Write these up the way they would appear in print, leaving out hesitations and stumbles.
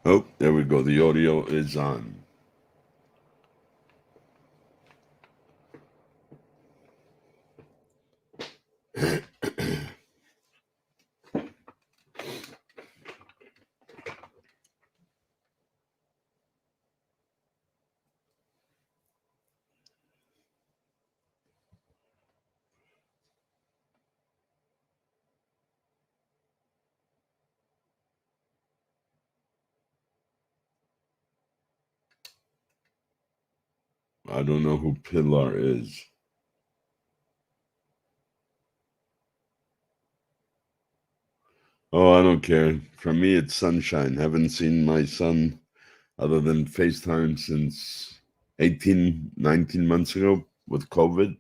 Oh, there we go. The audio is on. I don't know who Pilar is. Oh, I don't care. For me, it's sunshine. Haven't seen my son other than FaceTime since 18, 19 months ago with COVID.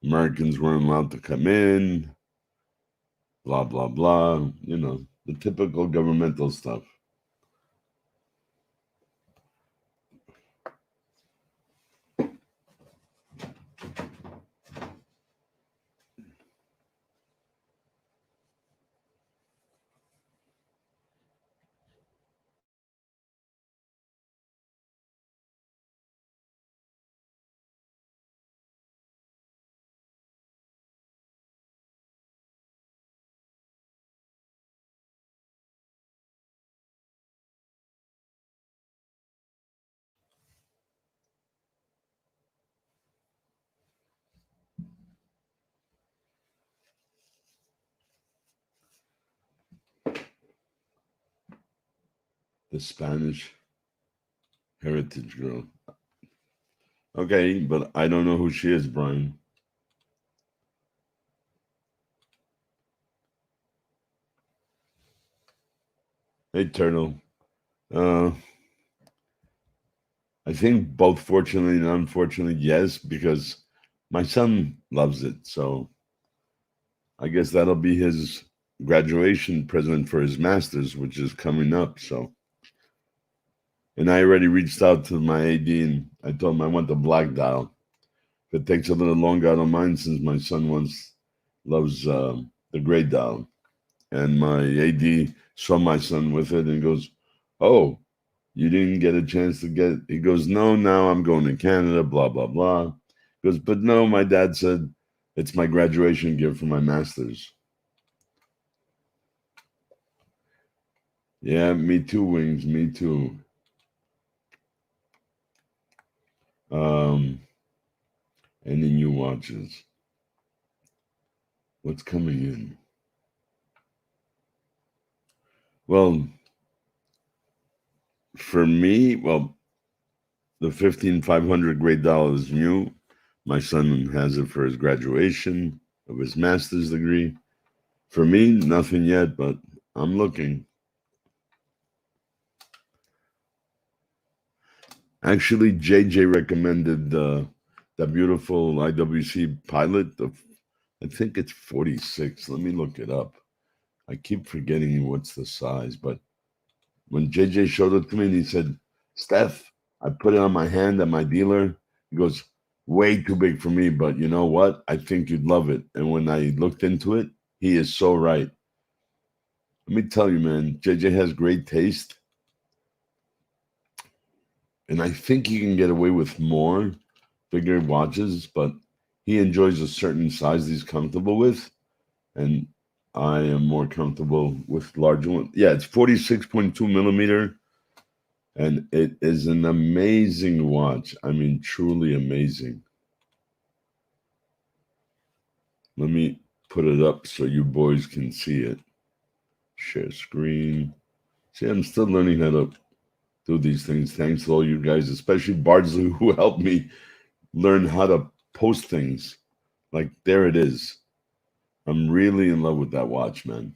Americans weren't allowed to come in, blah, blah, blah. You know, the typical governmental stuff. The Spanish heritage girl. Okay, but I don't know who she is, Brian. Hey, Turtle. Uh, I think both fortunately and unfortunately, yes, because my son loves it. So I guess that'll be his graduation present for his master's, which is coming up. So, and I already reached out to my AD and I told him I want the black dial. If it takes a little longer, I don't mind since my son loves the gray dial. And my AD saw my son with it and goes, "Oh, you didn't get a chance to get." He goes, "No, now I'm going to Canada, blah, blah, blah." He goes, "But no, my dad said it's my graduation gift for my master's." Yeah, me too, Wings, me too. Um, any new watches? What's coming in? Well, for me, well, the 15500 great dollar is new. My son has it for his graduation of his master's degree. For me, nothing yet, but I'm looking. Actually, JJ recommended the beautiful IWC Pilot. I think it's 46. Let me look it up. I keep forgetting what's the size, but when JJ showed it to me and he said, "Steph, I put it on my hand at my dealer." He goes, "Way too big for me, but you know what? I think you'd love it." And when I looked into it, he is so right. Let me tell you, man, JJ has great taste, and I think he can get away with more bigger watches, but he enjoys a certain size he's comfortable with, and I am more comfortable with larger ones. Yeah, it's 46.2 millimeter, and it is an amazing watch. I mean, truly amazing. Let me put it up so you boys can see it. Share screen. See, I'm still learning how to do these things. Thanks to all you guys, especially Bardsley, who helped me learn how to post things. Like, there it is. I'm really in love with that watch, man.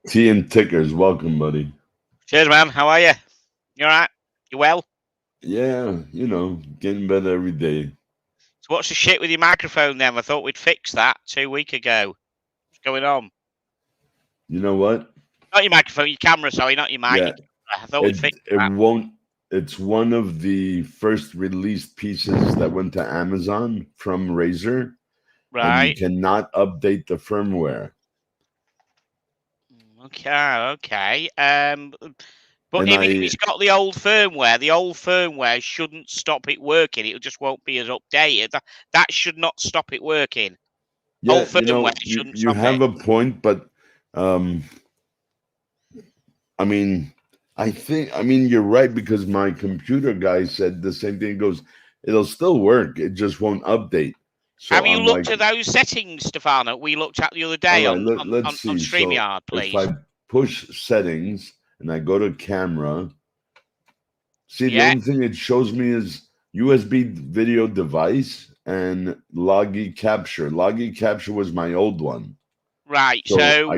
Tea and Tickers, welcome, buddy. Cheers, man. How are you? You alright? You well? Yeah, getting better every day. So what's the shit with your microphone then? I thought we'd fix that 2 weeks ago. What's going on? You know what? Not your microphone, your camera, sorry, not your mic. Yeah. Your I thought we'd fix It that. won't. It's one of the first released pieces that went to Amazon from Razer, and you Right. cannot update the firmware. Okay. But And even if it's got the old firmware shouldn't stop it working. It just won't be as updated. That should not stop it working. yeah, Old firmware shouldn't you stop have it. a point, but I mean, you're right, because my computer guy said the same thing. He goes, it'll still work, it just won't update. So Have you I'm looked like, at those settings, Stefano? We looked at the other all day right, on let's see. StreamYard, So if please. I push settings and I go to camera, see, the Yeah. only thing it shows me is USB video device and Loggy Capture. Loggy Capture was my old one. Right. So So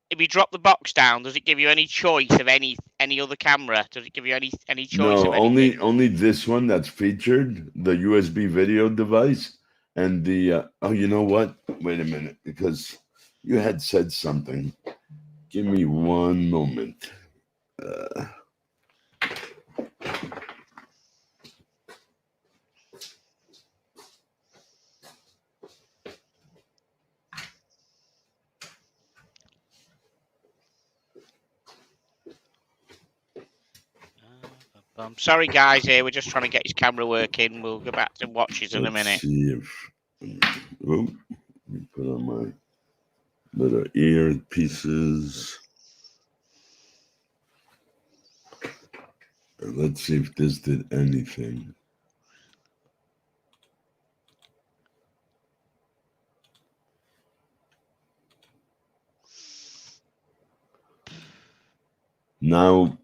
if you drop the box down, does it give you any choice of any other camera? Does it give you any choice no, of anything? only this one that's featured, the USB video device, and the oh, you know what? Wait a minute, because you had said something. Give me one moment. I'm sorry, guys. Here we're just trying to get his camera working. We'll go back to watches in a Let's minute. see if oh, let me put on my little earpieces. Let's see if this did anything. Now,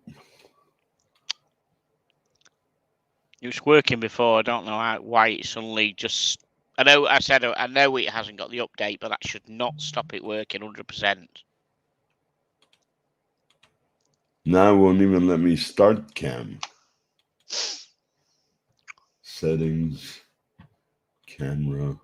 It was working before. I don't know why it suddenly just. I know it hasn't got the update, but that should not stop it working 100%. now it won't even let me start cam. Settings, camera.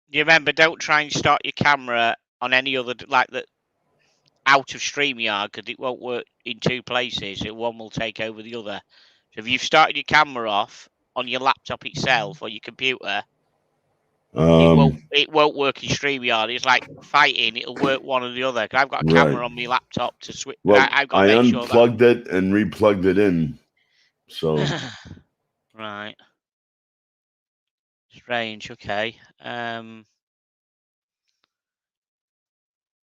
You remember, don't try and start your camera on any other like that out of StreamYard, because it won't work in two places. One will take over the other. So if you've started your camera off on your laptop itself or your computer, it won't work in StreamYard. It's like fighting; it'll work one or the other. Cause I've got a camera on my laptop to switch. Well, I've got to I make sure that unplugged it and replugged it in. So right, strange. Okay,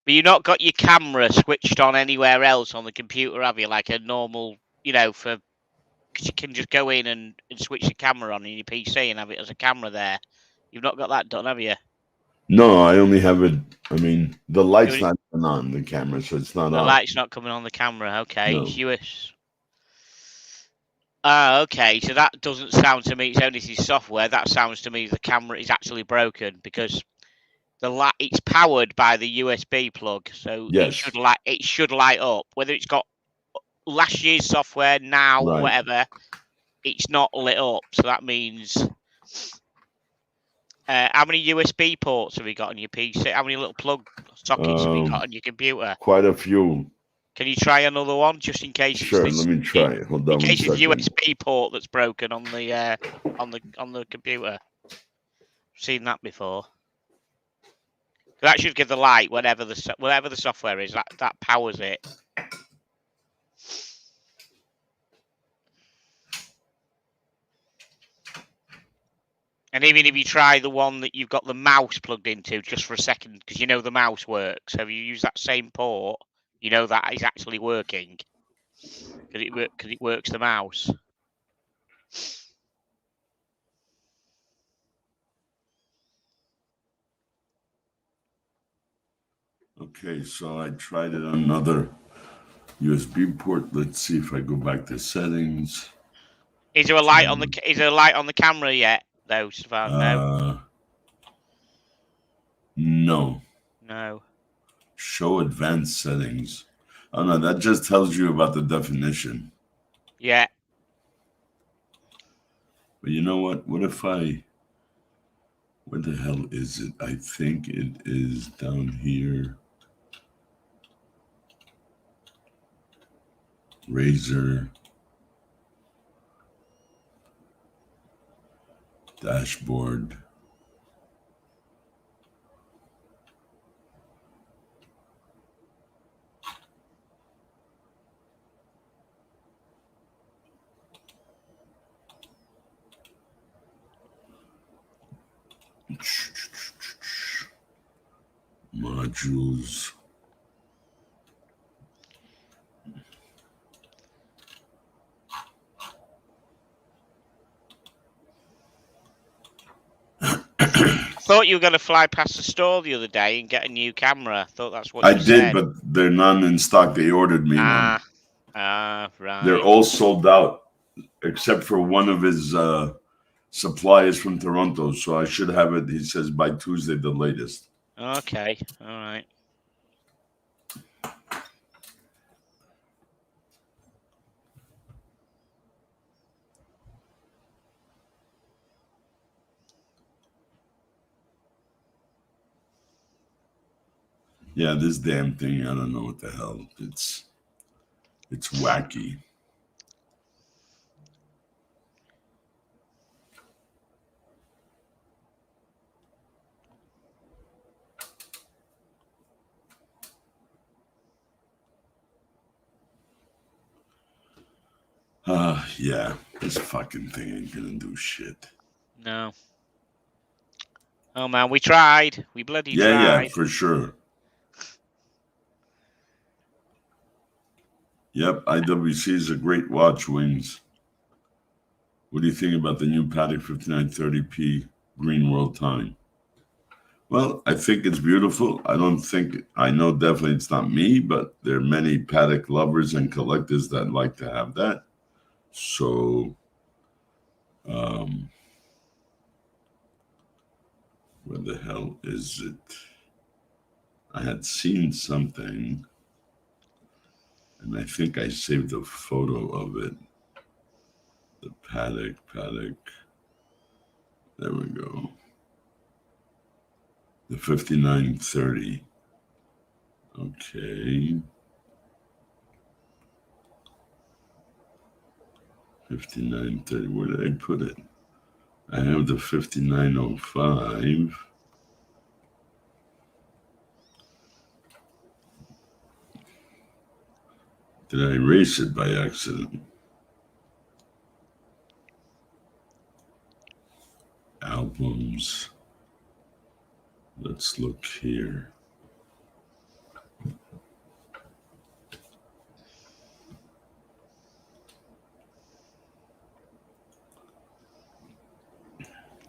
but you've not got your camera switched on anywhere else on the computer, have you? Like a normal, because you can just go in and switch the camera on in your PC and have it as a camera there. You've not got that done, have you? no, I only have it. I mean, the light's not even on the camera, so it's not on. The light's not coming on the camera. Okay, No. it's US. Okay, so that doesn't sound to me. It's only his software. That sounds to me the camera is actually broken because it's powered by the USB plug, so Yes. it should light up. Whether it's got last year's software now, Right. whatever, it's not lit up. So that means how many USB ports have you got on your PC? How many little plug sockets have you got on your computer? Quite a few. Can you try another one just in case? Sure, let me try. Hold on. In case it's USB port that's broken on the computer. I've seen that before. That should give the light whatever the software is. That powers it. And even if you try the one that you've got the mouse plugged into just for a second, because you know the mouse works. So if you use that same port, you know that is actually working. Because it works the mouse. Okay, so I tried it on another USB port. Let's see if I go back to settings. Is there a light on the camera yet, though, Stefan? No. No. No. Show advanced settings. Oh no, that just tells you about the definition. Yeah. But you know what? What if I... Where the hell is it? I think it is down here. Razor. Dashboard. Modules. I thought you were going to fly past the store the other day and get a new camera. I thought that's what I you did, said. but they're not in stock. They ordered me one. Right. They're all sold out, except for one of his suppliers from Toronto. So I should have it, he says, by Tuesday, the latest. Okay. All right. Yeah, this damn thing, I don't know what the hell. It's wacky. Yeah, this fucking thing ain't gonna do shit. No. Oh man, we tried. We bloody tried. Yeah, for sure. Yep, IWC is a great watch, Wings. What do you think about the new Patek 5930p Green World Time? Well, I think it's beautiful. I know definitely it's not me, but there are many Patek lovers and collectors that like to have that. So, where the hell is it? I had seen something, and I think I saved a photo of it. The Patek. There we go. The 5930. Okay. 5930. Where did I put it? I have the 5905. Did I erase it by accident? Albums. Let's look here.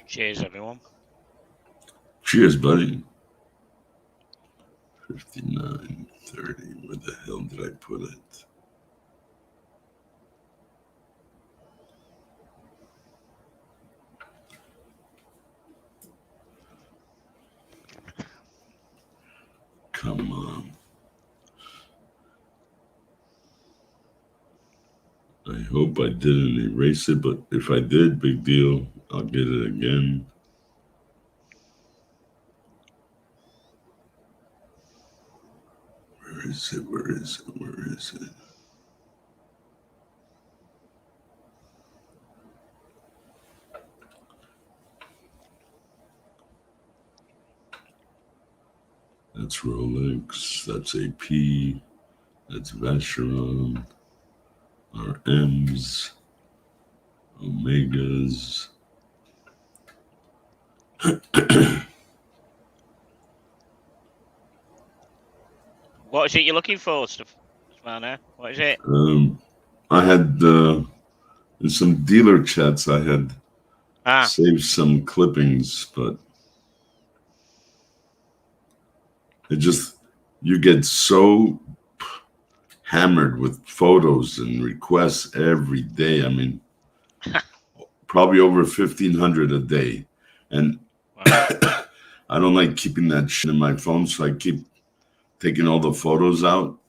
Cheers, everyone. Cheers, buddy. 5930. Where the hell did I put it? Come on. I hope I didn't erase it, but if I did, big deal. I'll get it again. Where is it? Where is it? Where is it? That's Rolex. That's AP. That's Vacheron. RMs. Omegas. What is it you're looking for, Stefano? What is it? I had in some dealer chats. I had saved some clippings, but it just you get so hammered with photos and requests every day. I mean, probably over 1,500 a day, and Wow. I don't like keeping that shit in my phone, so I keep taking all the photos out.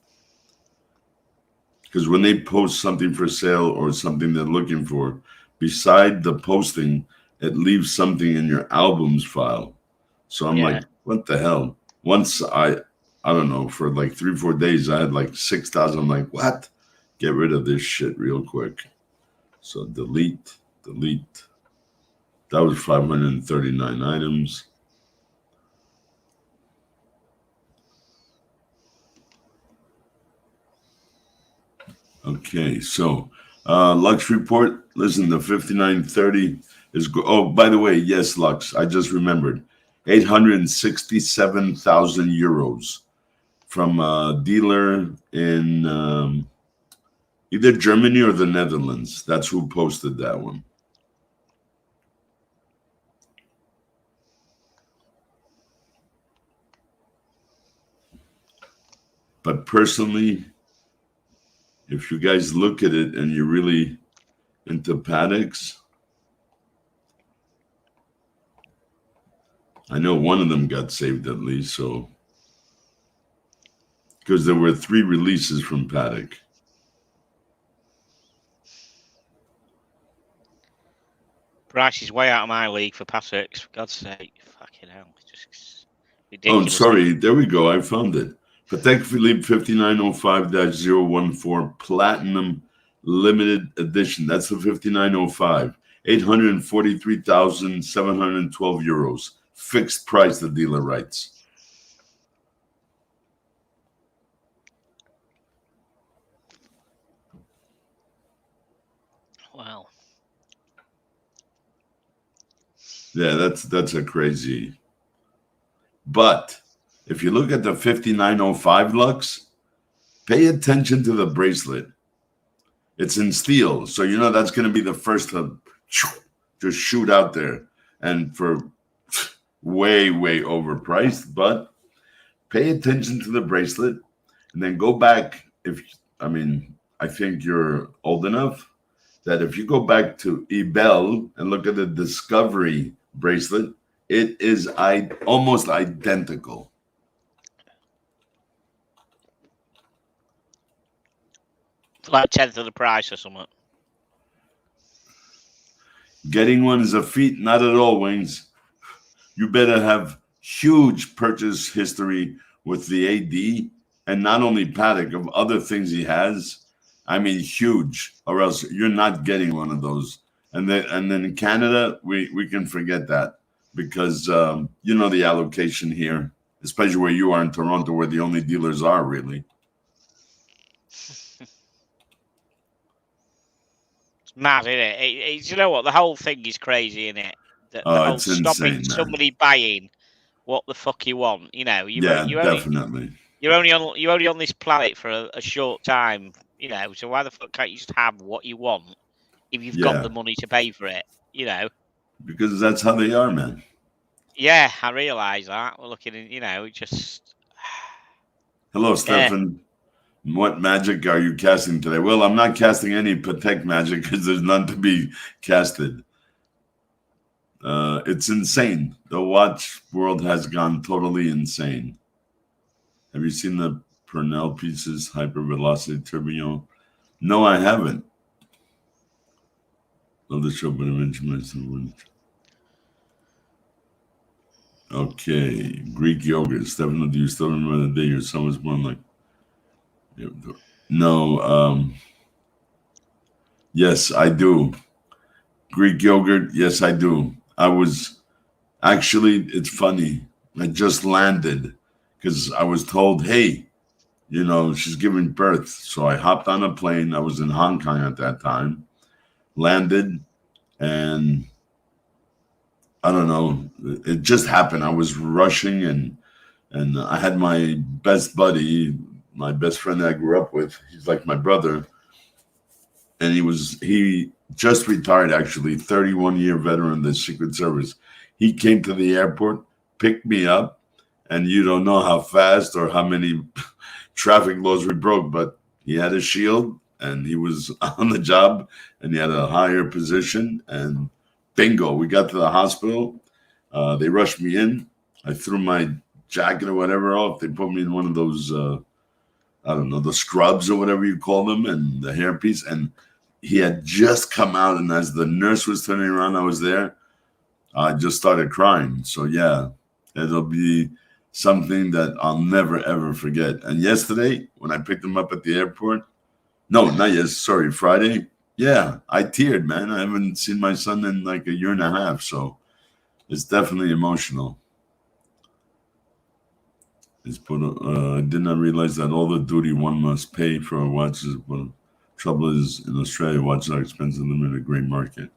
Because when they post something for sale or something they're looking for, beside the posting, it leaves something in your albums file. So I'm like, what the hell? Once I don't know, for like 3-4 days, I had like 6,000. I'm like, what? Get rid of this shit real quick. So delete. That was 539 items. Okay, so Lux report. Listen, the 5930 is. Oh, by the way, yes, Lux. I just remembered, 867,000 euros from a dealer in either Germany or the Netherlands. That's who posted that one. But personally, if you guys look at it and you're really into paddocks, I know one of them got saved at least, so because there were 3 releases from paddock. Price is way out of my league for paddocks, for God's sake. Fucking hell. It's just Oh, ridiculous. sorry. There we go. I found it. Patek Philippe 5905-014 Platinum Limited Edition. That's the 5905. 843,712 euros. Fixed price, the dealer writes. Wow. Yeah, that's a crazy. But if you look at the 5905 Lux, pay attention to the bracelet. It's in steel, so you know that's going to be the first to just shoot out there, and for way overpriced. But pay attention to the bracelet, and then go back. I think you're old enough that if you go back to Ebel and look at the Discovery bracelet, it is almost identical. Like 1/10 of the price or something. Getting one is a feat, not at all, Wings. You better have huge purchase history with the AD, and not only paddock, of other things he has. I mean, huge, or else you're not getting one of those. And then in Canada, we can forget that, because you know the allocation here, especially where you are in Toronto, where the only dealers are really. It's mad, isn't it? You know what? The whole thing is crazy, isn't it? The Oh, whole it's stopping insane, man. somebody buying what the fuck you want. You know, Definitely. You're only on this planet for a short time. You know, so why the fuck can't you just have what you want if you've got the money to pay for it? You know. Because that's how they are, man. Yeah, I realise that. We're looking at, you know, just. Hello, Stefan. What magic are you casting today? Well, I'm not casting any Patek magic because there's none to be casted. It's insane. The watch world has gone totally insane. Have you seen the Purnell pieces, hypervelocity tourbillon? No, I haven't. Love the show, but eventually. Okay, Greek yogurt. Stefano, do you still remember the day your son was born? Like, no. Yes, I do. Greek yogurt. Yes, I do. I was actually. It's funny. I just landed because I was told, "Hey, you know, she's giving birth." So I hopped on a plane. I was in Hong Kong at that time. Landed, and I don't know. It just happened. I was rushing, and I had my best buddy, my best friend that I grew up with. He's like my brother, and he just retired, actually, 31-year veteran of the Secret Service. He came to the airport, picked me up, and you don't know how fast or how many traffic laws we broke, but he had a shield and he was on the job and he had a higher position, and bingo, we got to the hospital. They rushed me in. I threw my jacket or whatever off. They put me in one of those, I don't know, the scrubs or whatever you call them, and the hairpiece. And he had just come out, and as the nurse was turning around, I was there. I just started crying. So yeah, it'll be something that I'll never ever forget. And yesterday, when I picked him up at the airport, no, not yes, sorry, Friday. Yeah, I teared, man. I haven't seen my son in like a year and a half, so it's definitely emotional. I did not realize that all the duty one must pay for a watch is, but trouble is in Australia, watches are expensive, limited gray market.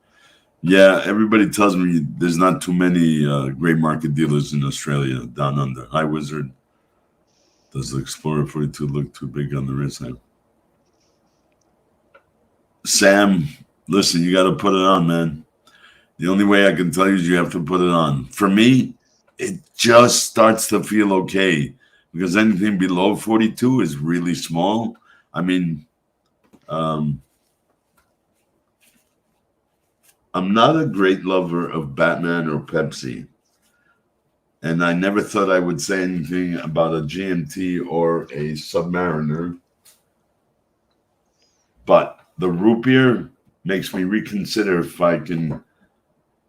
Yeah, everybody tells me there's not too many gray market dealers in Australia down under. Hi, Wizard. Does the Explorer 42 look too big on the wrist? Sam, listen, you got to put it on, man. The only way I can tell you is you have to put it on. For me, it just starts to feel okay because anything below 42 is really small. I mean, I'm not a great lover of Batman or Pepsi. And I never thought I would say anything about a GMT or a Submariner. But the root beer makes me reconsider if I can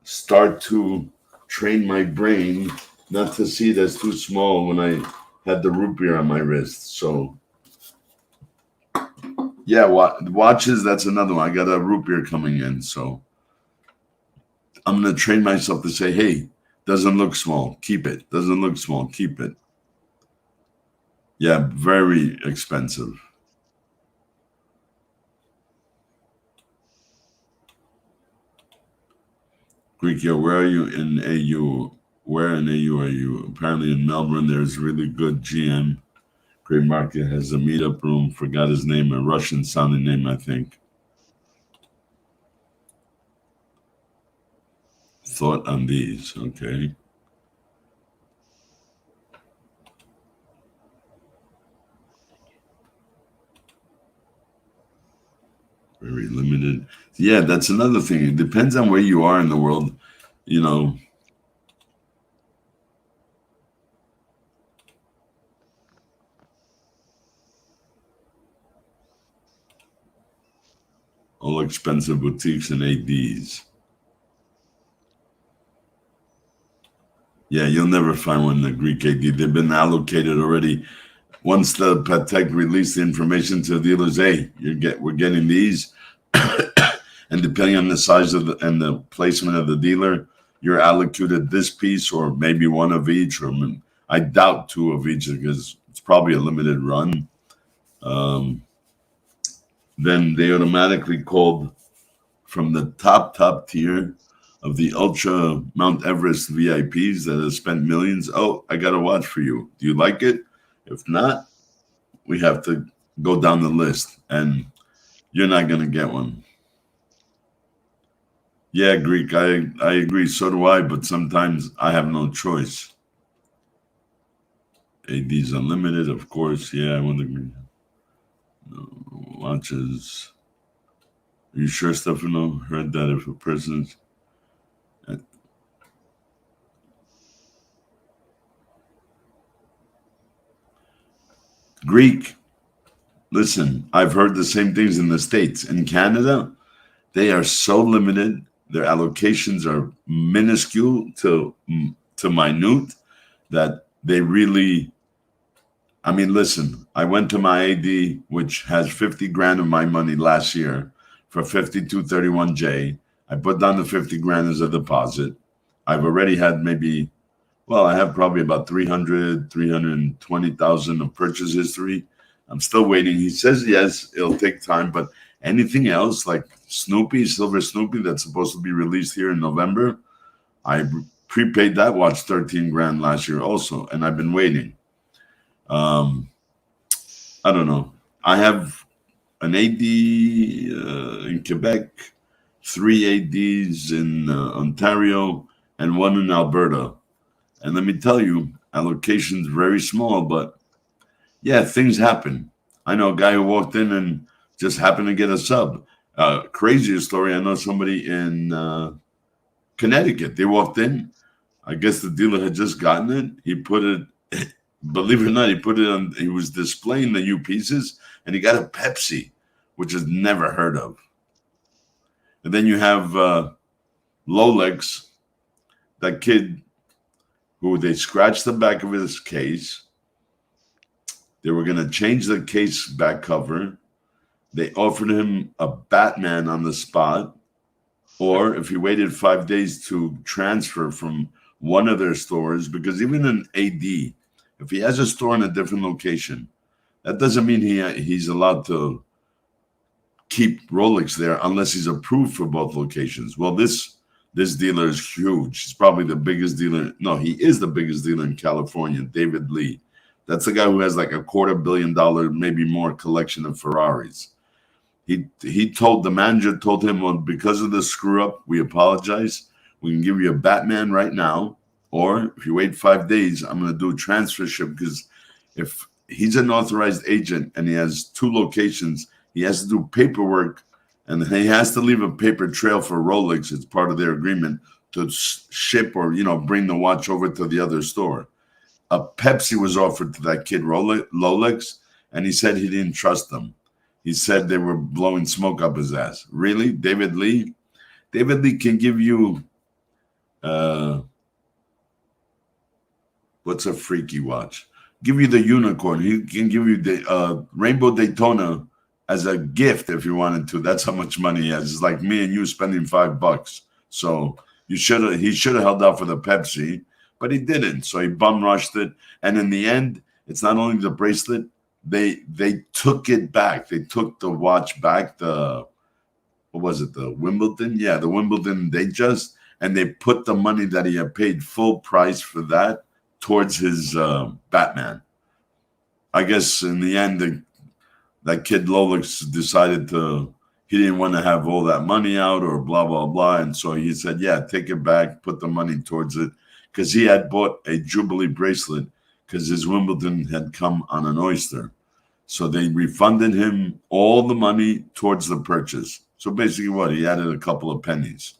start to train my brain not to see it as too small when I had the root beer on my wrist. So, yeah, watches, that's another one. I got a root beer coming in. So I'm going to train myself to say, hey, doesn't look small, keep it. Doesn't look small, keep it. Yeah, very expensive. Greek, yo, where are you in AU? Where in AU are you? Apparently in Melbourne, there's really good GM. Great Market has a meetup room. Forgot his name, a Russian sounding name, I think. Thought on these, okay. Very limited. Yeah, that's another thing. It depends on where you are in the world, you know. All expensive boutiques and ADs. Yeah, you'll never find one in the Greek AD. They've been allocated already. Once the Patek released the information to the dealers, hey, we're getting these. And depending on the size of and the placement of the dealer, you're allocated this piece or maybe one of each, or I doubt two of each because it's probably a limited run. Then they automatically called from the top tier of the Ultra Mount Everest VIPs that have spent millions. Oh, I got a watch for you. Do you like it? If not, we have to go down the list, and you're not going to get one. Yeah, Greek, I agree. So do I, but sometimes I have no choice. AD's unlimited, of course. Yeah, I want to watches. Are you sure, Stefano? Heard that if a person's Greek, listen, I've heard the same things in the States. In Canada, they are so limited. Their allocations are minuscule to minute that they really, I mean, listen, I went to my AD, which has 50 grand of my money last year for 5231J. I put down the 50 grand as a deposit. I've already had I have probably about 320,000 of purchase history. I'm still waiting. He says yes, it'll take time, but anything else like Snoopy, Silver Snoopy, that's supposed to be released here in November, I prepaid that watch 13 grand last year also, and I've been waiting. I don't know. I have an AD in Quebec, 3 ADs in Ontario, and one in Alberta. And let me tell you, allocation's very small, but yeah, things happen. I know a guy who walked in and just happened to get a sub. Crazier story, I know somebody in Connecticut. They walked in. I guess the dealer had just gotten it. He put it, believe it or not, he put it on. He was displaying the new pieces, and he got a Pepsi, which is never heard of. And then you have Lolex, that kid who they scratched the back of his case. They were going to change the case back cover. They offered him a Batman on the spot, or if he waited 5 days to transfer from one of their stores, because even in AD, if he has a store in a different location, that doesn't mean he's allowed to keep Rolex there unless he's approved for both locations. Well, this dealer is huge. He's probably the biggest dealer. No, he is the biggest dealer in California, David Lee. That's the guy who has like $250 million, maybe more, collection of Ferraris. He told the manager, told him, well, because of the screw up, we apologize. We can give you a Batman right now, or if you wait 5 days, I'm going to do a transfer ship, because if he's an authorized agent and he has 2 locations, he has to do paperwork, and he has to leave a paper trail for Rolex. It's part of their agreement to ship or bring the watch over to the other store. A Pepsi was offered to that kid Rolex, and he said he didn't trust them. He said they were blowing smoke up his ass. Really? David Lee? David Lee can give you, what's a freaky watch? Give you the unicorn. He can give you the Rainbow Daytona as a gift if you wanted to. That's how much money he has. It's like me and you spending $5. So he should have held out for the Pepsi, but he didn't. So he bum rushed it. And in the end, it's not only the bracelet, they took it back. They took the watch back. What was it? The Wimbledon? Yeah, the Wimbledon. And they put the money that he had paid full price for that towards his Batman. I guess in the end, that kid Lolex decided he didn't want to have all that money out or blah, blah, blah. And so he said, yeah, take it back, put the money towards it. Because he had bought a Jubilee bracelet because his Wimbledon had come on an oyster. So they refunded him all the money towards the purchase. So basically what? He added a couple of pennies.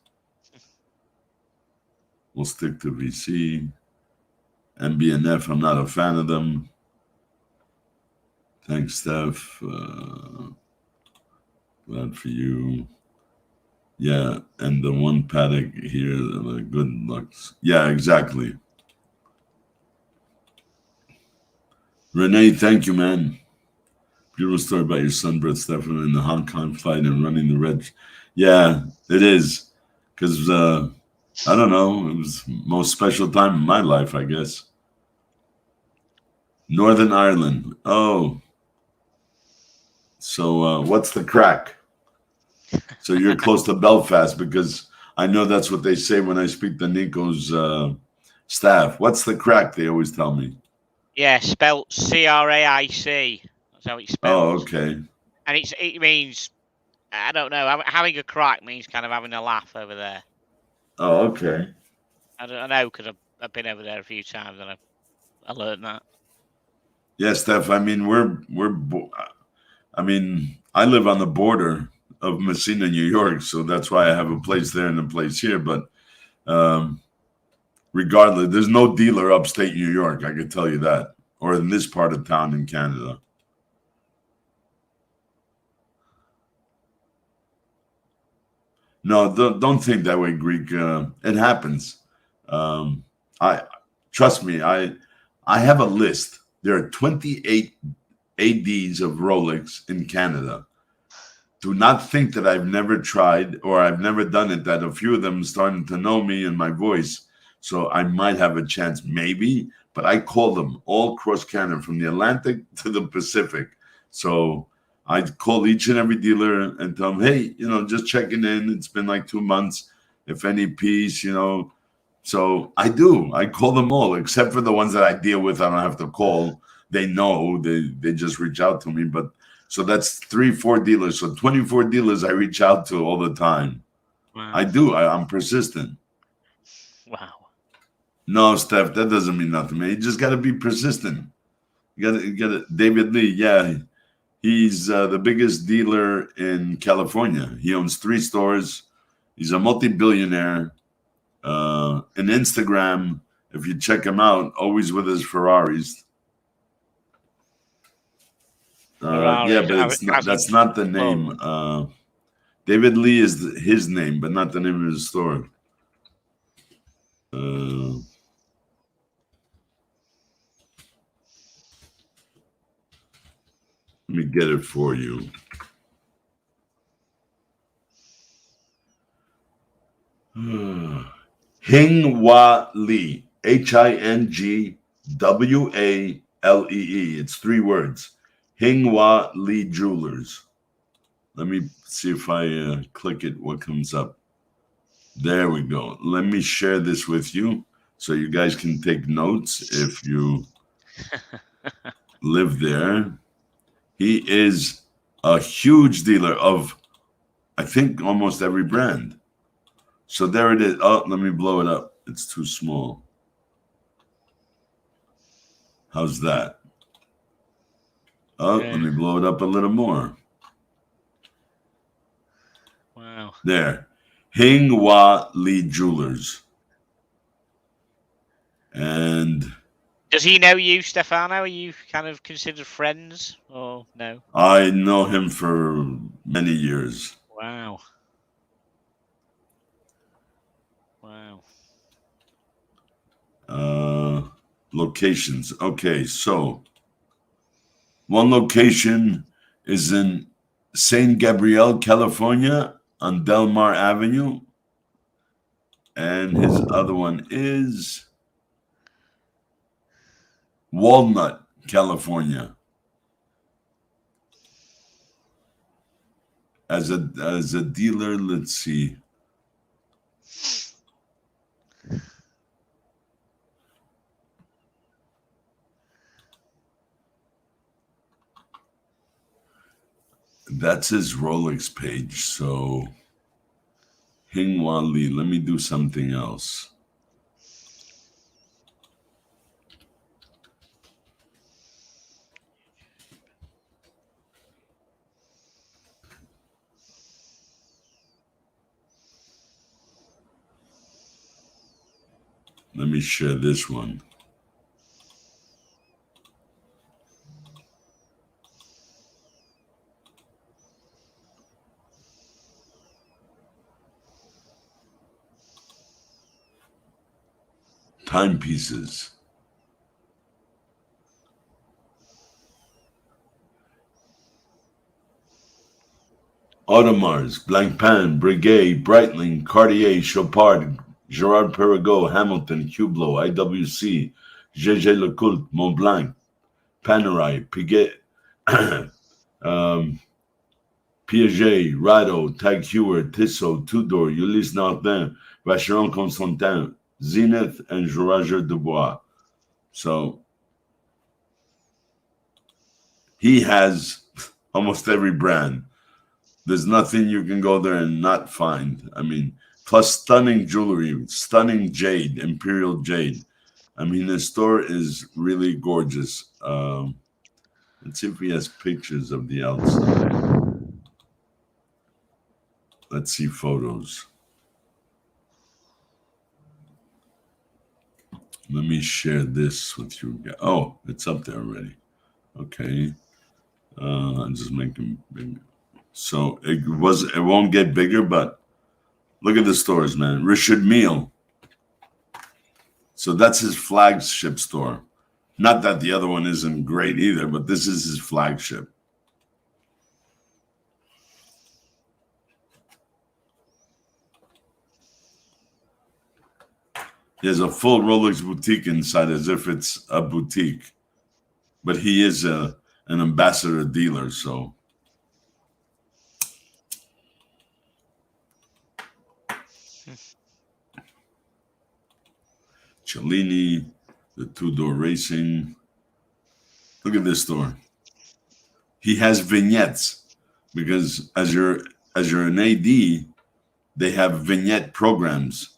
We'll stick to VC. MBNF, I'm not a fan of them. Thanks, Steph. Glad for you. Yeah, and the one paddock here, good luck. Yeah, exactly. Renee, thank you, man. Beautiful story about your son, Brett Stefan, in the Hong Kong flight and running the red. Yeah, it is. Because, I don't know, it was the most special time in my life, I guess. Northern Ireland. Oh. So what's the crack? So you're close to Belfast, because I know that's what they say when I speak to Nico's staff. What's the crack? They always tell me. Yeah, spelled CRAIC. That's how it's spelled. Oh, okay. And it means, I don't know, having a crack means kind of having a laugh over there. Oh, okay. I don't know, because I've been over there a few times and I learned that. Yeah, Steph. I mean, I live on the border of Messina, New York, so that's why I have a place there and a place here. But regardless, there's no dealer upstate New York, I can tell you that, or in this part of town in Canada. No, don't think that way, Greek. It happens. I trust me. I have a list. There are 28 ADs of Rolex in Canada. Do not think that I've never tried or I've never done it, that a few of them are starting to know me and my voice. So I might have a chance, maybe, but I call them all across Canada, from the Atlantic to the Pacific. So I call each and every dealer and tell them, hey, just checking in. It's been like 2 months. If any piece, So I do. I call them all, except for the ones that I deal with. I don't have to call. They know. They just reach out to me. But so that's 3-4 dealers. So 24 dealers I reach out to all the time. Wow. I do. I'm persistent. Wow. No, Steph, that doesn't mean nothing, man. You just got to be persistent. You got to. David Lee, yeah, he's the biggest dealer in California. He owns 3 stores. He's a multi-billionaire. In Instagram, if you check him out, always with his Ferraris. Yeah, Ferraris, but it's not. as in That's not the name. plural. David Lee is his name, but not the name of his store. Let me get it for you. Hingwa Lee, HINGWALEE. It's 3 words. Hingwa Lee Jewelers. Let me see if I click it, what comes up. There we go. Let me share this with you so you guys can take notes if you live there. He is a huge dealer of, I think, almost every brand. So there it is. Oh, let me blow it up. It's too small. How's that? Oh, Yeah. let me blow it up a little more. Wow. There. Hingwa Lee Jewelers. And Does he know you, Stefano? Are you kind of considered friends or no? I know him for many years. Wow. Wow. Locations. Okay, so one location is in San Gabriel, California, on Del Mar Avenue. And his other one is Walnut, California. As a dealer, let's see. That's his Rolex page. So Hingwa Lee. Let me do something else. Let me share this one. Timepieces. Audemars, Blancpain, Breguet, Breitling, Cartier, Chopard, Gerard Perregaux, Hamilton, Hublot, IWC, J.J. Lecoultre, Montblanc, Panerai, Piguet, Piaget, Rado, Tag Heuer, Tissot, Tudor, Ulysse Nardin, Vacheron Constantin, Zenith, and Jourageur Dubois. So he has almost every brand. There's nothing you can go there and not find. I mean, plus stunning jewelry, stunning jade, imperial jade. I mean, the store is really gorgeous. Let's see if he has pictures of the outside. Let's see photos. Let me share this with you. Oh, it's up there already. Okay. I'm just making big. So it won't get bigger, but look at the stores, man. Richard Mille. So that's his flagship store. Not that the other one isn't great either, but this is his flagship. He has a full Rolex boutique inside as if it's a boutique. But he is an ambassador dealer, so. Cellini, the two-door racing. Look at this store. He has vignettes because as you're an AD, they have vignette programs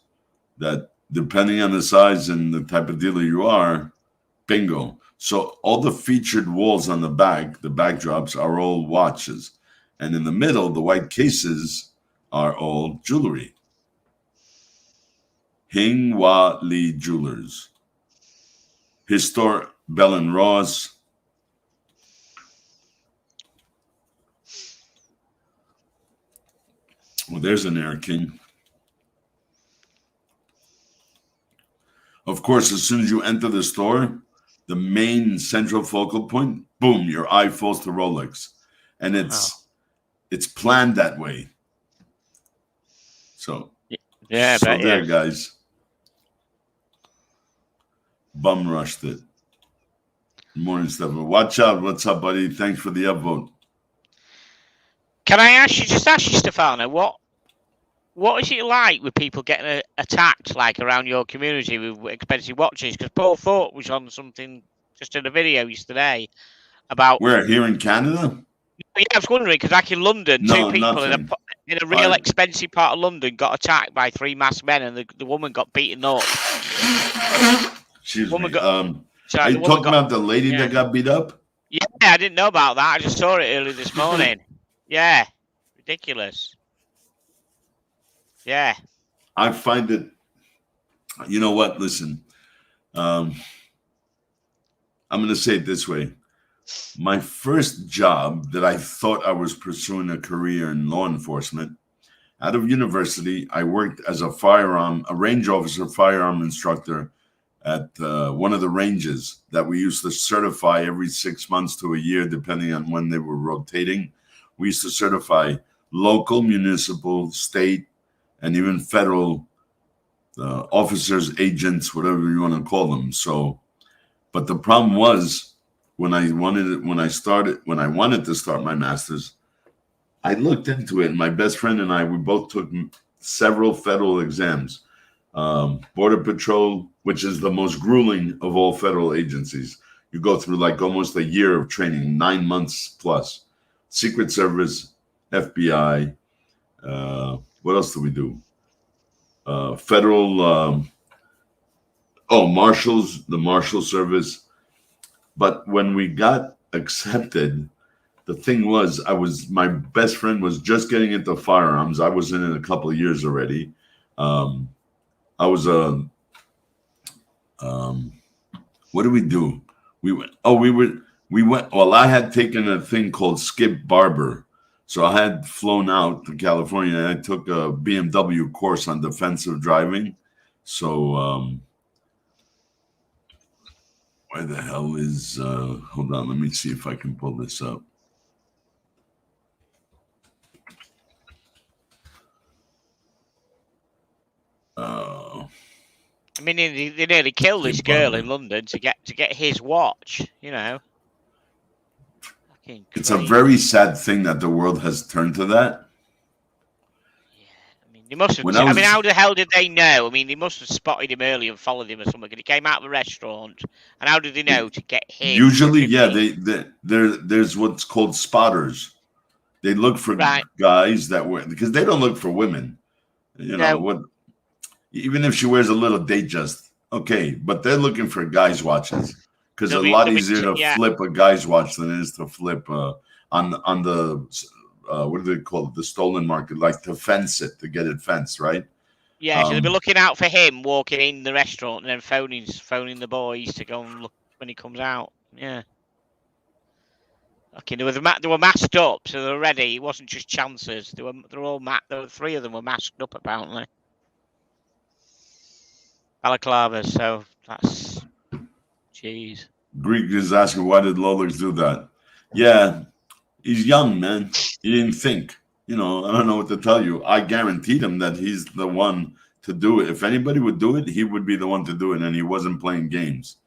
that depending on the size and the type of dealer you are, bingo. So all the featured walls on the backdrops are all watches. And in the middle, the white cases are all jewelry. Hing Hwa Lee Jewelers. His store, Bell and Ross. Well, there's an Air King. Of course, as soon as you enter the store, the main central focal point, boom, your eye falls to Rolex. And it's planned that way. So, yeah, so but there, yeah. guys. Bum rushed it. Good morning, Stefan. Watch out. What's up, buddy? Thanks for the upvote. Can I ask you, Stefano, what is it like with people getting attacked, like around your community with expensive watches? Because Paul Thorpe was on something just in a video yesterday about. Where? Here in Canada? Yeah, I was wondering because like in London, No, two people nothing. in a real expensive part of London got attacked by 3 masked men, and the woman got beaten up. Excuse me. Sorry, are you talking about the lady that got beat up? Yeah, I didn't know about that. I just saw it early this morning. Yeah, ridiculous. Yeah. I find it, you know what? Listen, I'm going to say it this way. My first job that I thought I was pursuing a career in law enforcement, out of university, I worked as a range officer, firearm instructor at one of the ranges that we used to certify every 6 months to a year, depending on when they were rotating. We used to certify local, municipal, state, and even federal officers, agents, whatever you want to call them. So, but the problem was when I wanted to start my master's, I looked into it. And my best friend and I, we both took several federal exams. Border Patrol, which is the most grueling of all federal agencies. You go through like almost a year of training, 9 months plus. Secret Service, FBI. What else do we do? Federal, Marshals, the Marshal Service. But when we got accepted, the thing was, my best friend was just getting into firearms. I was in it a couple of years already. I was what did we do? We went. Well, I had taken a thing called Skip Barber, so I had flown out to California and I took a BMW course on defensive driving. So, where the hell is? Hold on, let me see if I can pull this up. I mean, they nearly killed this girl in London to get his watch. You know, it's a very sad thing that the world has turned to that. Yeah, I mean, they must have. How the hell did they know? I mean, they must have spotted him early and followed him or something. He came out of the restaurant, and how did they know to get him? Usually, yeah, there's what's called spotters. They look for guys that wear, because they don't look for women. You know what? Even if she wears a little Datejust, okay, but they're looking for guys' watches because it's a lot easier to flip a guy's watch than it is to flip on the what do they call it? The stolen market, like to fence it, to get it fenced, right? Yeah, so they'll be looking out for him walking in the restaurant and then phoning the boys to go and look when he comes out. Yeah. Okay, they were masked up, so they were ready. It wasn't just chances. They were all There were 3 of them were masked up apparently. Balaclavas, so that's jeez. Greek is asking, why did Lolix do that? Yeah, he's young, man. He didn't think. I don't know what to tell you. I guaranteed him that he's the one to do it. If anybody would do it, he would be the one to do it, and he wasn't playing games.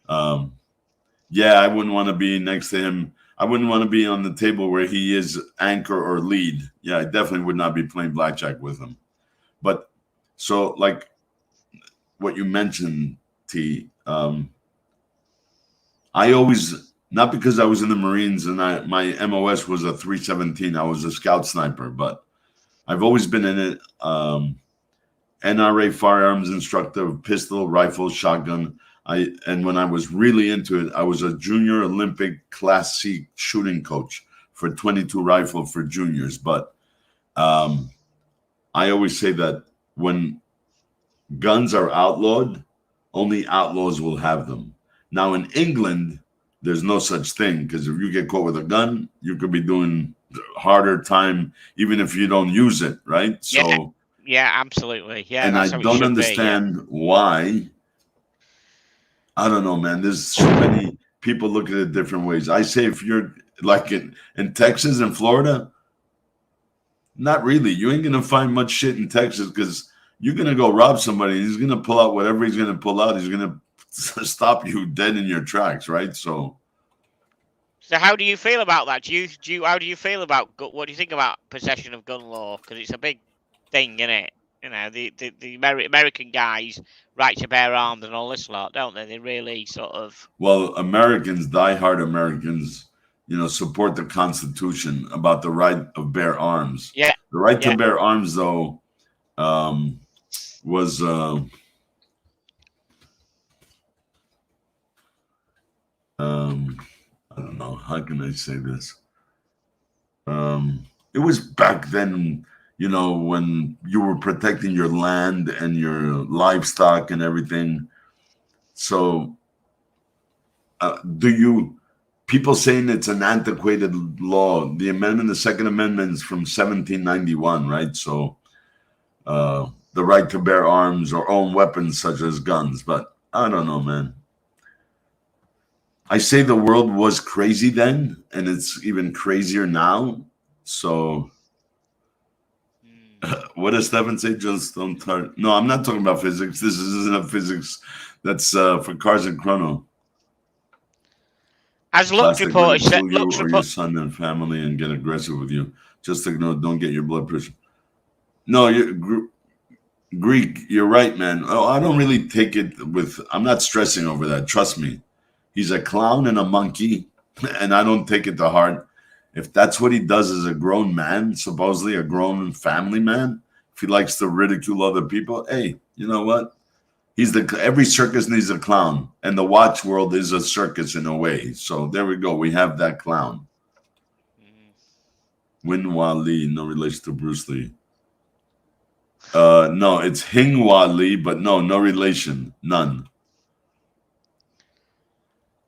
Yeah, I wouldn't want to be next to him. I wouldn't want to be on the table where he is anchor or lead. Yeah, I definitely would not be playing blackjack with him. But so, like what you mentioned, T, I always, not because I was in the Marines and my MOS was a 317. I was a scout sniper, but I've always been in it. NRA firearms instructor, pistol, rifle, shotgun. And when I was really into it, I was a junior Olympic Class C shooting coach for 22 rifle for juniors. But I always say that when guns are outlawed. Only outlaws will have them. Now in England, there's no such thing because if you get caught with a gun, you could be doing harder time even if you don't use it, right? Yeah, So, yeah, absolutely. Yeah, and I that's how it don't should be. Yeah. understand why. I don't know, man. There's so many people look at it different ways. I say if you're like in Texas and Florida, not really. You ain't gonna find much shit in Texas because you're gonna go rob somebody. He's gonna pull out whatever he's gonna pull out. He's gonna stop you dead in your tracks, right? So, So how do you feel about that? How do you feel about what do you think about possession of gun law? Because it's a big thing, isn't it? You know, the American guys right to bear arms and all this lot, don't they? They really sort of well, Americans, diehard Americans, support the Constitution about the right of bear arms. yeah, The right to yeah. bear arms, though, was I don't know, how can I say this? It was back then, when you were protecting your land and your livestock and everything. So, people saying it's an antiquated law? The amendment, the Second Amendment is from 1791, right? So, the right to bear arms or own weapons such as guns. But I don't know, man. I say the world was crazy then, and it's even crazier now. So, what does Stephen say? Just don't start. No, I'm not talking about physics. This isn't a physics. That's for cars and chrono. As Lux Plastic reported, ridicule you Lux or your report. son and family and get aggressive with you. Just ignore. Don't get your blood pressure. No, Greek. You're right, man. Oh, I don't really take it with. I'm not stressing over that. Trust me. He's a clown and a monkey, and I don't take it to heart. If that's what he does as a grown man, supposedly a grown family man, if he likes to ridicule other people, hey, you know what? Every circus needs a clown, and the watch world is a circus in a way. So there we go. We have that clown. Win-Hua Lee, no relation to Bruce Lee. No, it's Hing-Hua Lee, but no relation, none.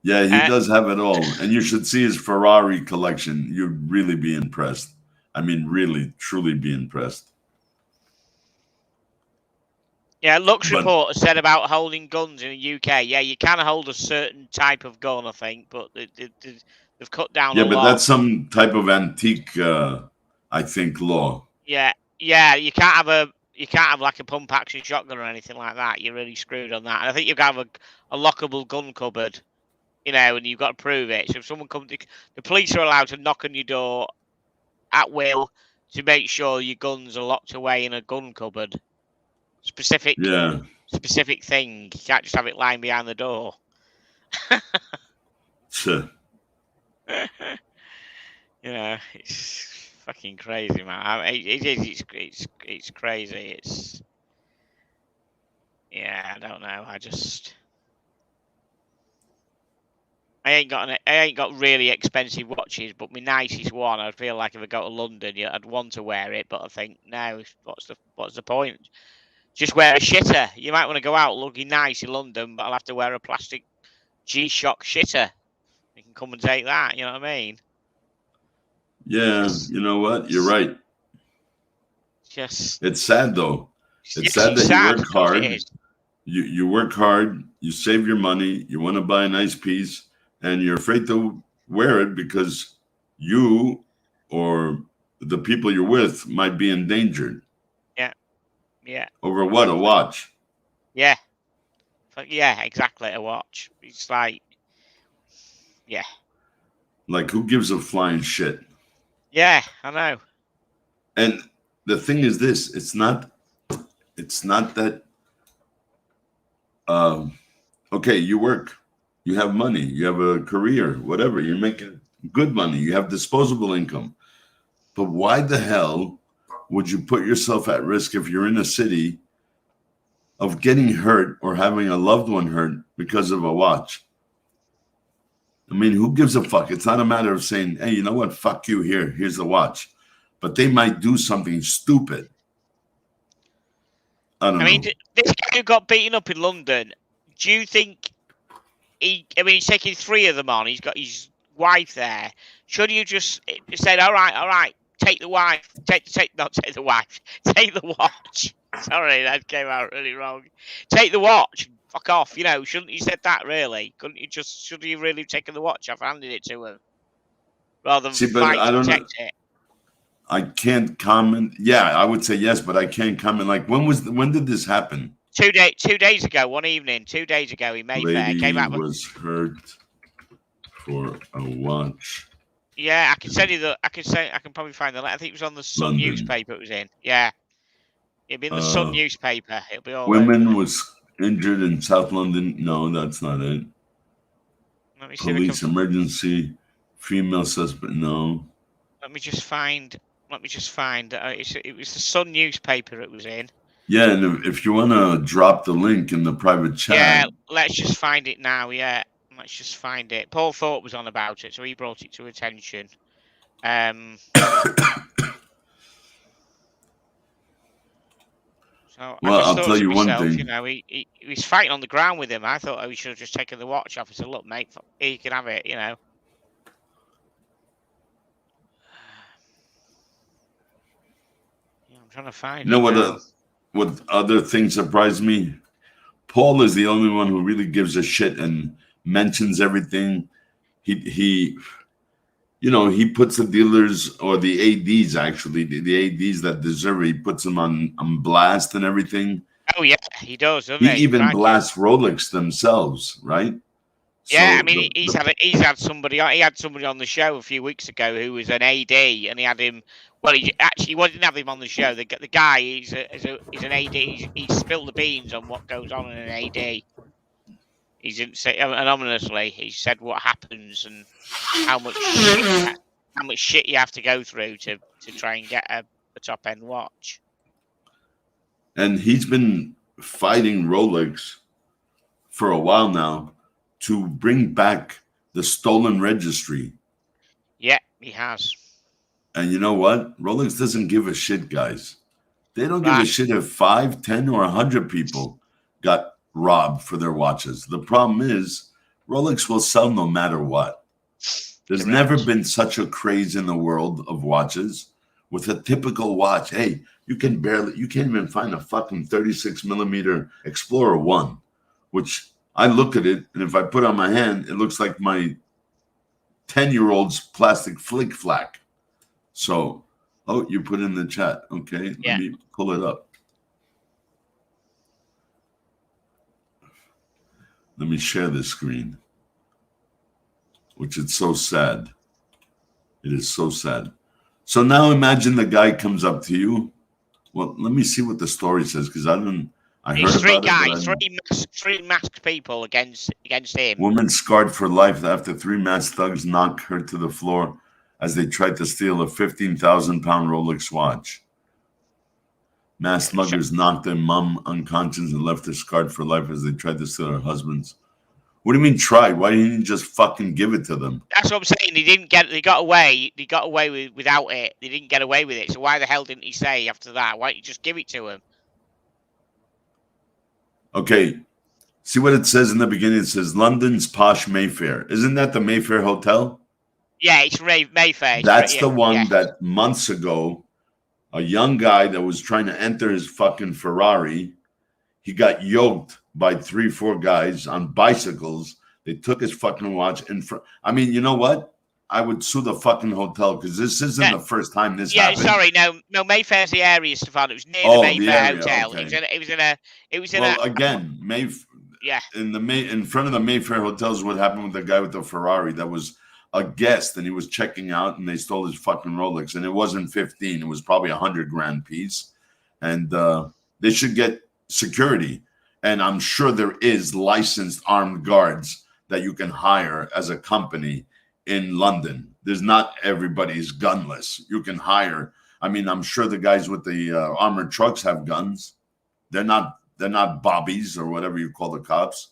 Yeah, he does have it all. And you should see his Ferrari collection. You'd really be impressed. I mean, really, truly be impressed. Yeah, Lux report said about holding guns in the UK. Yeah, you can hold a certain type of gun, I think, but they've cut down a lot. Yeah, but that's some type of antique, I think, law. Yeah, you can't have like a pump action shotgun or anything like that. You're really screwed on that. And I think you've got to have a lockable gun cupboard, and you've got to prove it. So if someone comes, the police are allowed to knock on your door at will to make sure your guns are locked away in a gun cupboard. Specific thing. You can't just have it lying behind the door. Sure. It's fucking crazy, man. It is. It's crazy. I don't know. I ain't got really expensive watches, but my nicest one, I feel like if I go to London, I'd want to wear it. But I think no, what's the point? Just wear a shitter. You might want to go out looking nice in London, but I'll have to wear a plastic G-Shock shitter. You can come and take that. You know what I mean? Yeah, you know what? You're right. It's sad though. It's sad that you work hard. You work hard. You save your money. You want to buy a nice piece, and you're afraid to wear it because you or the people you're with might be endangered. Yeah. Over what? A watch? Yeah. Yeah, exactly. A watch. It's like, yeah. Like, who gives a flying shit? Yeah, I know. And the thing is this, it's not that, okay, you work, you have money, you have a career, whatever, you're making good money, you have disposable income. But why the hell would you put yourself at risk if you're in a city of getting hurt or having a loved one hurt because of a watch? I mean, who gives a fuck? It's not a matter of saying, hey, you know what? Fuck you, here's the watch. But they might do something stupid. I don't know. This guy who got beaten up in London, do you think he's taking 3 of them on. He's got his wife there. Should you just said, all right, take the wife, not take the wife, take the watch. Sorry, that came out really wrong. Take the watch, fuck off. Shouldn't you said that really? Should you really have taken the watch off, handed it to him, rather than But fight I to don't know. protect it? I can't comment. Yeah, I would say yes, but I can't comment. Like, when did this happen? 2 days ago, one evening, 2 days ago in Mayfair. Lady Came out was hurt for a watch. Yeah, I can send you I can probably find the letter. I think it was on the Sun London. newspaper it was in. Yeah. It'll be in the Sun newspaper. It'll be all Women over. was injured in South London. No, that's not it. Let me see Police emergency. Female suspect. No. Let me just find. It was the Sun newspaper it was in. Yeah, and if you want to drop the link in the private chat. Yeah, let's just find it now. Yeah, let's just find it. Paul Thorpe was on about it, so he brought it to attention. So well, I'll tell you one thing. He was fighting on the ground with him. I thought we should have just taken the watch off. I said, look, mate, here you can have it. I'm trying to find it. What other thing surprised me? Paul is the only one who really gives a shit and mentions everything. He puts the dealers or the ADs, actually, the ADs that deserve it, he puts them on blast and everything. Oh, yeah, he does, doesn't he? He even blasts Rolex themselves, right? Yeah, so he's had somebody. He had somebody on the show a few weeks ago who was an AD, and he had him. Well, he didn't have him on the show. The guy, he's an AD. He spilled the beans on what goes on in an AD. He didn't say anonymously. He said what happens and how much shit you have to go through to try and get a top end watch. And he's been fighting Rolex for a while now to bring back the stolen registry. Yeah, he has. And you know what? Rolex doesn't give a shit, guys. They don't give a shit if 5, 10, or 100 people got robbed for their watches. The problem is Rolex will sell no matter what. There's never been such a craze in the world of watches. With a typical watch, hey, you can't even find a fucking 36 millimeter Explorer 1, which I look at it, and if I put it on my hand, it looks like my 10-year-old's plastic flick flack. So, you put in the chat. Okay, let me pull it up. Let me share this screen, which is so sad. It is so sad. So now imagine the guy comes up to you. Well, let me see what the story says, because I heard three about guys, three masked people against him. Woman scarred for life after 3 masked thugs knocked her to the floor as they tried to steal a 15,000-pound Rolex watch. Masked muggers knocked their mom unconscious and left her scarred for life as they tried to steal her husband's. What do you mean try? Why didn't you just fucking give it to them? That's what I'm saying. They got away. They got away without it. They didn't get away with it. So why the hell didn't he say after that? Why don't you just give it to him? Okay. See what it says in the beginning? It says London's posh Mayfair. Isn't that the Mayfair Hotel? Yeah, it's Mayfair. That's the one that months ago, a young guy that was trying to enter his fucking Ferrari, he got yoked by 3-4 guys on bicycles. They took his fucking watch in front. I mean, you know what? I would sue the fucking hotel because this isn't the first time this happened. Yeah, sorry, no, Mayfair's the area, Stefan. It was near the Mayfair Hotel. Okay. It was in again, in front of the Mayfair Hotel is what happened with the guy with the Ferrari that was a guest, and he was checking out, and they stole his fucking Rolex, and it wasn't 15; it was probably $100,000 piece, and they should get security. And I'm sure there is licensed armed guards that you can hire as a company in London. There's not everybody's gunless. You can hire. I mean, I'm sure the guys with the armored trucks have guns. They're not bobbies or whatever you call the cops.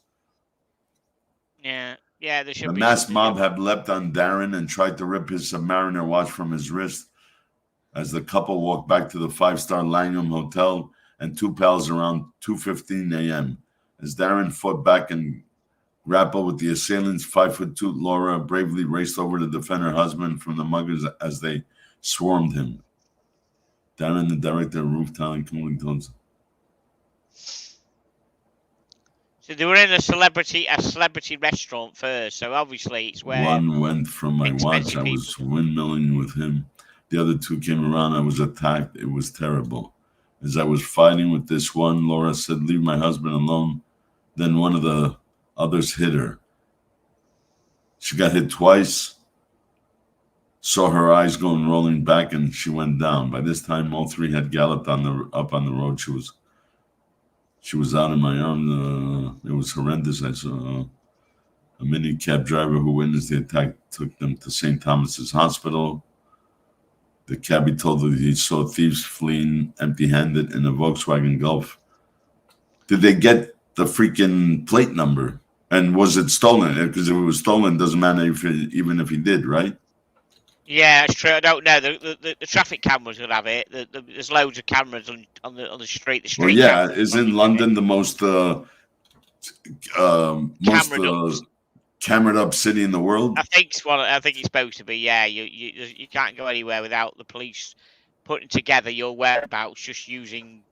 Yeah, there should be. The masked mob have leapt on Darren and tried to rip his Submariner watch from his wrist as the couple walked back to the 5-star Langham Hotel. and two pals around 2:15 a.m. As Darren fought back and grappled with the assailants, 5'2" Laura bravely raced over to defend her husband from the muggers as they swarmed him. Darren, the director of Roof Town, Cooling Tones. So they were in a celebrity restaurant first. So obviously it's where one went from my watch. I was windmilling with him. The other two came around. I was attacked. It was terrible. As I was fighting with this one, Laura said, "Leave my husband alone." Then one of the others hit her. She got hit twice. Saw her eyes going rolling back, and she went down. By this time, all three had galloped up on the road. She was out in my arms. It was horrendous. I saw a mini cab driver who witnessed the attack took them to St. Thomas's Hospital. The cabbie told her he saw thieves fleeing empty-handed in a Volkswagen Golf. Did they get the freaking plate number? And was it stolen? Because if it was stolen, it doesn't matter even if he did, right? Yeah, it's true. I don't know. The traffic cameras will have it. There's loads of cameras on the street. The street. Well, yeah, isn't London the most cameraed up city in the world? I think it's supposed to be. Yeah, you can't go anywhere without the police putting together your whereabouts just using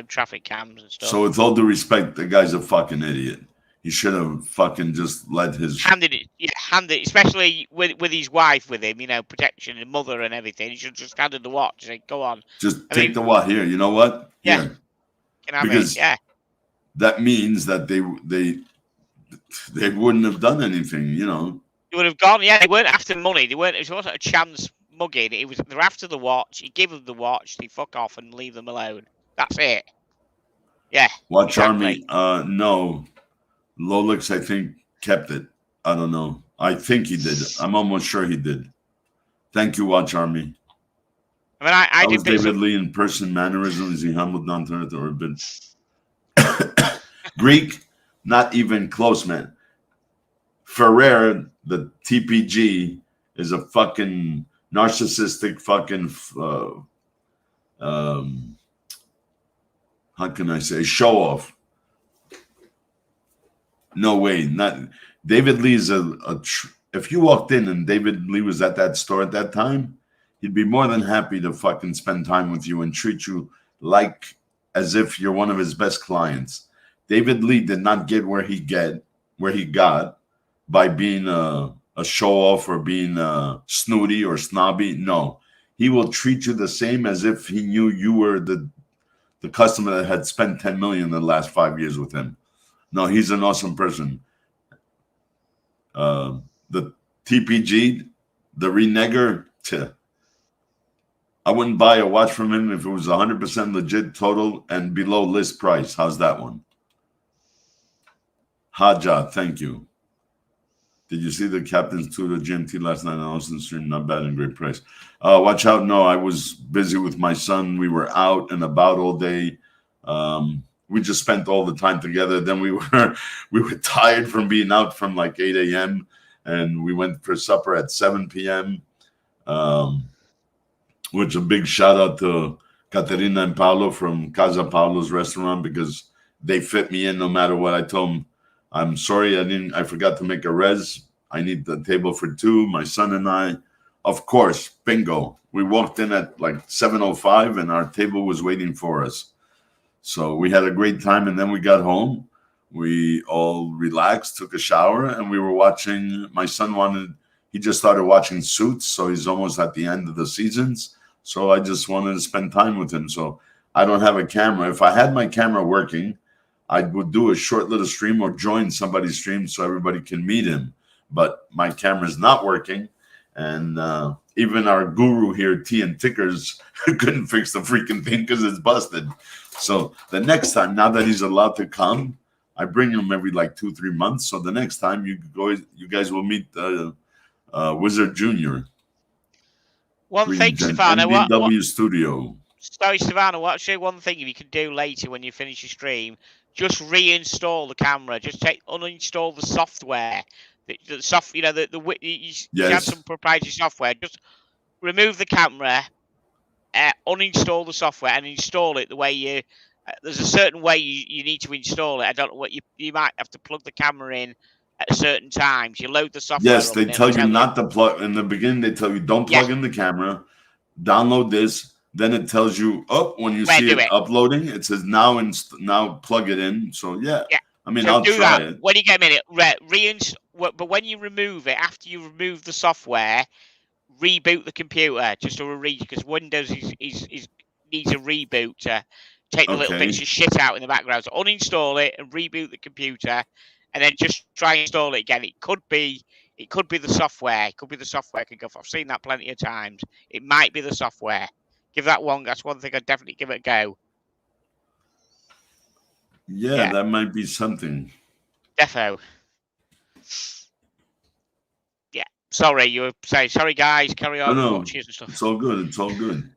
traffic cams and stuff. So with all due respect, the guy's a fucking idiot. He should have fucking just let his handed it, especially with his wife with him, protection and mother and everything. He should just handed the watch and say, "Go on, just take the watch here." You know what? Yeah, here. Can have because it. Yeah, that means that they wouldn't have done anything. They would have gone. Yeah, they weren't after money. They weren't. It wasn't a chance mugging. They're after the watch. You give them the watch, they fuck off and leave them alone. That's it. Yeah. Watch exactly. Army. No. Lolix, I think, kept it. I don't know. I think he did. I'm almost sure he did. Thank you, Watch Army. I mean, I did David Lee in person mannerism. Is he humble down to earth or a bit Greek? Not even close, man. Ferrer, the TPG, is a fucking narcissistic fucking how can I say, show off. No way, not David Lee is if you walked in and David Lee was at that store at that time, he'd be more than happy to fucking spend time with you and treat you like as if you're one of his best clients. David Lee did not get where he got by being a show off or being snooty or snobby. No, he will treat you the same as if he knew you were the customer that had spent $10 million in the last 5 years with him. No, he's an awesome person. The TPG, the renegger, I wouldn't buy a watch from him if it was 100% legit total and below list price. How's that one? Haja, thank you. Did you see the Captain's Tour to GMT last night on Austin Stream? Not bad and great price. Watch out. No, I was busy with my son. We were out and about all day. We just spent all the time together. Then we were tired from being out from like 8 a.m. and we went for supper at 7 p.m. Which a big shout out to Caterina and Paolo from Casa Paolo's restaurant because they fit me in no matter what. I told them, I'm sorry, I forgot to make a res. I need the table for two, my son and I. Of course, bingo. We walked in at like 7:05 and our table was waiting for us. So we had a great time, and then we got home. We all relaxed, took a shower, and we were watching. My son he just started watching Suits, so he's almost at the end of the seasons. So I just wanted to spend time with him. So I don't have a camera. If I had my camera working, I would do a short little stream or join somebody's stream so everybody can meet him. But my camera's not working, and even our guru here, T and Tickers, couldn't fix the freaking thing because it's busted. So the next time, now that he's allowed to come, I bring him every like 2-3 months. So the next time you guys will meet Wizard Junior. One thing, Stefano, MDW Studio. Sorry, Stefano. One thing if you can do later when you finish your stream, just reinstall the camera. Just uninstall the software. You have some proprietary software. Just remove the camera. uninstall the software and install it the way you. There's a certain way you need to install it. I don't know what you might have to plug the camera in at certain times. You load the software Yes, up they and it'll tell you tell you. not to plug in the beginning. They tell you don't Yeah, plug in the camera. Download this. Then it tells you, oh, when you where see do it it. uploading, it says now plug it in. So yeah, Yeah. I mean, So I'll do try that it. when you get a minute. Reinstall. But when you remove it, after you remove the software, reboot the computer just to because Windows needs a reboot to take the little bits Okay. of shit out in the background. So uninstall it and reboot the computer, and then just try and install it again. It could be the software. It could be the software can go. I've seen that plenty of times. It might be the software. Give that one. That's one thing I'd definitely give it a go. Yeah, Yeah, that might be something. defo. Yeah. Sorry, you were saying sorry, guys. Carry on with No, watches and stuff. it's all good. It's all good.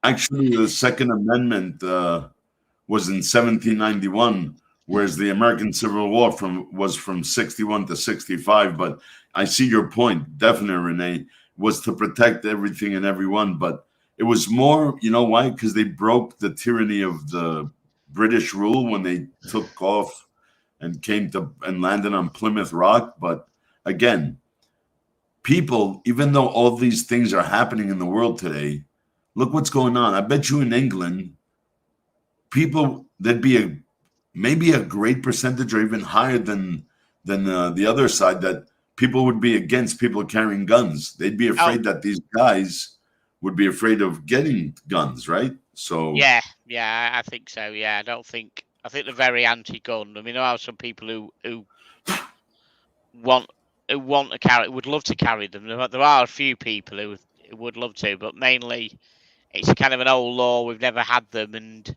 Actually, the Second Amendment was in 1791, whereas the American Civil War was from 61 to 65. But I see your point, definitely, Renee, was to protect everything and everyone. But it was more, you know why? Because they broke the tyranny of the British rule when they took off and came to and landed on Plymouth Rock. But again, people, even though all these things are happening in the world today, look what's going on. I bet you in England, people there'd be maybe a great percentage or even higher than the other side that people would be against people carrying guns. They'd be Oh, afraid that these guys would be afraid of getting guns, right? So yeah, I think so. Yeah, I think they're very anti-gun. I mean, there are some people who want to carry, would love to carry them. There are a few people who would love to, but mainly it's kind of an old law. We've never had them, and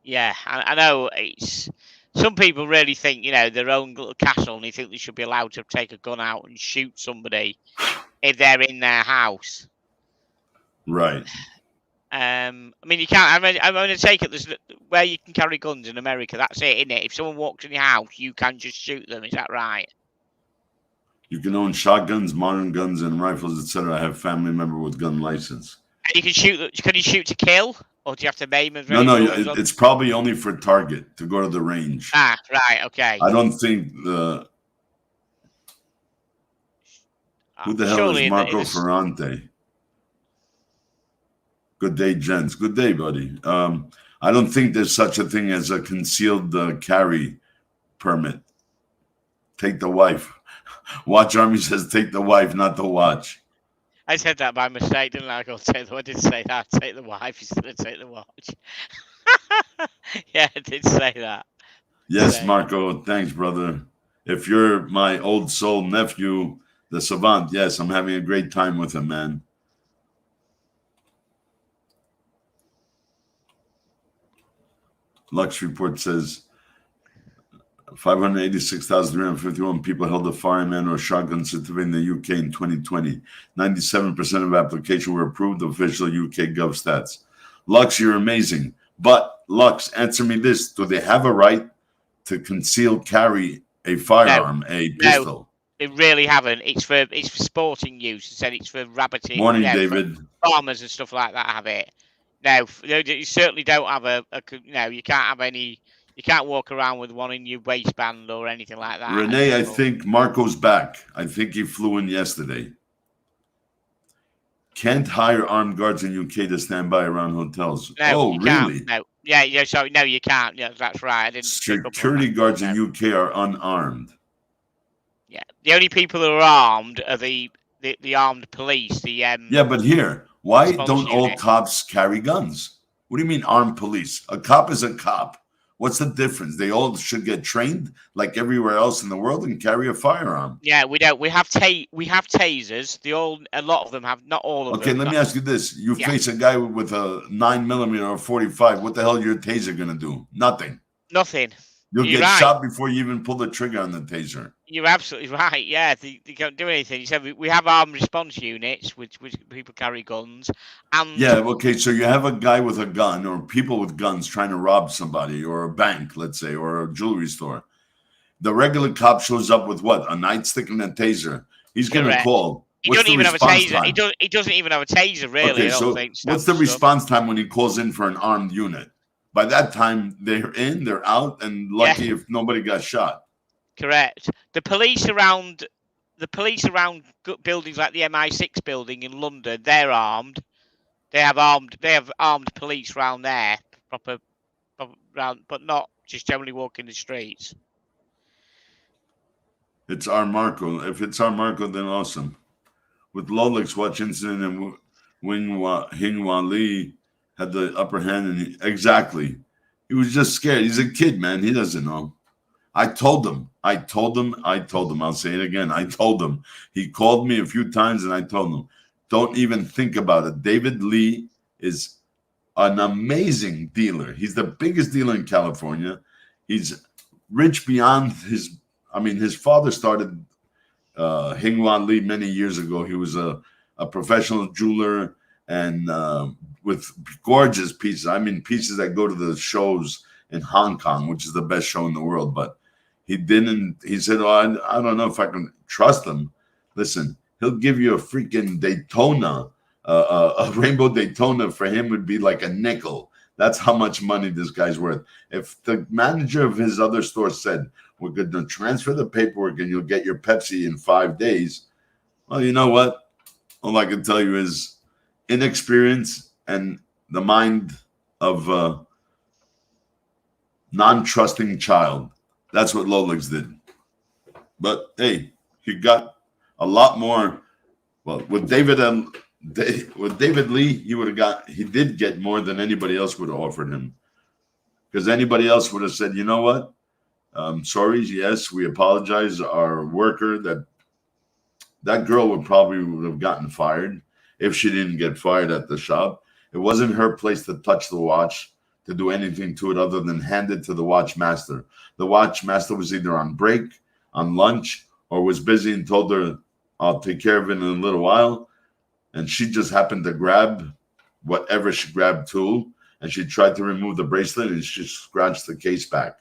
yeah, I know it's. Some people really think, their own little castle, and they think they should be allowed to take a gun out and shoot somebody if they're in their house. right. I mean, you can't. I'm going to take it. There's where you can carry guns in America. That's it, isn't it? If someone walks in your house, you can just shoot them. Is that right? You can own shotguns, modern guns, and rifles, etc. I have family member with gun license. And you can shoot. Can you shoot to kill, or do you have to maim them? No, it's probably only for target to go to the range. Ah, right, okay. I don't think who the hell is Marco Ferrante? Good day, gents. Good day, buddy. I don't think there's such a thing as a concealed carry permit. Take the wife. Watch Army says take the wife, not the watch. I said that by mistake, didn't I? I didn't say that. Take the wife instead of take the watch. Yeah, I did say that. Yes, Marco. Thanks, brother. If you're my old soul nephew, the savant, yes, I'm having a great time with him, man. Lux report says 586,351 people held a fireman or shotgun certificate in the UK in 2020. 97% of applications were approved, official UK Gov stats. Lux, you're amazing. But, Lux, answer me this. Do they have a right to conceal carry a firearm, a pistol? No, they really haven't. It's for sporting use. It said it's for rabbiting. Morning, David. Farmers and stuff like that have it. No, you certainly don't have you can't have any. You can't walk around with one in your waistband or anything like that. Renee, I think Marco's back. I think he flew in yesterday. Can't hire armed guards in UK to stand by around hotels. No, really? No. Yeah, sorry. No, you can't. Yeah, that's right. I didn't. Security guards in UK are unarmed. Yeah. The only people that are armed are the armed police. Yeah, but here, why don't all cops carry guns? What do you mean armed police? A cop is a cop. What's the difference? They all should get trained like everywhere else in the world and carry a firearm. Yeah, we don't. We have tasers. A lot of them have. Not all of them. Okay, let me ask you this: you face a guy with a 9mm or 45. What the hell is your taser gonna do? Nothing. Nothing. You'll get shot before you even pull the trigger on the taser. You're absolutely right. Yeah, they don't do anything. You said we have armed response units, which people carry guns. And yeah, okay. So you have a guy with a gun, or people with guns trying to rob somebody, or a bank, let's say, or a jewelry store. The regular cop shows up with what? A nightstick and a taser. He's going to call. He what's doesn't the even have a response taser. time? He doesn't even have a taser, really. Okay, I don't so think. what's the Standard stuff. response time when he calls in for an armed unit? By that time, they're in, they're out, and lucky if nobody got shot. Correct. The police around buildings like the MI6 building in London, they're armed. They have armed police round there, proper round, but not just generally walking the streets. It's our Marco. If it's our Marco, then awesome. With Lolix, watch incident and Hingwa Lee had the upper hand, and exactly, he was just scared. He's a kid, man. He doesn't know. I told him. I'll say it again. I told him. He called me a few times, and I told him, don't even think about it. David Lee is an amazing dealer. He's the biggest dealer in California. He's rich beyond his. I mean, his father started Hingwan Lee many years ago. He was a professional jeweler and with gorgeous pieces. I mean, pieces that go to the shows in Hong Kong, which is the best show in the world. But he didn't. He said, "Oh, I don't know if I can trust him." Listen, he'll give you a freaking Daytona, a rainbow Daytona for him would be like a nickel. That's how much money this guy's worth. If the manager of his other store said, we're going to transfer the paperwork and you'll get your Pepsi in 5 days, well, you know what? All I can tell you is inexperience and the mind of a non-trusting child. That's what Lolix did. But hey, he got a lot more. Well, with David Lee, he did get more than anybody else would have offered him. Because anybody else would have said, you know what? Sorry, yes, we apologize. Our worker, that girl would have gotten fired if she didn't get fired at the shop. It wasn't her place to touch the watch, to do anything to it other than hand it to the watch master. The watch master was either on break, on lunch, or was busy and told her, I'll take care of it in a little while. And she just happened to grab whatever she grabbed to, and she tried to remove the bracelet and she scratched the case back.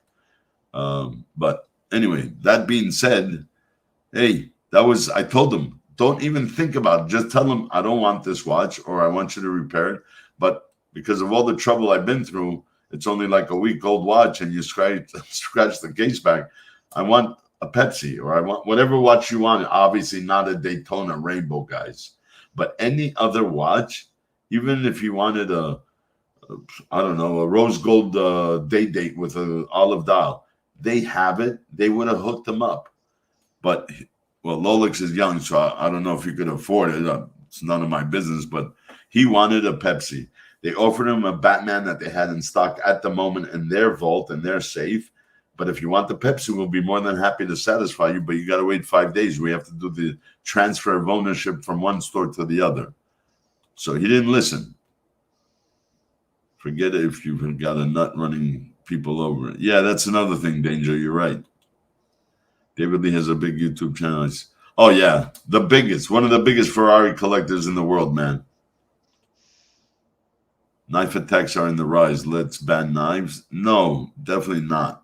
But anyway, that being said, hey, I told him, don't even think about it. Just tell him I don't want this watch or I want you to repair it. But because of all the trouble I've been through, it's only like a week-old watch and you scratch the case back. I want a Pepsi or I want whatever watch you want. Obviously not a Daytona Rainbow, guys. But any other watch, even if you wanted a rose gold date with an olive dial, they have it. They would have hooked them up. But, well, Lolix is young, so I don't know if he could afford it. It's none of my business, but he wanted a Pepsi. They offered him a Batman that they had in stock at the moment in their vault and their safe. But if you want the Pepsi, we'll be more than happy to satisfy you, but you got to wait 5 days. We have to do the transfer of ownership from one store to the other. So he didn't listen. Forget it if you've got a nut running people over. Yeah, that's another thing, Danger. You're right. David Lee has a big YouTube channel. Oh, yeah. The biggest. One of the biggest Ferrari collectors in the world, man. Knife attacks are in the rise. Let's ban knives. No, definitely not.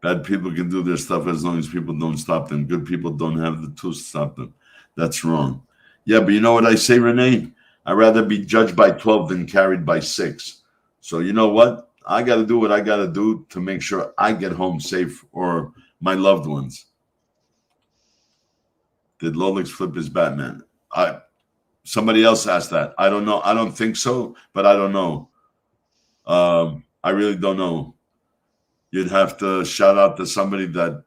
Bad people can do their stuff as long as people don't stop them. Good people don't have the tools to stop them. That's wrong. Yeah, but you know what I say, Renee? I'd rather be judged by 12 than carried by 6. So you know what? I got to do what I got to do to make sure I get home safe or my loved ones. Did Lolix flip his Batman? Somebody else asked that. I don't know. I don't think so, but I don't know. I really don't know. You'd have to shout out to somebody that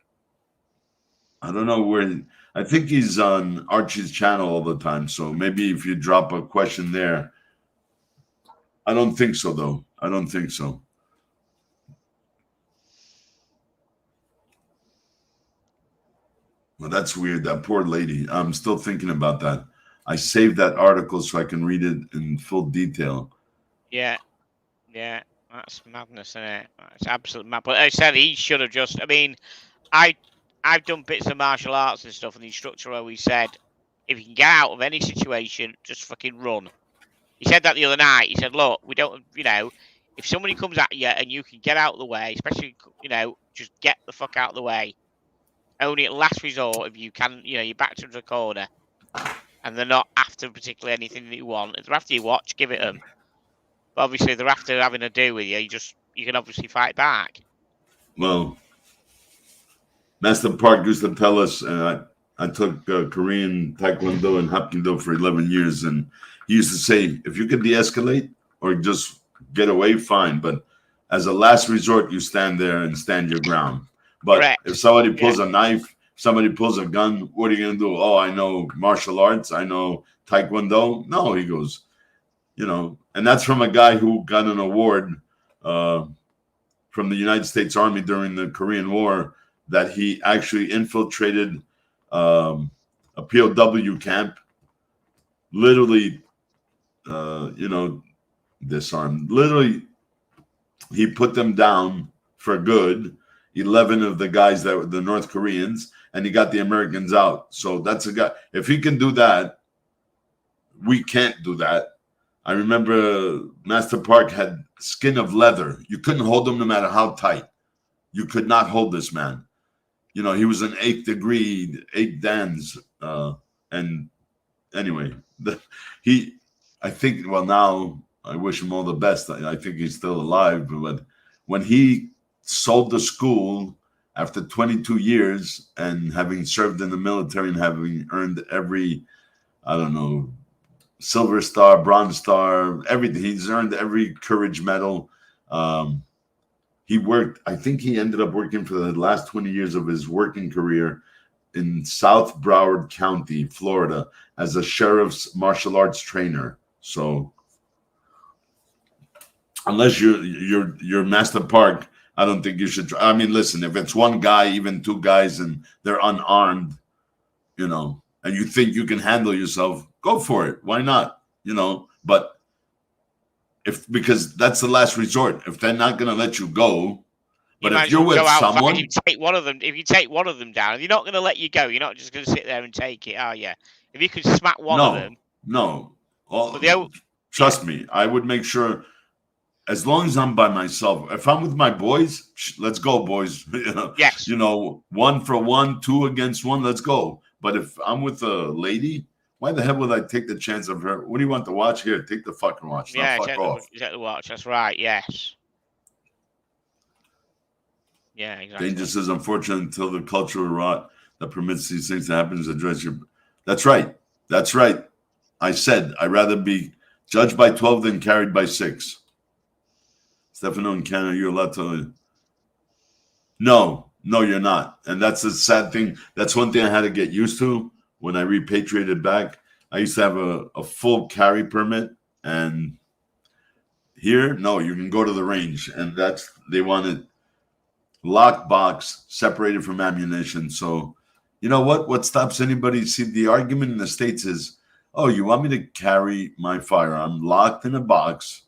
I don't know where. I think he's on Archie's channel all the time. So maybe if you drop a question there. I don't think so, though. I don't think so. Well, that's weird. That poor lady. I'm still thinking about that. I saved that article so I can read it in full detail. Yeah. That's madness, isn't it? It's absolute mad. But I said he should have just. I mean, I've done bits of martial arts and stuff, and the instructor always said, if you can get out of any situation, just fucking run. He said that the other night. He said, look, we don't, if somebody comes at you and you can get out of the way, especially, just get the fuck out of the way. only at last resort, if you can, you're back to the recorder, and they're not after particularly anything that you want. If they're after you watch, give it them. But obviously, if they're after having a do with you, you can obviously fight back. Well, Master Park used to tell us, I took Korean Taekwondo and Hapkido for 11 years, and he used to say, if you could de-escalate or just get away, fine. But as a last resort, you stand there and stand your ground. But Correct. if somebody pulls a knife, somebody pulls a gun, what are you going to do? Oh, I know martial arts. I know Taekwondo. No, he goes, and that's from a guy who got an award from the United States Army during the Korean War, that he actually infiltrated a POW camp, literally, disarmed. Literally, he put them down for good, 11 of the guys that were the North Koreans, and he got the Americans out. So that's a guy. If he can do that, we can't do that. I remember Master Park had skin of leather. You couldn't hold him no matter how tight. You could not hold this man. He was an 8th degree, 8 dans. And anyway, I think, well, now I wish him all the best. I think he's still alive. But when he sold the school after 22 years and having served in the military and having earned every, Silver Star, Bronze Star, everything. He's earned every courage medal. He worked, I think he ended up working for the last 20 years of his working career in South Broward County, Florida, as a sheriff's martial arts trainer. So unless you're Master Park, I don't think you should try. I mean, listen, if it's one guy, even 2 guys, and they're unarmed, and you think you can handle yourself, go for it. Why not? But because that's the last resort. If they're not going to let you go, but if you're with someone, you take one of them. If you take one of them down, they're not going to let you go. You're not just going to sit there and take it, are you? If you could smack one of them, no. Trust me, I would make sure. As long as I'm by myself, if I'm with my boys, let's go, boys. Yes. 1 for 1, 2 against 1, let's go. But if I'm with a lady, why the hell would I take the chance of her? What do you want to watch? Here, take the fucking watch. Yeah, fuck off. Take the watch. That's right. Yes. Yeah, exactly. Danger says, unfortunately, until the cultural rot that permits these things to happen is address your. That's right. That's right. I said I'd rather be judged by 12 than carried by 6. Stefano, in Canada, you're allowed to. No, you're not. And that's a sad thing. That's one thing I had to get used to when I repatriated back. I used to have a full carry permit. And here, no, you can go to the range. And they wanted locked box, separated from ammunition. So, you know what? What stops anybody? See, the argument in the States is, oh, you want me to carry my firearm locked in a box,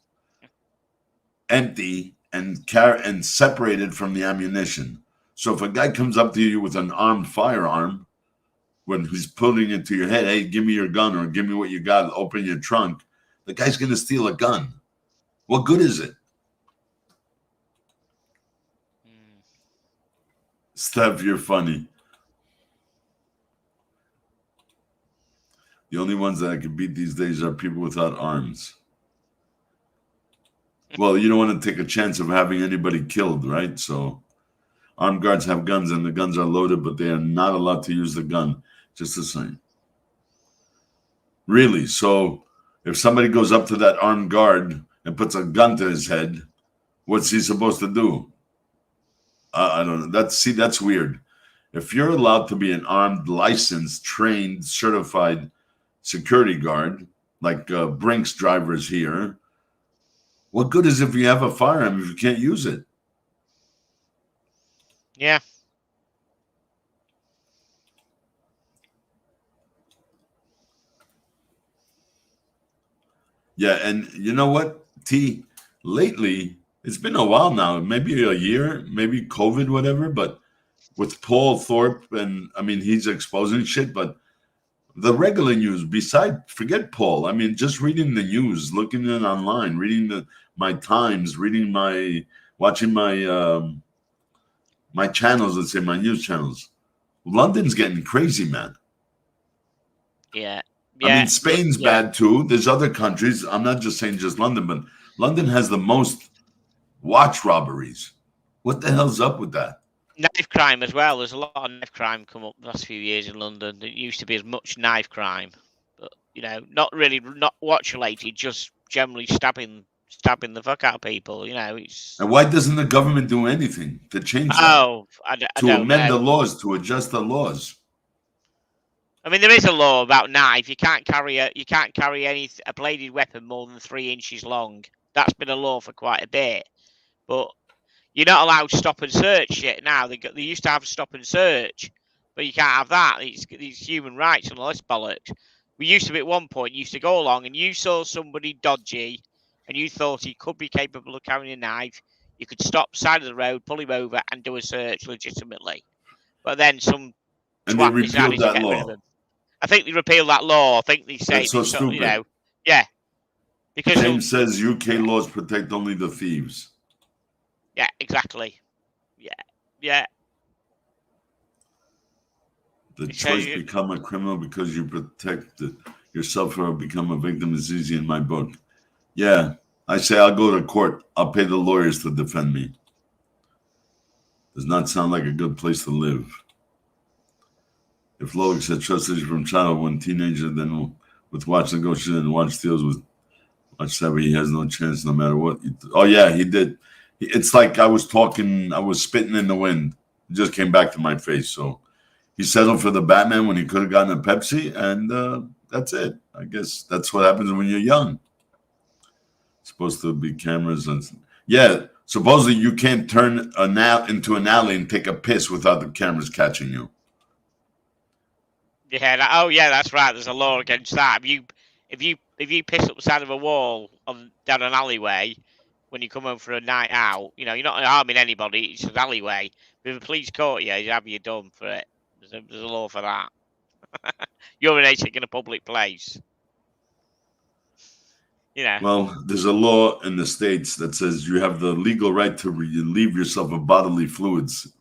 empty, and separated from the ammunition. So if a guy comes up to you with an armed firearm, when he's pulling it to your head, hey, give me your gun or give me what you got, open your trunk, the guy's going to steal a gun. What good is it? Steph, you're funny. The only ones that I can beat these days are people without arms. Well, you don't want to take a chance of having anybody killed, right? So armed guards have guns and the guns are loaded, but they are not allowed to use the gun. Just the same. Really? So if somebody goes up to that armed guard and puts a gun to his head, what's he supposed to do? I don't know. That's weird. If you're allowed to be an armed, licensed, trained, certified security guard, like Brinks drivers here, what good is if you have a firearm if you can't use it? Yeah. Yeah, and you know what, T? Lately, it's been a while now, maybe a year, maybe COVID, whatever, but with Paul Thorpe, and I mean, he's exposing shit, but the regular news, forget Paul. I mean, just reading the news, looking at it online, reading my Times, watching my my channels, let's say my news channels. London's getting crazy, man. Yeah. I mean, Spain's yeah. bad too. There's other countries. I'm not just saying just London, but London has the most watch robberies. What the hell's up with that? Knife crime as well. There's a lot of knife crime come up the last few years in London. It used to be as much knife crime, but not watch related, just generally stabbing the fuck out of people. It's. And why doesn't the government do anything to change that? Oh, I To don't amend know. the laws, to adjust the laws. I mean, there is a law about knife. You can't carry a bladed weapon more than 3 inches long. That's been a law for quite a bit, but you're not allowed to stop and search yet now. They used to have stop and search, but you can't have that. It's human rights and all this bollocks. We used to be at one point. You used to go along and you saw somebody dodgy, and you thought he could be capable of carrying a knife. You could stop side of the road, pull him over, and do a search legitimately. But then some And they twat decided repealed to that get rid of law. them. I think they repealed that law. I think they say That's so stupid. yeah, because James says UK laws protect only the thieves. Yeah, exactly. Yeah. The choice become a criminal because you protect yourself or become a victim is easy in my book. Yeah, I say I'll go to court. I'll pay the lawyers to defend me. Does not sound like a good place to live. If Loic said trust issues from child when teenager, then with watch negotiation and watch deals with watch savvy, he has no chance no matter what. Oh yeah, he did. It's like I was spitting in the wind. It just came back to my face. So he settled for the Batman when he could have gotten a Pepsi, and that's it. I guess that's what happens when you're young. Supposed to be cameras and yeah. Supposedly you can't turn into an alley and take a piss without the cameras catching you. Yeah. That's right. There's a law against that. If you piss up the side of a wall down an alleyway when you come home for a night out, you're not harming anybody. It's an alleyway. If the police caught you, you'd have you done for it. There's a law for that. Urinating in a public place. Well, there's a law in the States that says you have the legal right to relieve yourself of bodily fluids.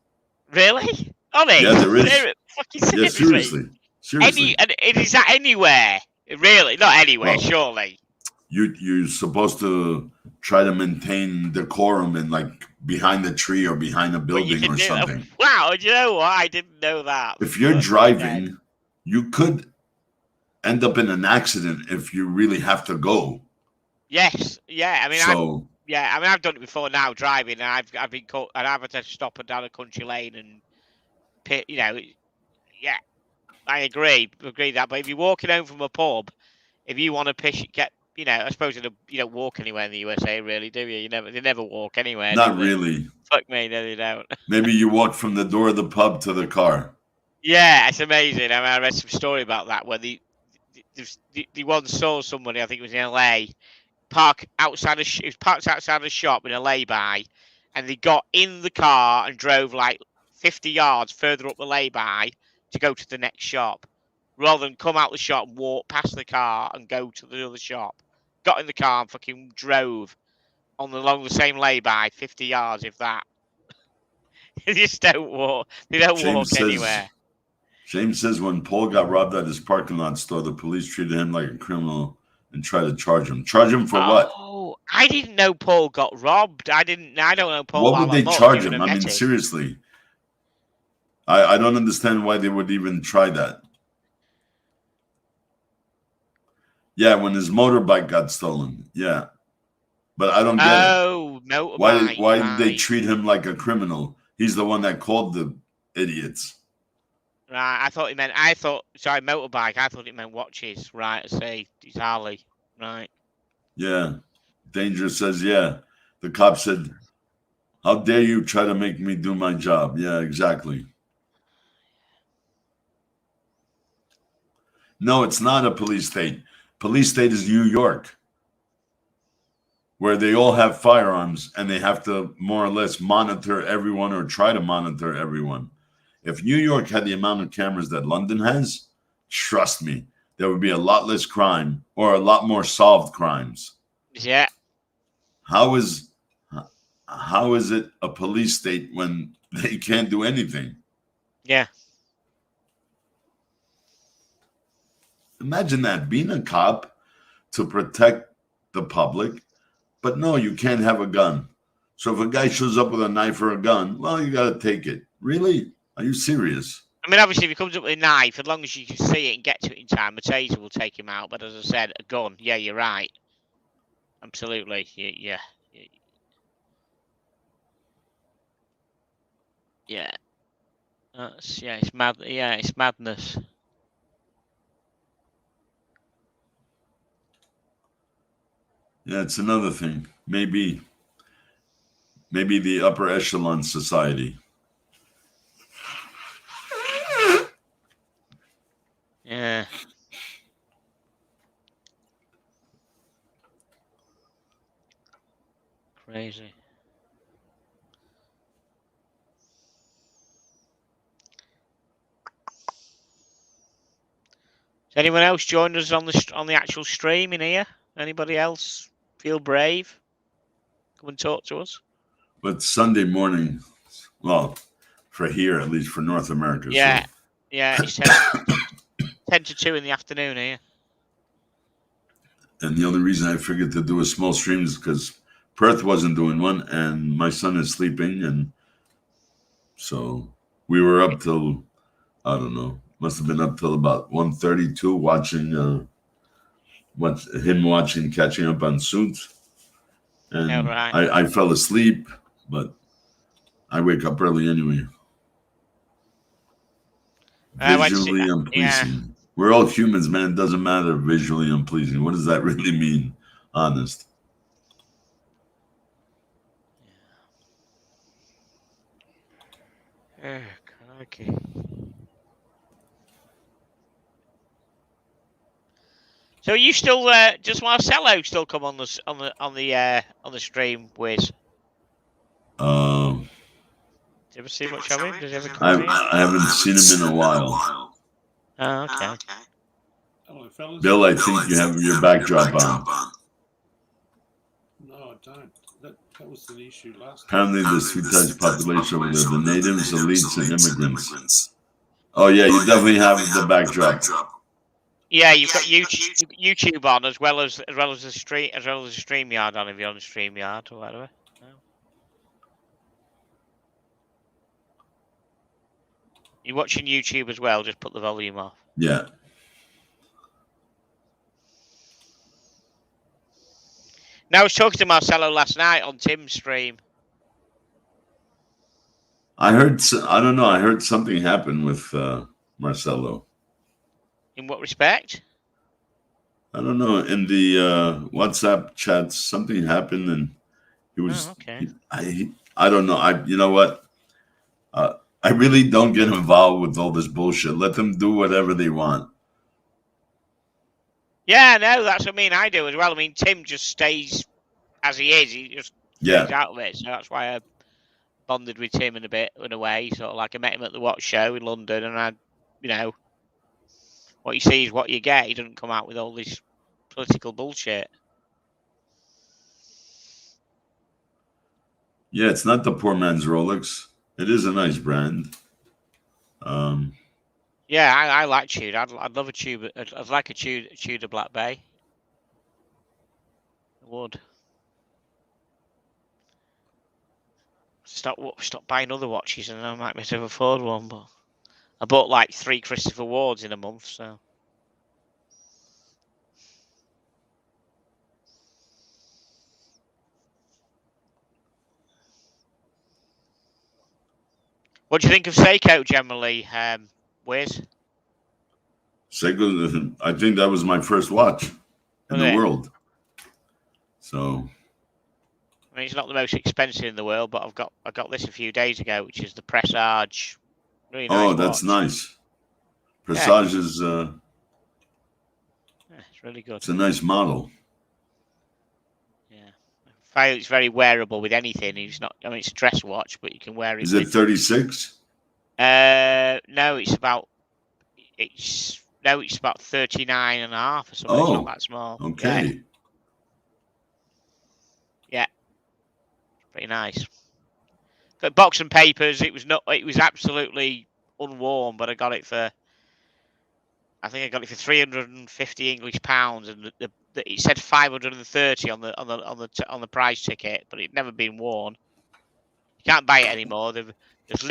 Really? Honest? Yeah, there is. Fucking yeah, seriously. Is that anywhere? Really? Not anywhere, surely. You're supposed to try to maintain decorum and like behind a tree or behind a building or something. Wow, do you know what? I didn't know that. If you're driving, you could end up in an accident if you really have to go. Yes, yeah. I mean, I've done it before now driving, and I've been caught, and I've had to stop and down a country lane and pit. Yeah, I agree that. But if you're walking home from a pub, if you want to I suppose you don't walk anywhere in the USA, really, do you? They never walk anywhere. Not really. Fuck me, no, they don't. Maybe you walk from the door of the pub to the car. Yeah, it's amazing. I mean, I read some story about that where they once saw somebody, I think it was in LA, parked outside a shop in a lay-by, and they got in the car and drove like 50 yards further up the lay-by to go to the next shop, rather than come out the shop and walk past the car and go to the other shop. Got in the car and fucking drove along the same lay-by 50 yards, if that. They just don't walk. They don't walk anywhere. James says when Paul got robbed at his parking lot store, the police treated him like a criminal and tried to charge him. Charge him for what? Oh, I didn't know Paul got robbed. I don't know Paul. What would they charge him? I mean, seriously. I don't understand why they would even try that. Yeah, when his motorbike got stolen. Yeah. But I don't get it. Oh, motorbike. Why did they treat him like a criminal? He's the one that called the idiots. Right, motorbike. I thought it meant watches. Right, I see. It's Harley. Right. Yeah. Danger says, yeah. The cop said, how dare you try to make me do my job? Yeah, exactly. No, it's not a police state. Police state is New York, where they all have firearms and they have to more or less monitor everyone or try to monitor everyone. If New York had the amount of cameras that London has, trust me, there would be a lot less crime or a lot more solved crimes. Yeah. How is it a police state when they can't do anything? Yeah. Imagine that, being a cop to protect the public, but no, you can't have a gun. So if a guy shows up with a knife or a gun, well, you got to take it. Really? Are you serious? I mean, obviously, if he comes up with a knife, as long as you can see it and get to it in time, a taser will take him out. But as I said, a gun, yeah, you're right. Absolutely, yeah. It's mad. Yeah, it's madness. Yeah, it's another thing. Maybe the upper echelon society. Yeah. Crazy. Does anyone else join us on the actual stream in here? Anybody else feel brave? Come and talk to us. But Sunday morning, well, for here, at least for North America. Yeah, so. yeah, it's 10 to 2 in the afternoon here. And the only reason I figured to do a small stream is because Perth wasn't doing one, and my son is sleeping, and so we were up till, I don't know, must have been up till about 1:32 watching catching up on Suits. And Yeah, right. I fell asleep, but I wake up early anyway. Visually unpleasing. Yeah. We're all humans, man. It doesn't matter visually unpleasing. What does that really mean? Honest. Yeah. Okay. So are you still does Marcelo still come on the stream, Wiz? Do you ever see much of him? Does he ever come here? I haven't seen him in a while. Oh, okay. Hello, fellas. Bill, I think you have your backdrop on. No, I don't. That was the issue last Apparently, the Sweet population over there, the natives, elites, and immigrants. Oh yeah, you definitely have the backdrop. Yeah, you've got YouTube on as well as the StreamYard on if you're on the StreamYard or whatever. No. You're watching YouTube as well. Just put the volume off. Yeah. Now I was talking to Marcelo last night on Tim's stream. I don't know. I heard something happen with Marcelo. In what respect? I don't know. In the WhatsApp chats, something happened, and he was. Oh, okay. I don't know. You know what? I really don't get involved with all this bullshit. Let them do whatever they want. Yeah, no, that's what I mean. I do as well. I mean, Tim just stays as he is. He just stays out of it. So that's why I bonded with Tim in a way. Sort of like I met him at the Watch Show in London, and what you see is what you get. He doesn't come out with all this political bullshit. Yeah, it's not the poor man's Rolex. It is a nice brand. Yeah, I like Tudor. I'd love a Tudor. I'd like a Tudor Black Bay. I would. Stop buying other watches, and I might be able to afford one. But I bought like 3 Christopher Wards in a month, so. What do you think of Seiko generally, Wiz? Seiko, I think that was my first watch in the world. So, I mean, it's not the most expensive in the world, but I got this a few days ago, which is the Presage. Really nice that's watch. nice. Presage is it's really good. It's a nice model. Yeah, it's very wearable with anything. It's not. I mean, it's a dress watch, but you can wear it. Is it 36? No, it's about 39 and a half or something. Oh, it's not that small. Okay. Yeah. Pretty nice. Got box and papers. It was absolutely unworn, but I got it for I think I got it for 350 English pounds, and it said 530 on the prize ticket, but it'd never been worn. You can't buy it anymore. Let's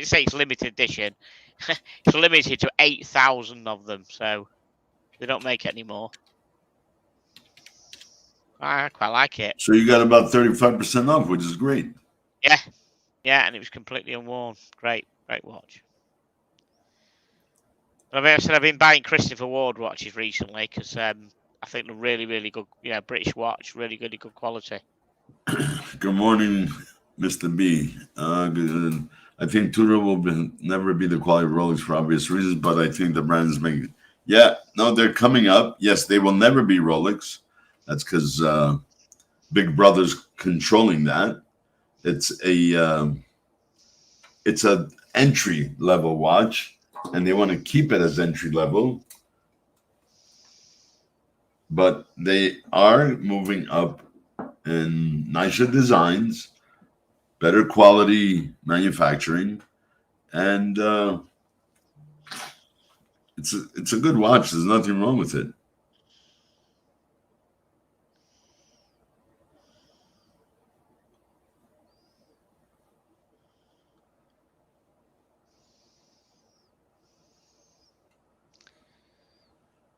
say it's limited edition. It's limited to 8,000 of them, so they don't make it anymore. I quite like it. So you got about 35% off, which is great. Yeah, and it was completely unworn. Great watch. But I've been buying Christopher Ward watches recently because I think they're really, really good. British watch, really good quality. Good morning, Mr. B. Good. I think Tudor will never be the quality of Rolex for obvious reasons, but I think the brand is making. Yeah, no, they're coming up. Yes, they will never be Rolex. That's because Big Brother's controlling that. It's a entry level watch, and they want to keep it as entry level. But they are moving up in nicer designs, better quality manufacturing, and it's a good watch. There's nothing wrong with it.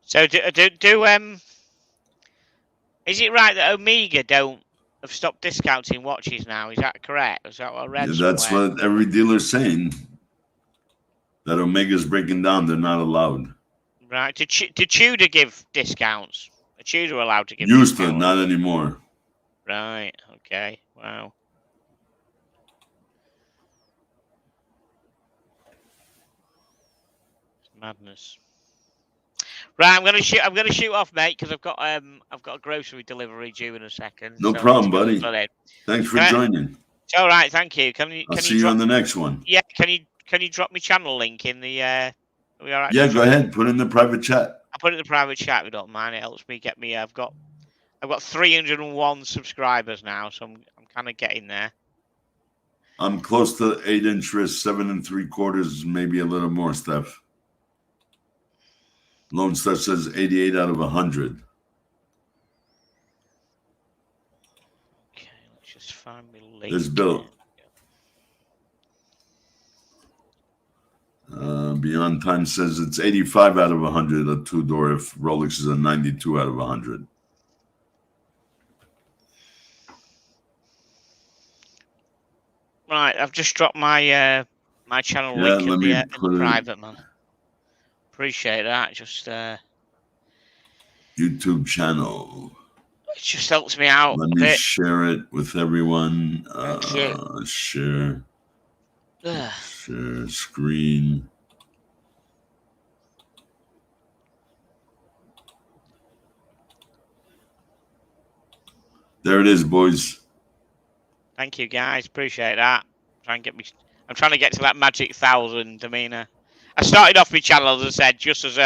So is it right that Omega have stopped discounting watches now? Is that correct? Is that what I read somewhere? That's what every dealer's saying. That Omega's breaking down. They're not allowed. Right. Did Tudor give discounts? Are Tudor allowed to give Used to, discounts? not anymore. Right. Okay. Wow. Madness. Right, I'm gonna shoot off, mate, because I've got a grocery delivery due in a second. No so problem, buddy. Thanks Thanks for joining. It's all right, thank you. I'll see you on the next one. Yeah, can you drop me channel link in the? Are we all right? Yeah, go ahead. Put it in the private chat. I'll put it in the private chat if you don't mind. It helps me get me. I've got 301 subscribers now, so I'm kind of getting there. I'm close to 8-inch wrist, 7 3/4, maybe a little more, Steph. Lone Star says 88 out of 100. Okay, let's just find me link. There's Bill. Beyond Time says it's 85 out of 100 a two-door if Rolex is a 92 out of 100. Right, I've just dropped my my channel link in the private, man. Appreciate that. Just YouTube channel. It just helps me out. Let me share it with everyone. Share screen. There it is, boys. Thank you, guys. Appreciate that. I'm trying to get to that magic 1,000. I mean, I started off my channel, as I said, just as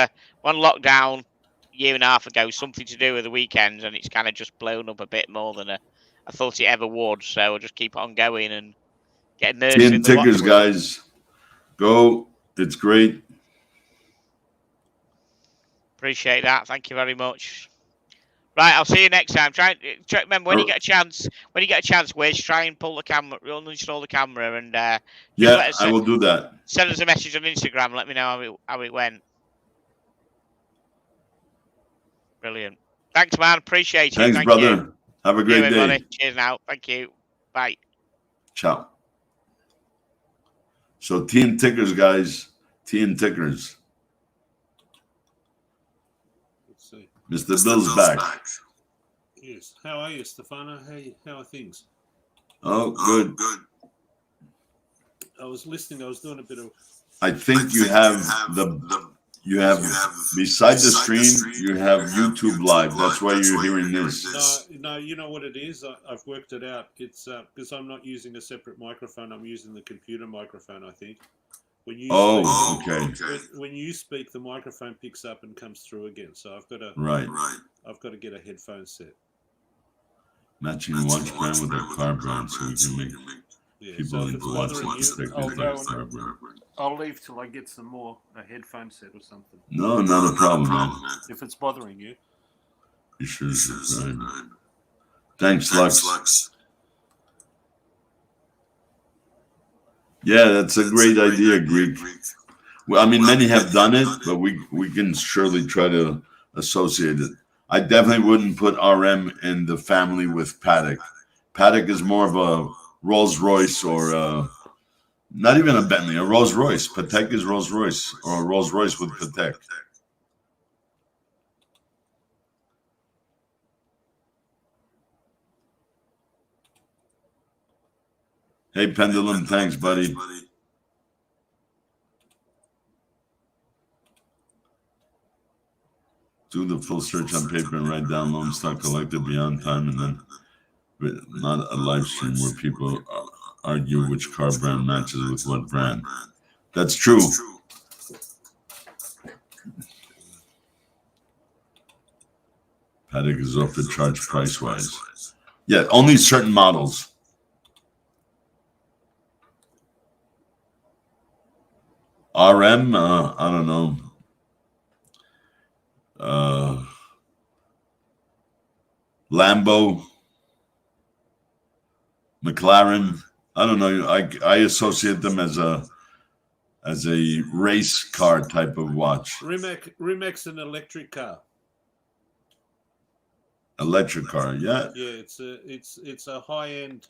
one lockdown a year and a half ago, something to do with the weekends, and it's kind of just blown up a bit more than I thought it ever would. So I'll just keep on going and get immersed in the tickers, guys. Go. It's great. Appreciate that. Thank you very much. Right, I'll see you next time. Try remember when you get a chance. When you get a chance, Wiz, try and pull the camera, uninstall the camera, and yeah, I will do that. Send us a message on Instagram. Let me know how it went. Brilliant. Thanks, man. Appreciate you. Thanks, brother. You. Have a great day. Buddy. Cheers now. Thank you. Bye. Ciao. So tea and tickers, guys. Tea and tickers. Mr. Bill's back. Yes. How are you, Stefano? How are things? Oh, good. I was listening. I was doing a bit of. I think you have beside the stream, you have YouTube Live. That's why you're hearing this. No, you know what it is? I've worked it out. It's because I'm not using a separate microphone. I'm using the computer microphone, I think. When you when you speak, the microphone picks up and comes through again. So I've got to I've got to get a headphone set. Matching watch brand with a car brand, so we can make. Yeah. People So if need it's to watch bothering it. you, I'll go and I'll leave till I get some more a headphone set or something. No, not a problem, man. If it's bothering you. You sure subscribe. Thanks, Lux. Yeah, that's a great idea, Greek. Well, I mean, many have done it, but we can surely try to associate it. I definitely wouldn't put RM in the family with Paddock. Paddock is more of a Rolls Royce or not even a Bentley, a Rolls Royce. Patek is Rolls Royce, or a Rolls Royce with Patek. Hey, Pendulum, thanks, buddy. Do the full search on paper and write down loan stock collected beyond time, and then not a live stream where people argue which car brand matches with what brand. That's true. Paddock is off the charge price-wise. Yeah, only certain models. RM, I don't know. Lambo, McLaren. I don't know. I associate them as a race car type of watch. Rimac's an electric car. Electric car, yeah. Yeah, it's a high end,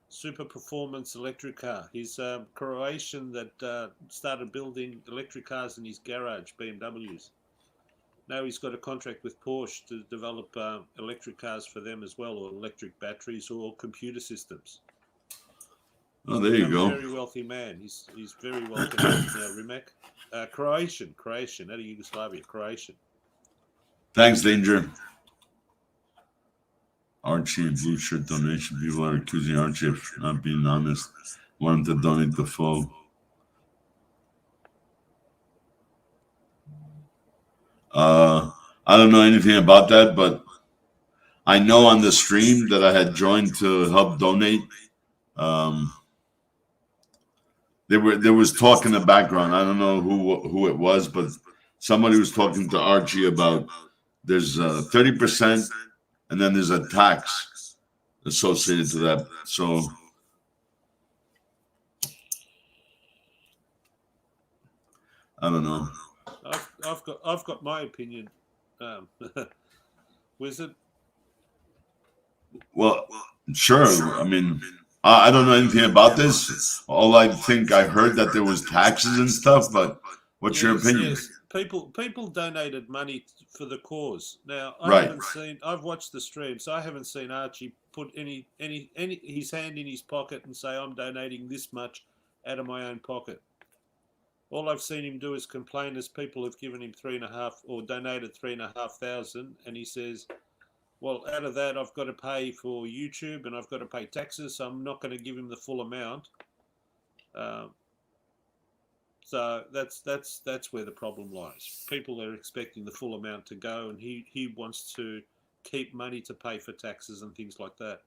super performance electric car. He's a Croatian that started building electric cars in his garage, BMWs. Now he's got a contract with Porsche to develop electric cars for them as well, or electric batteries, or computer systems. Oh, there you go. A very wealthy man. He's very well connected now. Rimac, Croatian, out of Yugoslavia, Croatian. Thanks, Danger. Archie, blue shirt donation. People are accusing Archie of not being honest. Want him to donate the full. I don't know anything about that, but I know on the stream that I had joined to help donate. There was talk in the background. I don't know who it was, but somebody was talking to Archie about there's 30%, and then there's a tax associated to that. So I don't know. I've got my opinion. Wizard. Well, sure. I mean, I don't know anything about this. All I think I heard that there was taxes and stuff. But what's your opinion? Yes. People donated money for the cause. Now I've watched the stream, so I haven't seen Archie put any his hand in his pocket and say I'm donating this much out of my own pocket. All I've seen him do is complain as people have given him 3.5 or donated 3,500, and he says, well, out of that I've got to pay for YouTube and I've got to pay taxes, so I'm not going to give him the full amount. So that's where the problem lies. People are expecting the full amount to go, and he wants to keep money to pay for taxes and things like that.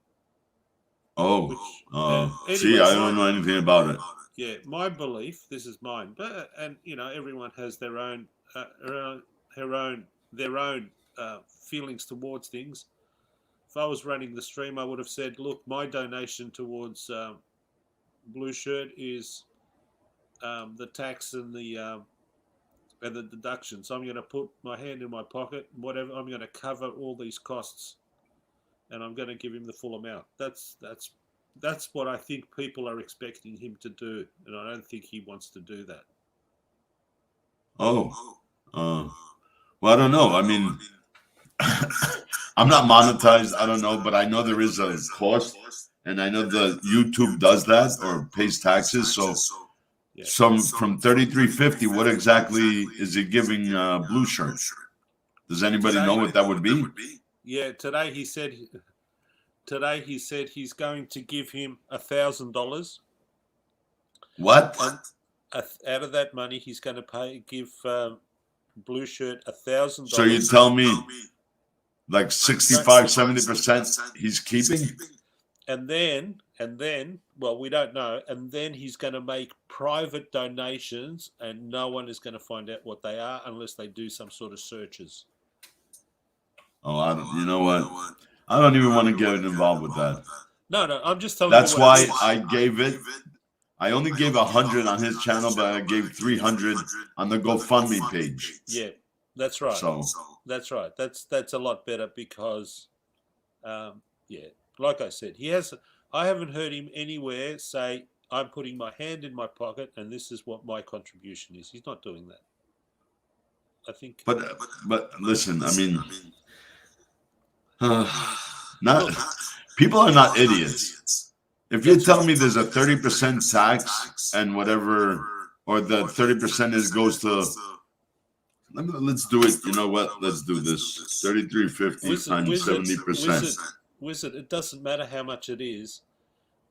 See, I don't know anything about it. Yeah, my belief. This is mine, but everyone has their own feelings towards things. If I was running the stream, I would have said, "Look, my donation towards Blue Shirt is the tax and the deduction. So I'm going to put my hand in my pocket, whatever. I'm going to cover all these costs, and I'm going to give him the full amount." That's what I think people are expecting him to do, and I don't think he wants to do that. Well, I don't know. I mean, I'm not monetized. I don't know, but I know there is a cost, and I know the YouTube does that or pays taxes. So, from 33.50, what exactly is it giving Blue Shirt? Does anybody know what that would be? Yeah, today he said he's going to give him $1,000. What? Out of that money, he's going to give Blue Shirt $1,000. So you tell me, like 65, 70% he's keeping? And then And then, well, we don't know. And then he's going to make private donations, and no one is going to find out what they are unless they do some sort of searches. Oh, you know what? I don't even want to get involved with that. No, I'm just telling That's you. That's why I gave it. I only gave 100 on his channel, but I gave 300 on the GoFundMe page. Yeah, that's right. So that's right. That's a lot better because, yeah, like I said, I haven't heard him anywhere say, "I'm putting my hand in my pocket and this is what my contribution is." He's not doing that. I think. But listen, I mean, not people are not idiots. If you tell me there's a 30% tax and whatever, or the 30% goes to, let's do it. You know what? Let's do this. 33.50 times 70%. Wizard, it doesn't matter how much it is.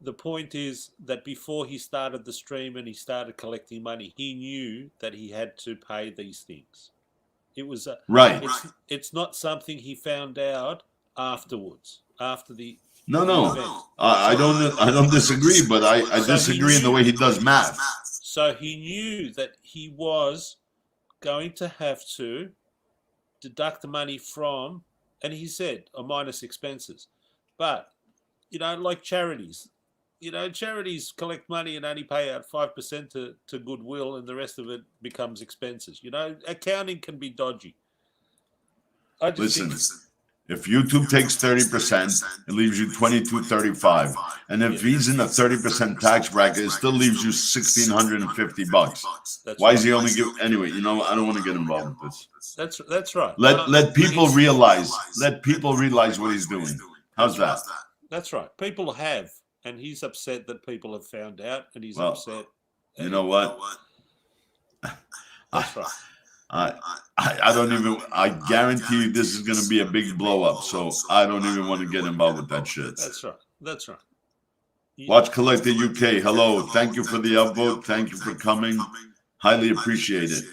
The point is that before he started the stream and he started collecting money, he knew that he had to pay these things. It was right. It's not something he found out afterwards, after the No. event. I don't disagree, but I disagree in the way he does math. So he knew that he was going to have to deduct the money from, and he said, minus expenses. But, like charities, charities collect money and only pay out 5% to goodwill, and the rest of it becomes expenses. Accounting can be dodgy. Listen, if YouTube takes 30%, it leaves you $22.35, and if he's in the 30% tax bracket, it still leaves you $1,650. Why is he only give? Anyway, I don't want to get involved with this. That's right. Let people realize. Let people realize what he's doing. How's that? That's right. People have. And he's upset that people have found out, and he's upset. You know what? That's right. I don't even. I guarantee you, this is going to be a big blow up. So I don't even want to get involved with that shit. That's right. That's right. Watch Collector UK. Hello. Thank you for the upvote. Thank you for coming. Highly appreciate it.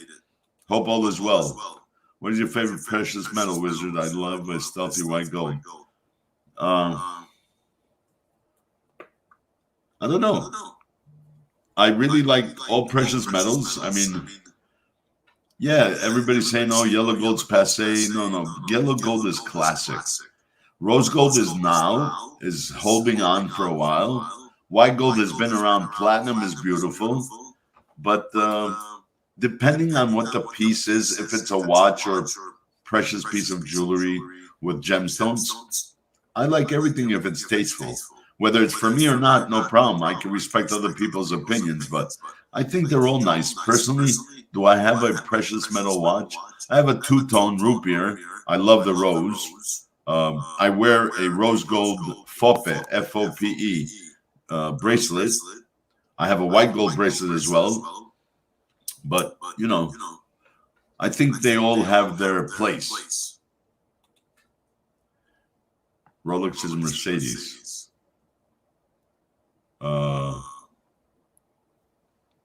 Hope all is well. What is your favorite precious metal, Wizard? I love my stealthy white gold. I don't know. I really like all precious metals. I mean, yeah, everybody's saying, oh, yellow gold's passe. No. Yellow gold is classic. Rose gold is holding on for a while. White gold has been around. Platinum is beautiful. But depending on what the piece is, if it's a watch or a precious piece of jewelry with gemstones, I like everything if it's tasteful. Whether it's for me or not, no problem. I can respect other people's opinions, but I think they're all nice. Personally, do I have a precious metal watch? I have a two-tone rupiah. I love the rose. I wear a rose gold FOPE, F-O-P-E, bracelet. I have a white gold bracelet as well. But, I think they all have their place. Rolex is Mercedes.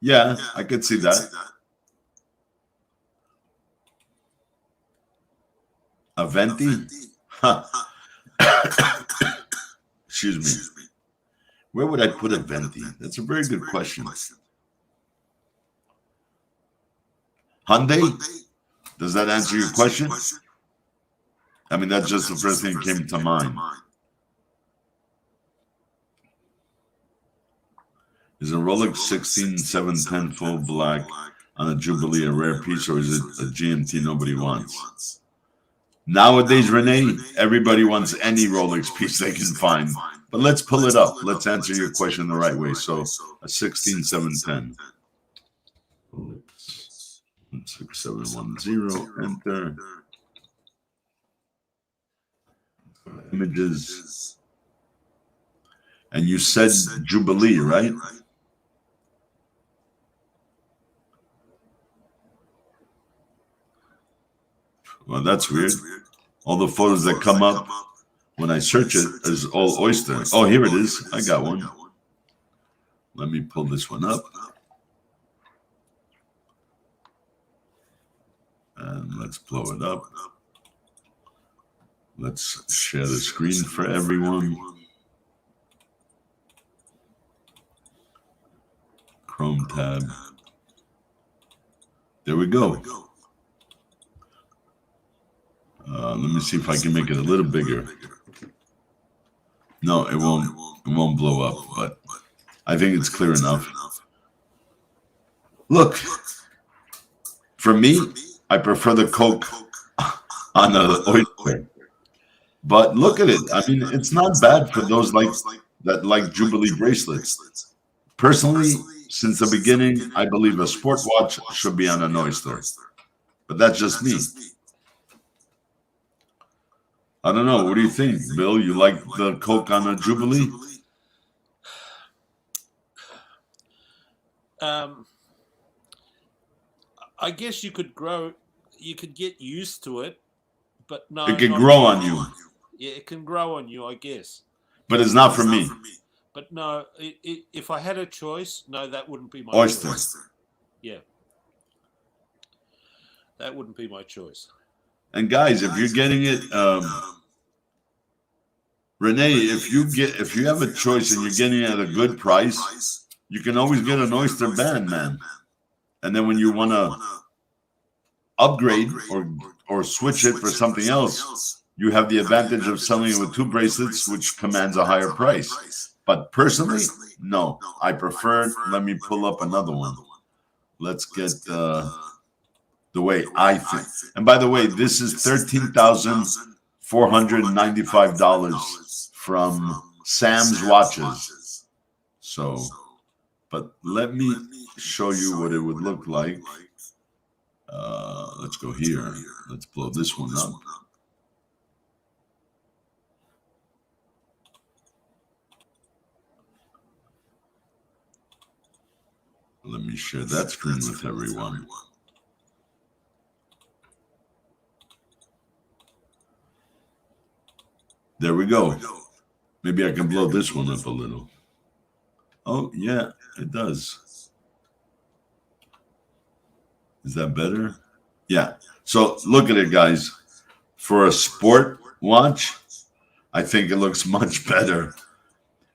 Yeah, I could see that. Aventi? Huh. Excuse me. Where would I put Aventi? That's a very good question. Hyundai? Does that answer your question? I mean, that's just the first thing that came to mind. Is a Rolex 16710 full black on a Jubilee a rare piece, or is it a GMT nobody wants? Nowadays, Renee, everybody wants any Rolex piece they can find. But let's pull it up. Let's answer your question the right way. So a 16710. 6710. Enter. Images. And you said Jubilee, right? Well, that's weird. All the photos that come up when I search it is all oyster. Oh, here it is. I got one. Let me pull this one up. And let's blow it up. Let's share the screen for everyone. Chrome tab. There we go. Let me see if I can make it a little bigger. No, it won't. It won't blow up, but I think it's clear enough. Look, for me, I prefer the Coke on the oyster. But look at it. I mean, it's not bad for those that like Jubilee bracelets. Personally, since the beginning, I believe a sport watch should be on an oyster. But that's just me. I don't know. What do you think, Bill? You like the Coke on a Jubilee? I guess you could get used to it, but no. It can grow on you. Yeah, it can grow on you, I guess. But it's not for me. But no, if I had a choice, no, that wouldn't be my oyster. choice. Yeah. That wouldn't be my choice. And guys, if you're getting it, Renee, if you have a choice and you're getting it at a good price, you can always get an oyster band, man. And then when you want to upgrade or switch it for something else, you have the advantage of selling it with 2 bracelets, which commands a higher price. But personally, no, I prefer. Let me pull up another one. Let's get the way I think. And by the way, this is $13,495 from Sam's Watches. So, but let me show you what it would look like. Let's go here. Let's blow this one up. Let me share that screen with everyone. There we go. Maybe I can blow this one up a little. Oh, yeah, it does. Is that better? Yeah. So look at it, guys. For a sport watch, I think it looks much better.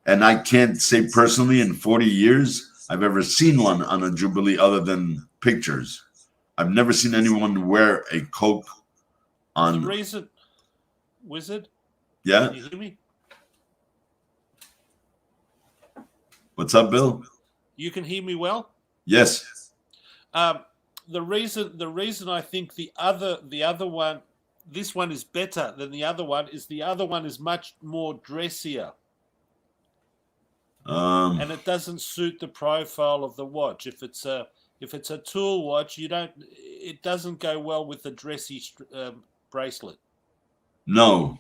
And I can't say personally in 40 years I've ever seen one on a Jubilee other than pictures. I've never seen anyone wear a Coke on. The reason, Wizard? Yeah? Can you hear me? What's up, Bill? You can hear me well? Yes. The reason I think the other one, this one is better than the other one is much more dressier. And it doesn't suit the profile of the watch. If it's a tool watch, it doesn't go well with the dressy bracelet. No.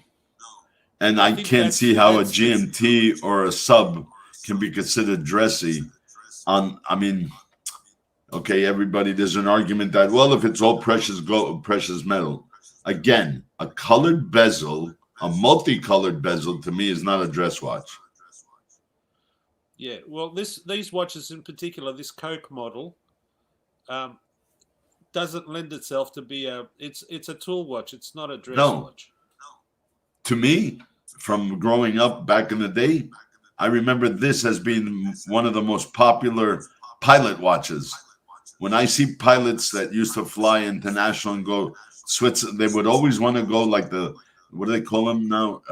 And I can't see how a GMT or a sub can be considered dressy. Okay, everybody, there's an argument that, well, if it's all precious gold, precious metal. Again, a colored bezel, a multicolored bezel, to me is not a dress watch. Yeah, well, these watches in particular, this Coke model, doesn't lend itself to be it's a tool watch. It's not a dress watch. To me, from growing up back in the day, I remember this as being one of the most popular pilot watches. When I see pilots that used to fly international and go Switzerland, they would always want to go like what do they call them now?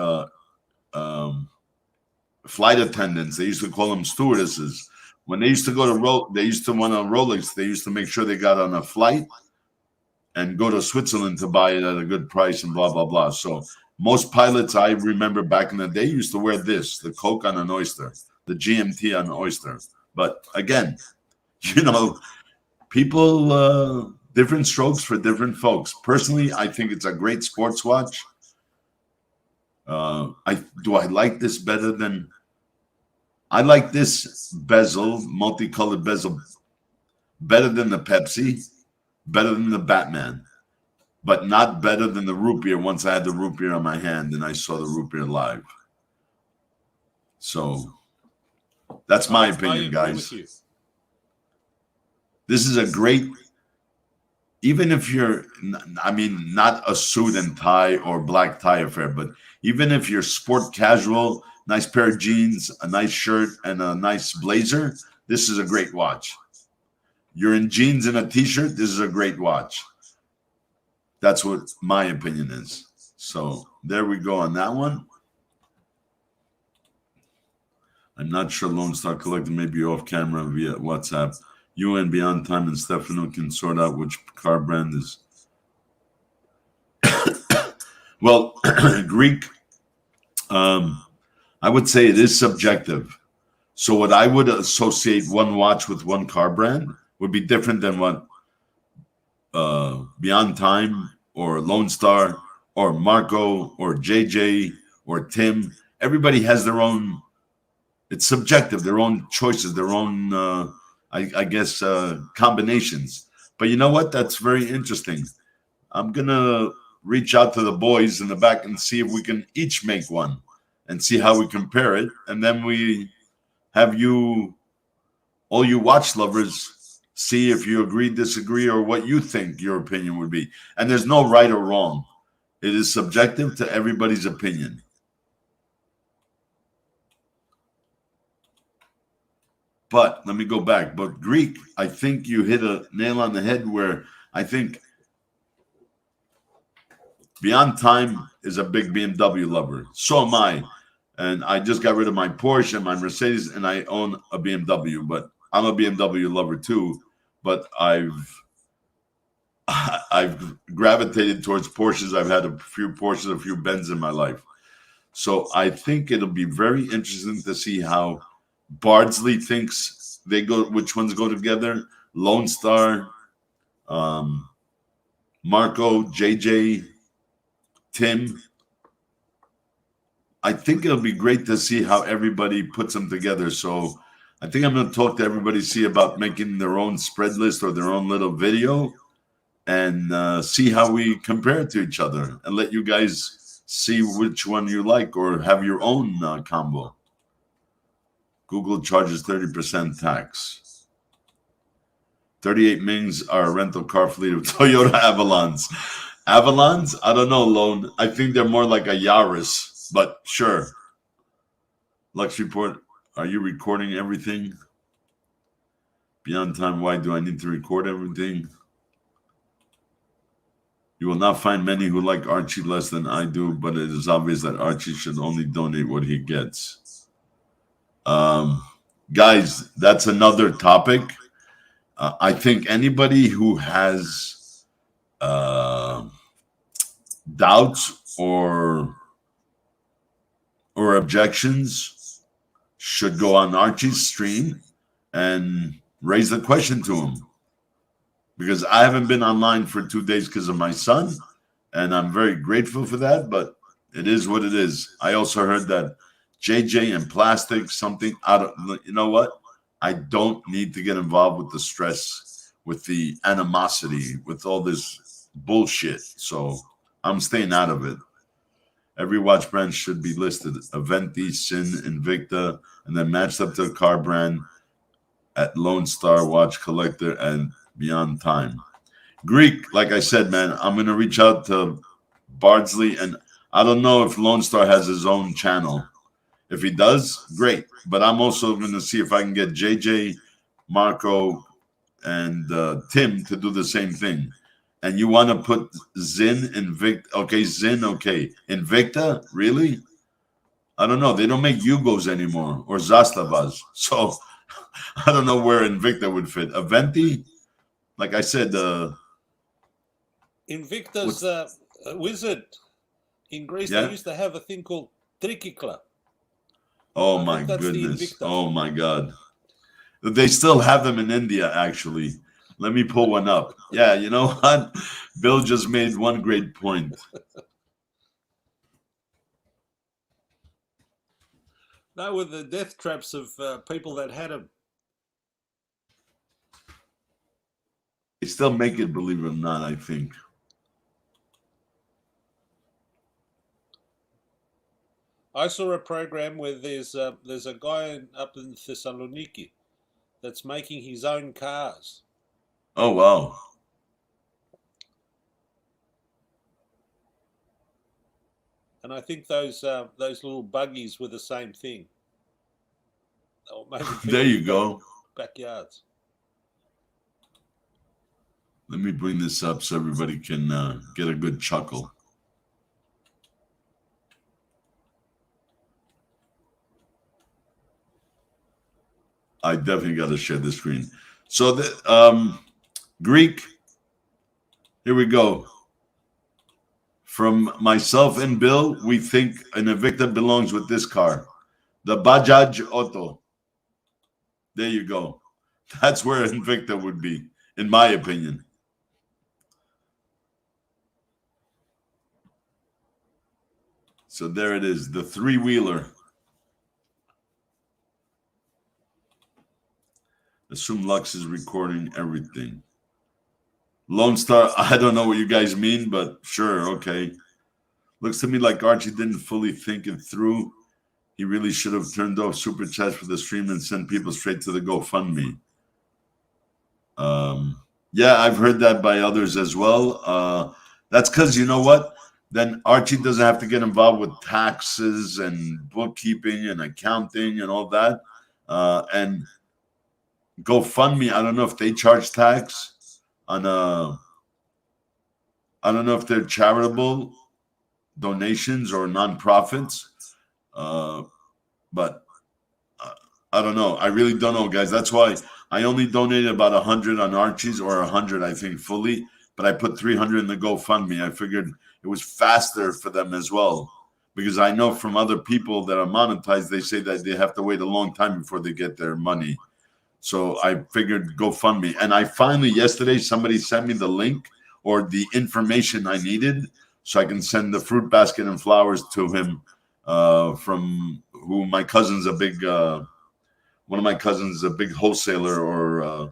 Flight attendants. They used to call them stewardesses. When they used to go to they used to want a Rolex. They used to make sure they got on a flight and go to Switzerland to buy it at a good price and blah, blah, blah. So most pilots I remember back in the day used to wear this, the Coke on an oyster, the GMT on an oyster. But again, people, different strokes for different folks. Personally, I think it's a great sports watch. Do I like this better than? I like this bezel, multicolored bezel, better than the Pepsi, better than the Batman, but not better than the root beer. Once I had the root beer on my hand and I saw the root beer live. So that's my opinion, guys. This is a great, even if you're, not a suit and tie or black tie affair, but even if you're sport casual, nice pair of jeans, a nice shirt, and a nice blazer, this is a great watch. You're in jeans and a t-shirt, this is a great watch. That's what my opinion is. So there we go on that one. I'm not sure Lone Star Collector may be off camera via WhatsApp. You and Beyond Time and Stefano can sort out which car brand is. Well, Greek, I would say it is subjective. So what I would associate one watch with one car brand would be different than what Beyond Time or Lone Star or Marco or JJ or Tim. Everybody has their own. It's subjective, their own choices, their own, I guess, combinations. But you know what? That's very interesting. I'm going to reach out to the boys in the back and see if we can each make one and see how we compare it. And then we have you, all you watch lovers, see if you agree, disagree, or what you think your opinion would be. And there's no right or wrong. It is subjective to everybody's opinion. But let me go back. But Greek, I think you hit a nail on the head where I think Beyond Time is a big BMW lover. So am I. And I just got rid of my Porsche and my Mercedes, and I own a BMW. But I'm a BMW lover too. But I've gravitated towards Porsches. I've had a few Porsches, a few Benz in my life. So I think it'll be very interesting to see how Bardsley thinks they go, which ones go together. Lone Star, Marco, JJ, Tim. I think it'll be great to see how everybody puts them together. So I think I'm going to talk to everybody, see about making their own spread list or their own little video and see how we compare it to each other and let you guys see which one you like or have your own combo. Google charges 30% tax. 38 Mings are a rental car fleet of Toyota Avalons. Avalons? I don't know, Lone. I think they're more like a Yaris, but sure. Lux Report, are you recording everything? Beyond Time, why do I need to record everything? You will not find many who like Archie less than I do, but it is obvious that Archie should only donate what he gets. Guys, that's another topic. I think anybody who has doubts or objections should go on Archie's stream and raise the question to him. Because I haven't been online for 2 days because of my son, and I'm very grateful for that, but it is what it is. I also heard that JJ and plastic, something out of, you know what? I don't need to get involved with the stress, with the animosity, with all this bullshit. So I'm staying out of it. Every watch brand should be listed. Aventi, Sin, Invicta, and then matched up to a car brand at Lone Star Watch Collector and Beyond Time. Greek, like I said, man, I'm going to reach out to Bardsley, and I don't know if Lone Star has his own channel. If he does, great. But I'm also going to see if I can get JJ, Marco, and Tim to do the same thing. And you want to put Zin, Invicta? Okay, Zin, okay. Invicta? Really? I don't know. They don't make Yugos anymore or Zastavas. So I don't know where Invicta would fit. Aventi? Like I said, Invicta's a wizard. In Greece, they used to have a thing called Trikikla. Oh my goodness. Oh my God. They still have them in India, actually. Let me pull one up. Yeah, you know what? Bill just made one great point. They were the death traps of people that had them. They still make it, believe it or not, I think. I saw a program where there's a guy up in Thessaloniki that's making his own cars. Oh, wow. And I think those little buggies were the same thing. There you go. backyards. Let me bring this up so everybody can get a good chuckle. I definitely got to share the screen. So the Greek, here we go. From myself and Bill, we think an Invicta belongs with this car, the Bajaj Auto. There you go. That's where Invicta would be, in my opinion. So there it is, the three-wheeler. Assume Lux is recording everything. Lone Star, I don't know what you guys mean, but sure, okay. Looks to me like Archie didn't fully think it through. He really should have turned off super chats for the stream and sent people straight to the GoFundMe. Yeah, I've heard that by others as well. That's because, you know what? Then Archie doesn't have to get involved with taxes and bookkeeping and accounting and all that. And GoFundMe, I don't know if they charge tax on I don't know if they're charitable donations or nonprofits, but I don't know. I really don't know, guys. That's why I only donated about 100 on Archie's, or 100, I think, fully. But I put 300 in the GoFundMe. I figured it was faster for them as well, because I know from other people that are monetized, they say that they have to wait a long time before they get their money. So I figured GoFundMe. And I finally, yesterday, somebody sent me the link or the information I needed so I can send the fruit basket and flowers to him from who my cousin's a big, one of my cousins is a big wholesaler, or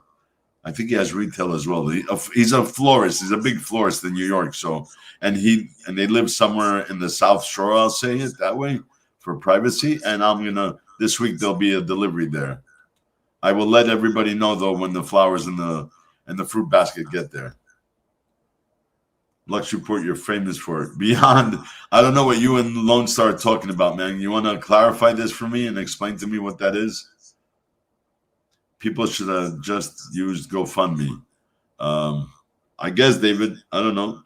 I think he has retail as well. He's a florist. He's a big florist in New York. So, and they live somewhere in the South Shore, I'll say it that way, for privacy. And this week there'll be a delivery there. I will let everybody know though when the flowers and the fruit basket get there. Lux Report, you're famous for it. Beyond, I don't know what you and Lone Star are talking about, man. You want to clarify this for me and explain to me what that is? People should have just used GoFundMe. I guess, David, I don't know.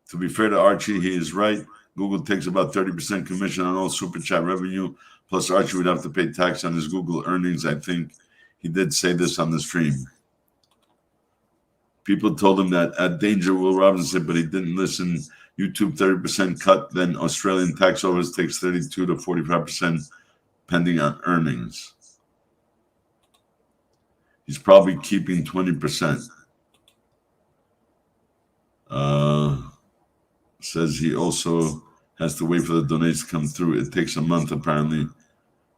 To be fair to Archie, he is right. Google takes about 30% commission on all super chat revenue. Plus, Archie would have to pay tax on his Google earnings. I think he did say this on the stream. People told him that at danger, Will Robinson, but he didn't listen. YouTube 30% cut, then Australian tax office takes 32 to 45% depending on earnings. He's probably keeping 20%. Says he also has to wait for the donations to come through. It takes a month, apparently. In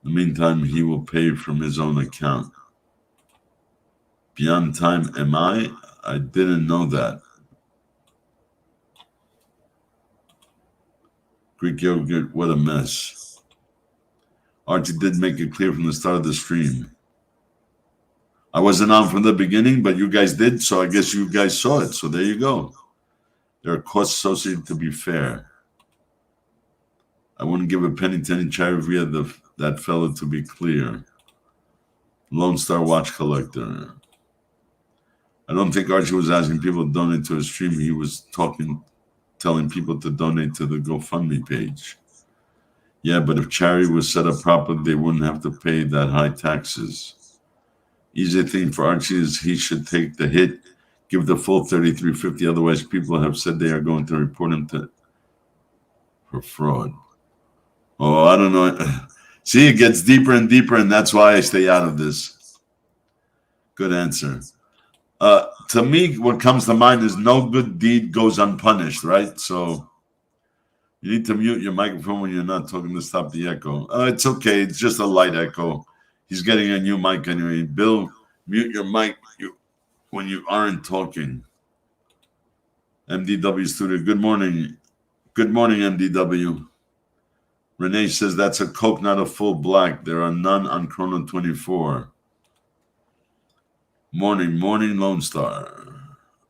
the meantime, he will pay from his own account. Beyond time, am I? I didn't know that. Greek yogurt, what a mess. Archie did make it clear from the start of the stream. I wasn't on from the beginning, but you guys did, so I guess you guys saw it. So there you go. There are costs associated to be fair. I wouldn't give a penny to any charity via that fellow, to be clear. Lone Star Watch Collector. I don't think Archie was asking people to donate to his stream. He was telling people to donate to the GoFundMe page. Yeah, but if charity was set up properly, they wouldn't have to pay that high taxes. Easy thing for Archie is he should take the hit, give the full $33.50. Otherwise, people have said they are going to report him for fraud. Oh, I don't know. See, it gets deeper and deeper, and that's why I stay out of this. Good answer. To me, what comes to mind is no good deed goes unpunished, right? So you need to mute your microphone when you're not talking to stop the echo. It's okay. It's just a light echo. He's getting a new mic anyway. Bill, mute your mic when you aren't talking. MDW Studio. Good morning. Good morning, MDW. Renee says that's a Coke, not a full black. There are none on Chrono 24. Morning, Lone Star.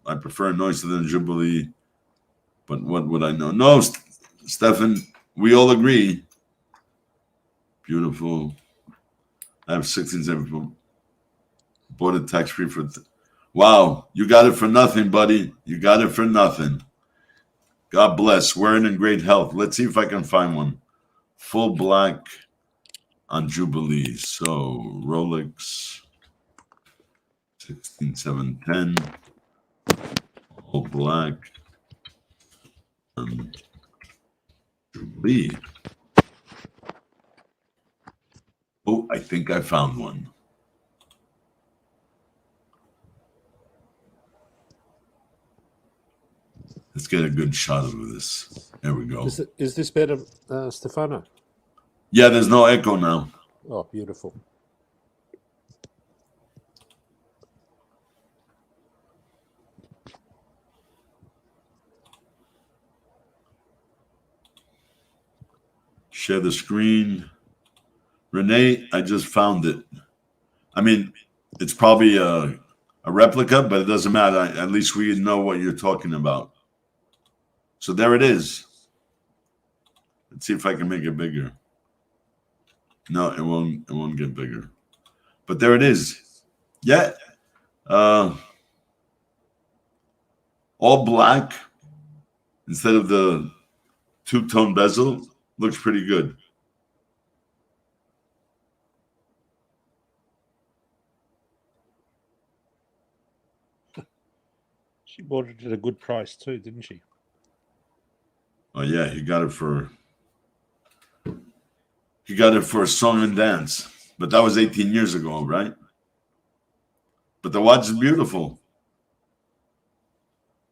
I prefer Noise than Jubilee, but what would I know? No, Stefan, we all agree. Beautiful. I have 16 people. bought it tax free for. Wow, you got it for nothing, buddy. You got it for nothing. God bless. Wearing in great health. Let's see if I can find one. Full black on Jubilee. So Rolex 16710. Full black on Jubilee. Oh, I think I found one. Let's get a good shot of this. There we go. Is this better, Stefano? Yeah, there's no echo now. Oh, beautiful. Share the screen. Renee, I just found it. I mean, it's probably a replica, but it doesn't matter. At least we know what you're talking about. So there it is. Let's see if I can make it bigger. No, it won't get bigger. But there it is. Yeah. All black instead of the two-tone bezel. Looks pretty good. She bought it at a good price too, didn't she? Oh yeah, he got it for a song and dance. But that was 18 years ago, right? But the watch is beautiful.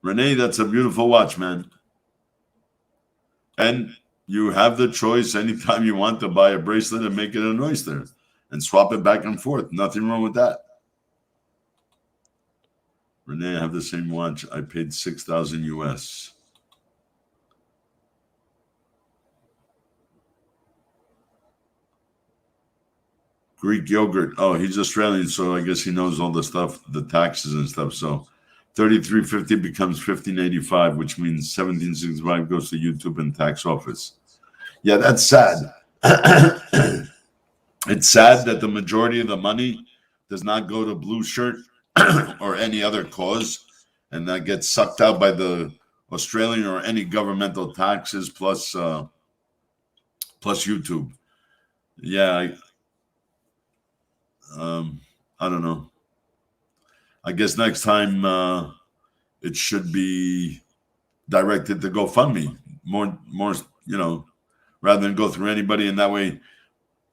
Renee, that's a beautiful watch, man. And you have the choice anytime you want to buy a bracelet and make it an oyster and swap it back and forth. Nothing wrong with that. Renee, I have the same watch. I paid $6,000 US. Greek yogurt. Oh, he's Australian, so I guess he knows all the stuff, the taxes and stuff. So $33.50 becomes $15.85, which means $17.65 goes to YouTube and tax office. Yeah, that's sad. It's sad that the majority of the money does not go to Blue Shirt or any other cause, and that gets sucked out by the Australian or any governmental taxes plus YouTube. Yeah, I don't know. I guess next time it should be directed to GoFundMe more, rather than go through anybody, and that way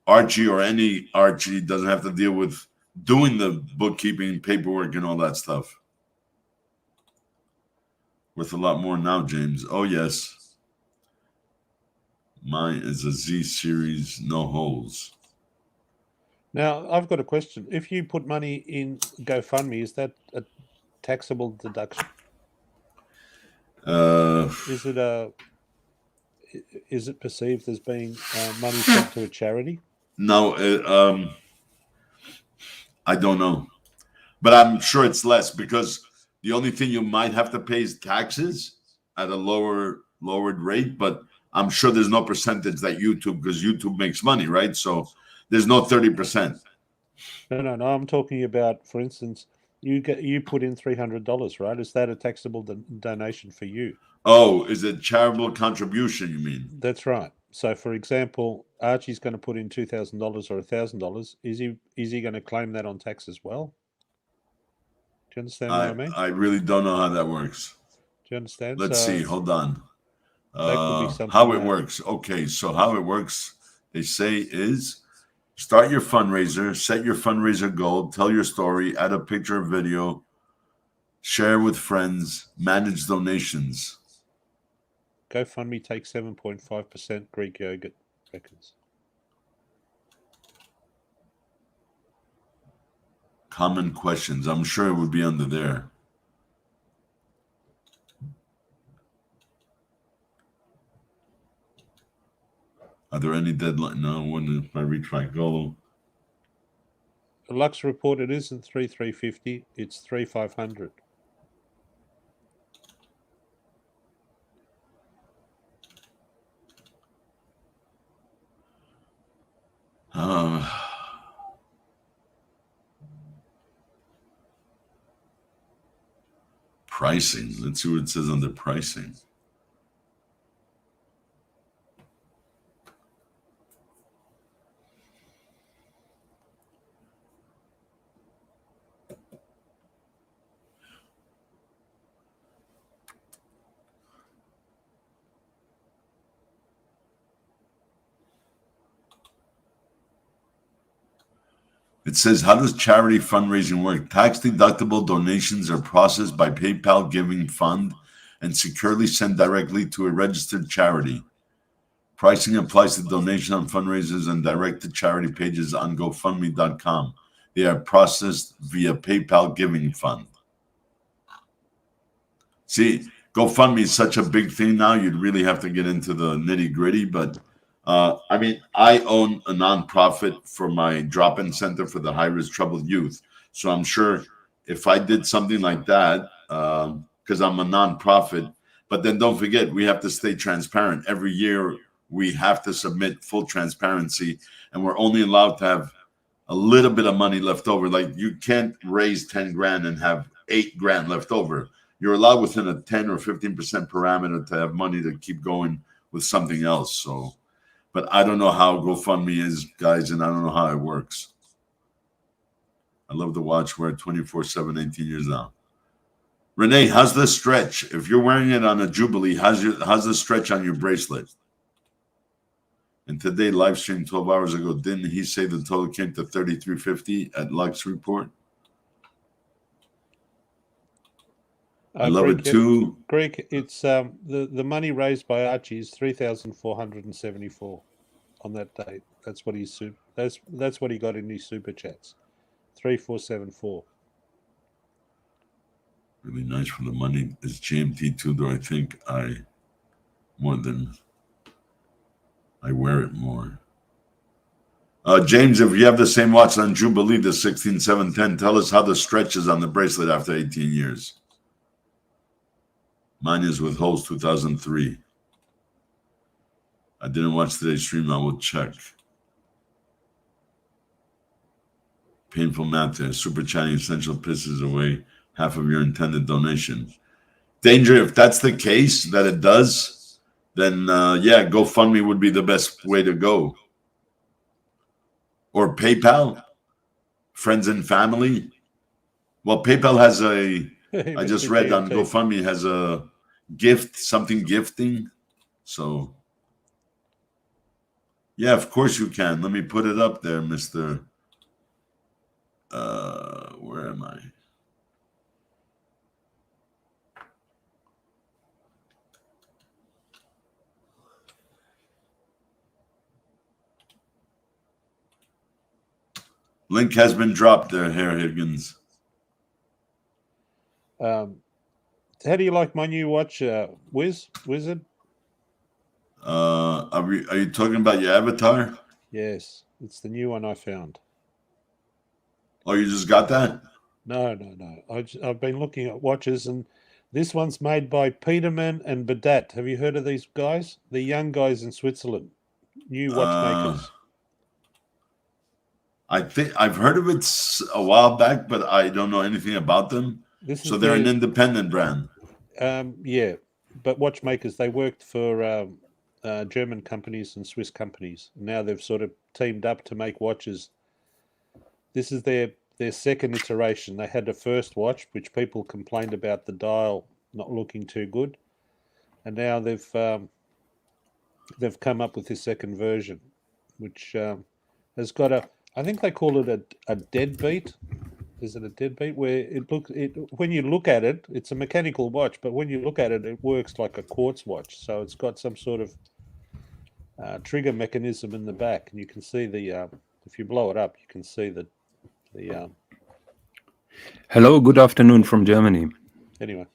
Archie or any Archie doesn't have to deal with doing the bookkeeping, paperwork, and all that stuff. Worth a lot more now, James. Oh, yes. Mine is a Z series, no holes. Now, I've got a question. If you put money in GoFundMe, is that a taxable deduction? Is it perceived as being money sent to a charity? No, I don't know. But I'm sure it's less because the only thing you might have to pay is taxes at a lowered rate. But I'm sure there's no percentage that YouTube, because YouTube makes money, right? So there's no 30%. No. I'm talking about, for instance, you put in $300, right? Is that a taxable donation for you? Oh, is it charitable contribution, you mean? That's right. So, for example, Archie's going to put in $2,000 or $1,000. Is he going to claim that on tax as well? Do you understand what I mean? I really don't know how that works. Do you understand? Let's see. Hold on. That could be something. How it works. Okay, so how it works, they say, is start your fundraiser, set your fundraiser goal, tell your story, add a picture or video, share with friends, manage donations. GoFundMe takes 7.5%. Greek yogurt reckons. Common questions. I'm sure it would be under there. Are there any deadline? No. When if I reach my goal? The Lux report, it isn't 3,350. It's 3,500. pricing. Let's see what it says under pricing. It says, how does charity fundraising work? Tax-deductible donations are processed by PayPal Giving Fund and securely sent directly to a registered charity. Pricing applies to donation on fundraisers and direct-to charity pages on GoFundMe.com. They are processed via PayPal Giving Fund. See, GoFundMe is such a big thing now, you'd really have to get into the nitty-gritty, but I mean, I own a nonprofit for my drop-in center for the high-risk troubled youth. So I'm sure if I did something like that, because I'm a nonprofit, but then don't forget, we have to stay transparent. Every year, we have to submit full transparency, and we're only allowed to have a little bit of money left over. Like, you can't raise 10 grand and have 8 grand left over. You're allowed within a 10 or 15% parameter to have money to keep going with something else. So, but I don't know how GoFundMe is, guys, and I don't know how it works. I love to watch. Wear 24/7, 18 years now. Renee, how's the stretch? If you're wearing it on a Jubilee, how's the stretch on your bracelet? And today, live stream 12 hours ago, didn't he say the total came to 3350 at Lux Report? I love Greek, it too. Greek, it's the money raised by Archie is 3,474 on that date. That's what that's what he got in his super chats. 3,474. Really nice for the money. It's GMT2, though I think I wear it more. James, if you have the same watch on Jubilee, the 16710, tell us how the stretch is on the bracelet after 18 years. Mine is with holes 2003. I didn't watch today's stream. I will check. Painful math there. Super chatting essential pisses away half of your intended donation. Danger, if that's the case, that it does, then yeah, GoFundMe would be the best way to go. Or PayPal, friends and family. Well, PayPal has I just read on GoFundMe has a gift, something gifting. So, yeah, of course you can. Let me put it up there, Mr. Where am I? Link has been dropped there, Herr Higgins. How do you like my new watch, Wizard? Are you talking about your avatar? Yes, it's the new one I found. Oh, you just got that? No. I've been looking at watches, and this one's made by Peterman and Badat. Have you heard of these guys? The young guys in Switzerland, new watchmakers. I think I've heard of it a while back, but I don't know anything about them. So they're an independent brand. Yeah, but watchmakers, they worked for German companies and Swiss companies. Now they've sort of teamed up to make watches. This is their second iteration. They had the first watch, which people complained about the dial not looking too good, and now they've come up with this second version, which has got I think they call it a deadbeat. Is it a deadbeat? Where when you look at it, it's a mechanical watch, but when you look at it, it works like a quartz watch. So it's got some sort of trigger mechanism in the back, and you can see if you blow it up, you can see the. Hello, good afternoon from Germany. Anyway.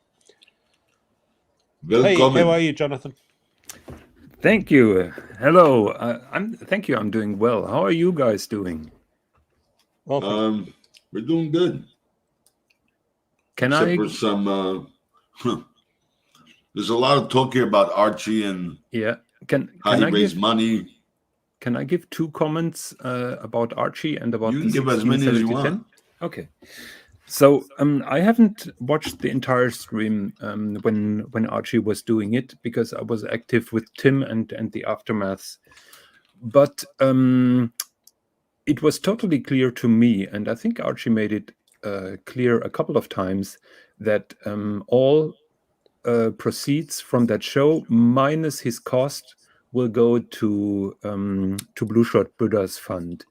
Welcome. Hey, how are you, Jonathan? Thank you. Hello. Thank you. I'm doing well. How are you guys doing? Welcome. We're doing good. Except for some. There's a lot of talk here about Archie and how he raised money. Can I give 2 comments about Archie and about you can give as many as you want? Okay. So I haven't watched the entire stream when Archie was doing it, because I was active with Tim and the aftermaths. But it was totally clear to me, and I think Archie made it clear a couple of times, that all proceeds from that show minus his cost will go to Blue Shot Buddha's fund.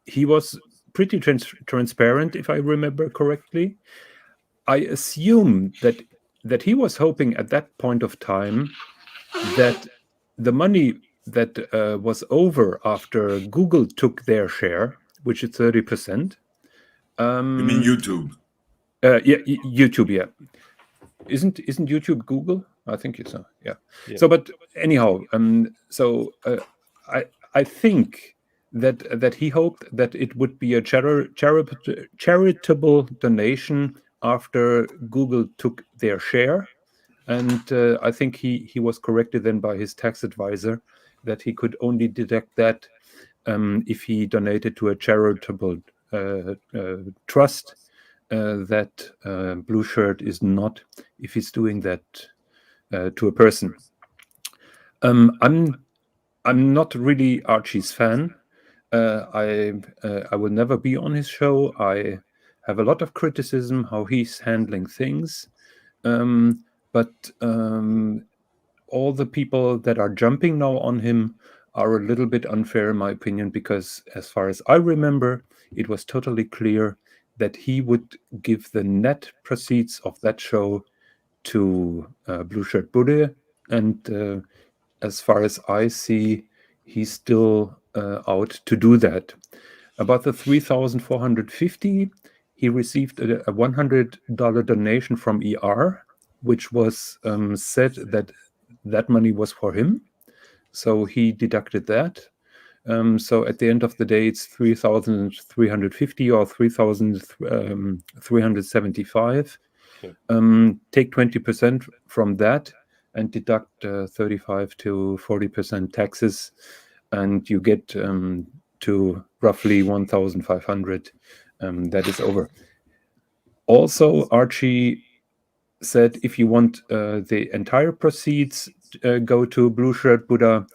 He was pretty transparent, if I remember correctly. I assume that he was hoping at that point of time that the money that was over after Google took their share, which is 30%. You mean YouTube? Yeah, YouTube. Yeah, isn't YouTube Google? I think it's yeah. So, but anyhow, so I think that he hoped that it would be a charitable donation after Google took their share, and I think he was corrected then by his tax advisor that he could only deduct that if he donated to a charitable trust. That Blue Shirt is not, if he's doing that to a person. I'm not really Archie's fan. I will never be on his show. I have a lot of criticism how he's handling things, but all the people that are jumping now on him are a little bit unfair, in my opinion, because as far as I remember, it was totally clear that he would give the net proceeds of that show to Blue Shirt Buddha, and as far as I see, he's still out to do that. About the 3,450, he received a $100 donation from ER, which was said that money was for him, so he deducted that. So at the end of the day, it's 3,350 or 3,375. Take 20% from that and deduct 35 to 40% taxes, and you get to roughly 1,500. That is over. Also, Archie said if you want the entire proceeds go to Blue Shirt Buddha,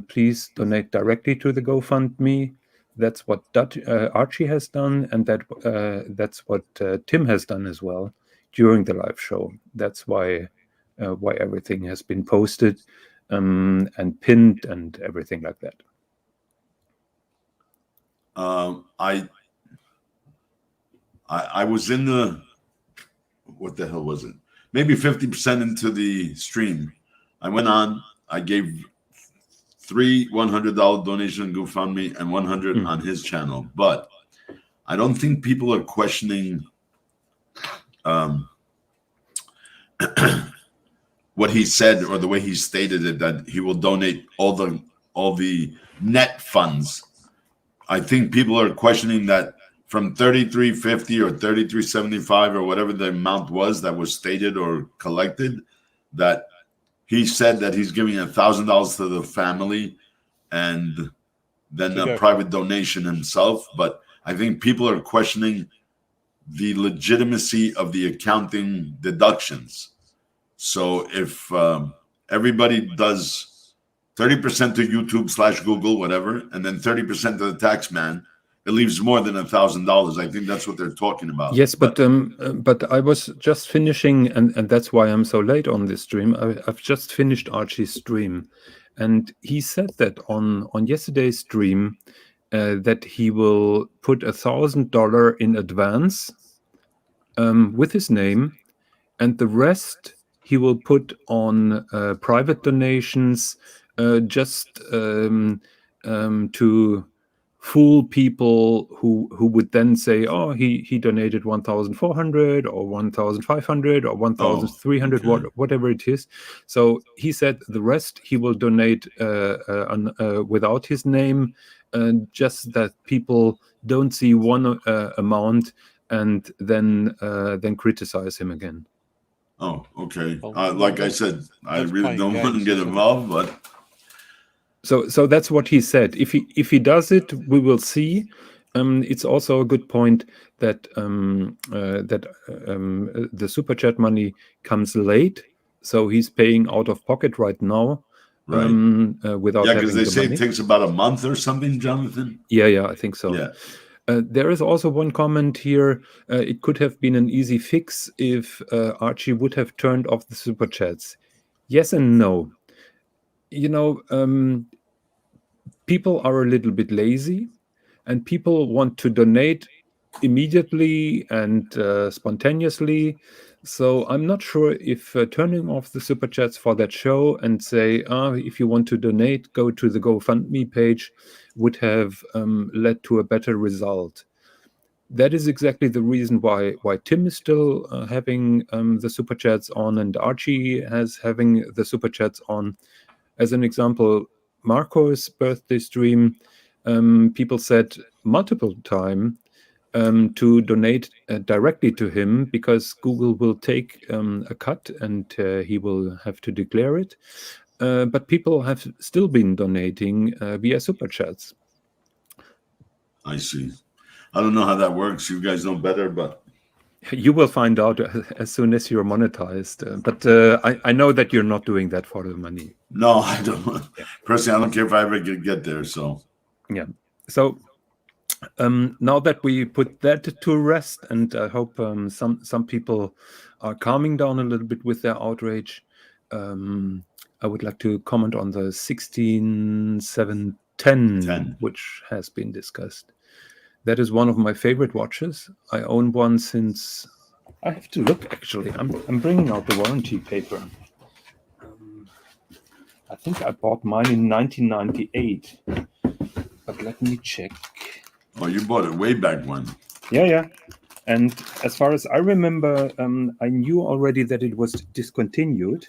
please donate directly to the GoFundMe. That's what Archie has done, and that's what Tim has done as well during the live show. That's why everything has been posted and pinned and everything like that. I was in the, what the hell was it? Maybe 50% into the stream. I went on. I gave 3 $100 donation GoFundMe and 100 on his channel, but I don't think people are questioning what he said or the way he stated it, that he will donate all the net funds. I think people are questioning that from 33.50 or 33.75 or whatever the amount was that was stated or collected, that he said that he's giving $1,000 to the family and then a private donation himself. But I think people are questioning the legitimacy of the accounting deductions. So if everybody does 30% to YouTube / Google, whatever, and then 30% to the tax man, it leaves more than $1,000. I think that's what they're talking about. Yes, but I was just finishing, and that's why I'm so late on this stream. I've just finished Archie's stream, and he said that on yesterday's stream that he will put $1,000 in advance with his name, and the rest he will put on private donations, just to fool people who would then say, oh, he donated 1,400 or 1,500 or 1,300, whatever it is. So he said the rest he will donate without his name, just that people don't see one amount and then criticize him again. Oh, okay. Like I said, I really don't want to get involved, but so that's what he said. If he does it, we will see. it's also a good point that the super chat money comes late, so he's paying out of pocket right now, Right. without Yeah, having because they the say money. it takes about a month or something, Jonathan. Yeah, I think so. Yeah. There is also one comment here. It could have been an easy fix if Archie would have turned off the super chats. Yes and no. You know, people are a little bit lazy, and people want to donate immediately and spontaneously. So I'm not sure if turning off the super chats for that show and say, if you want to donate, go to the GoFundMe page, would have led to a better result. That is exactly the reason why Tim is still having the super chats on, and Archie has having the super chats on. As an example, Marco's birthday stream, people said multiple times to donate directly to him, because Google will take a cut and he will have to declare it. But people have still been donating via super chats. I see. I don't know how that works. You guys know better, but You will find out as soon as you're monetized. But I know that you're not doing that for the money. no, I don't. Personally, I don't care if I ever get there. So Yeah. So now that we put that to rest, and I hope some people are calming down a little bit with their outrage, I would like to comment on the 16710, which has been discussed. That is one of my favorite watches. I own one since, I have to look actually. I'm bringing out the warranty paper. I think I bought mine in 1998, but let me check. Oh, you bought it way back when. Yeah. And as far as I remember, I knew already that it was discontinued,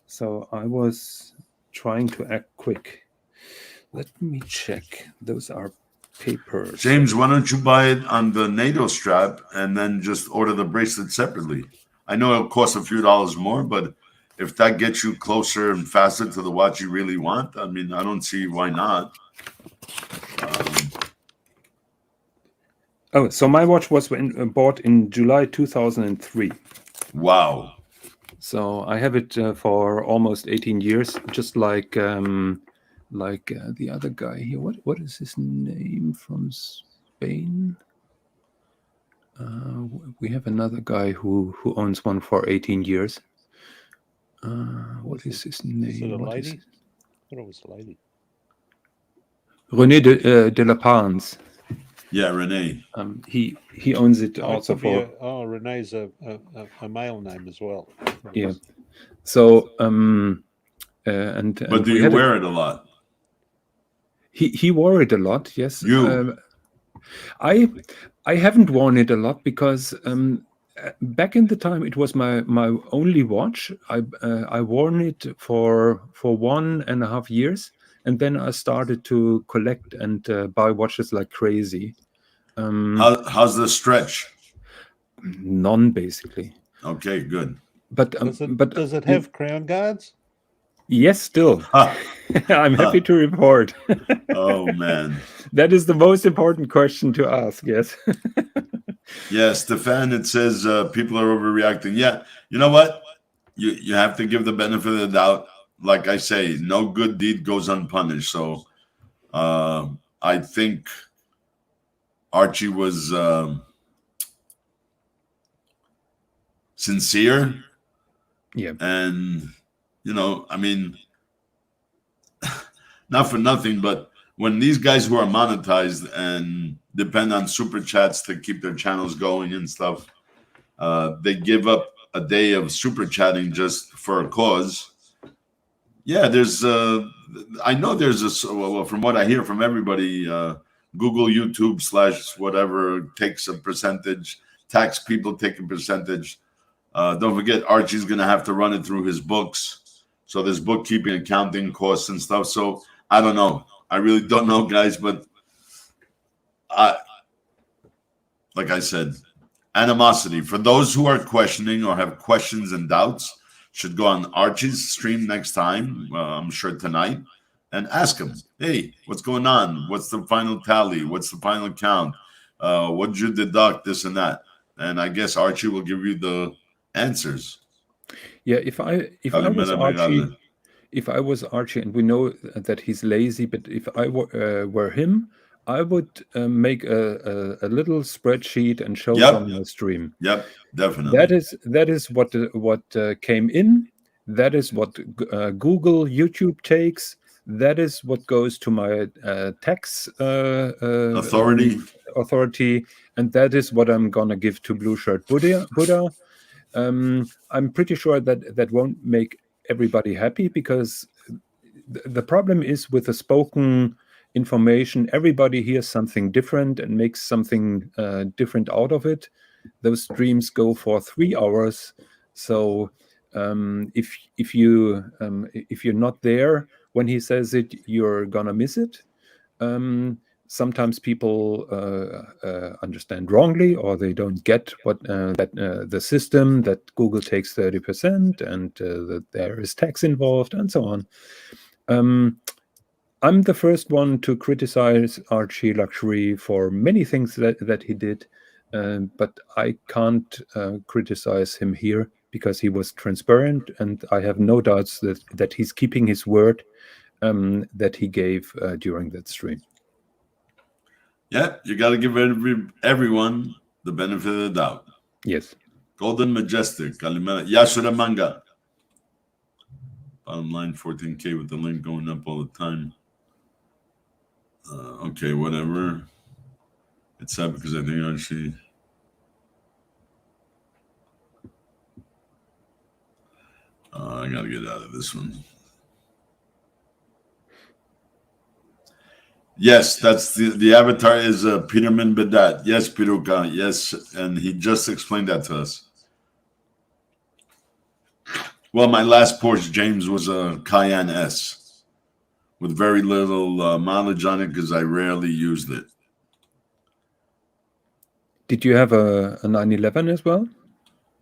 so I was trying to act quick. Let me check. Those are papers. James, why don't you buy it on the NATO strap and then just order the bracelet separately? I know it'll cost a few dollars more, but if that gets you closer and faster to the watch you really want, I mean, I don't see why not. Oh, so my watch was bought in July 2003. Wow. So I have it for almost 18 years, just like the other guy here. What is his name from Spain? We have another guy who owns one for 18 years. What is his name? Is it a lady? I thought it was a lady. René de la Pans. Yeah, Renee. He owns it also for. Renee's a male name as well. Yeah. So But do you wear it a lot? He wore it a lot. Yes. You. I haven't worn it a lot because back in the time it was my only watch. I worn it for 1.5 years, and then I started to collect and buy watches like crazy. How's the stretch? None, basically. Okay, good. But does it have crown guards? Yes, still. I'm happy to report. Oh man, that is the most important question to ask. Yes. Yeah, Stefan. It says people are overreacting. Yeah, you know what? You have to give the benefit of the doubt. Like I say, no good deed goes unpunished. So I think Archie was sincere. Yeah. And, you know, I mean, not for nothing, but when these guys who are monetized and depend on super chats to keep their channels going and stuff, they give up a day of super chatting just for a cause. Yeah, there's I know there's a, well, from what I hear from everybody, Google, YouTube / whatever takes a percentage, tax people take a percentage. Don't forget, Archie's going to have to run it through his books. So there's bookkeeping, accounting costs and stuff. So I don't know. I really don't know, guys. But like I said, animosity. For those who are questioning or have questions and doubts, should go on Archie's stream next time. I'm sure tonight. and ask him, hey, what's going on? What's the final tally? What's the final count? What did you deduct? This and that. And I guess Archie will give you the answers. Yeah, if I was Archie, and we know that he's lazy, but if I were him, I would make a little spreadsheet and show it on my stream. Yep, definitely. That is what came in. That is what Google, YouTube takes. That is what goes to my tax authority, and that is what I'm gonna give to Blue Shirt Buddha. I'm pretty sure that won't make everybody happy, because the problem is with the spoken information, everybody hears something different and makes something different out of it. Those streams go for 3 hours, so if you're not there when he says it, you're gonna miss it. Sometimes people understand wrongly, or they don't get what the system that Google takes 30% and that there is tax involved and so on. I'm the first one to criticize Archie Luxury for many things that he did, but I can't criticize him here because he was transparent, and I have no doubts that he's keeping his word that he gave during that stream. Yeah, you got to give everyone the benefit of the doubt. Yes. Golden Majestic, Kalimera, Yasura Manga. Bottom line, 14K with the link going up all the time. Okay, whatever. It's sad because I think actually... I got to get out of this one. Yes, that's the avatar is Peterman Bedat. Yes, Piruka. Yes, and he just explained that to us. Well, my last Porsche, James, was a Cayenne S with very little mileage on it because I rarely used it. Did you have a 911 as well?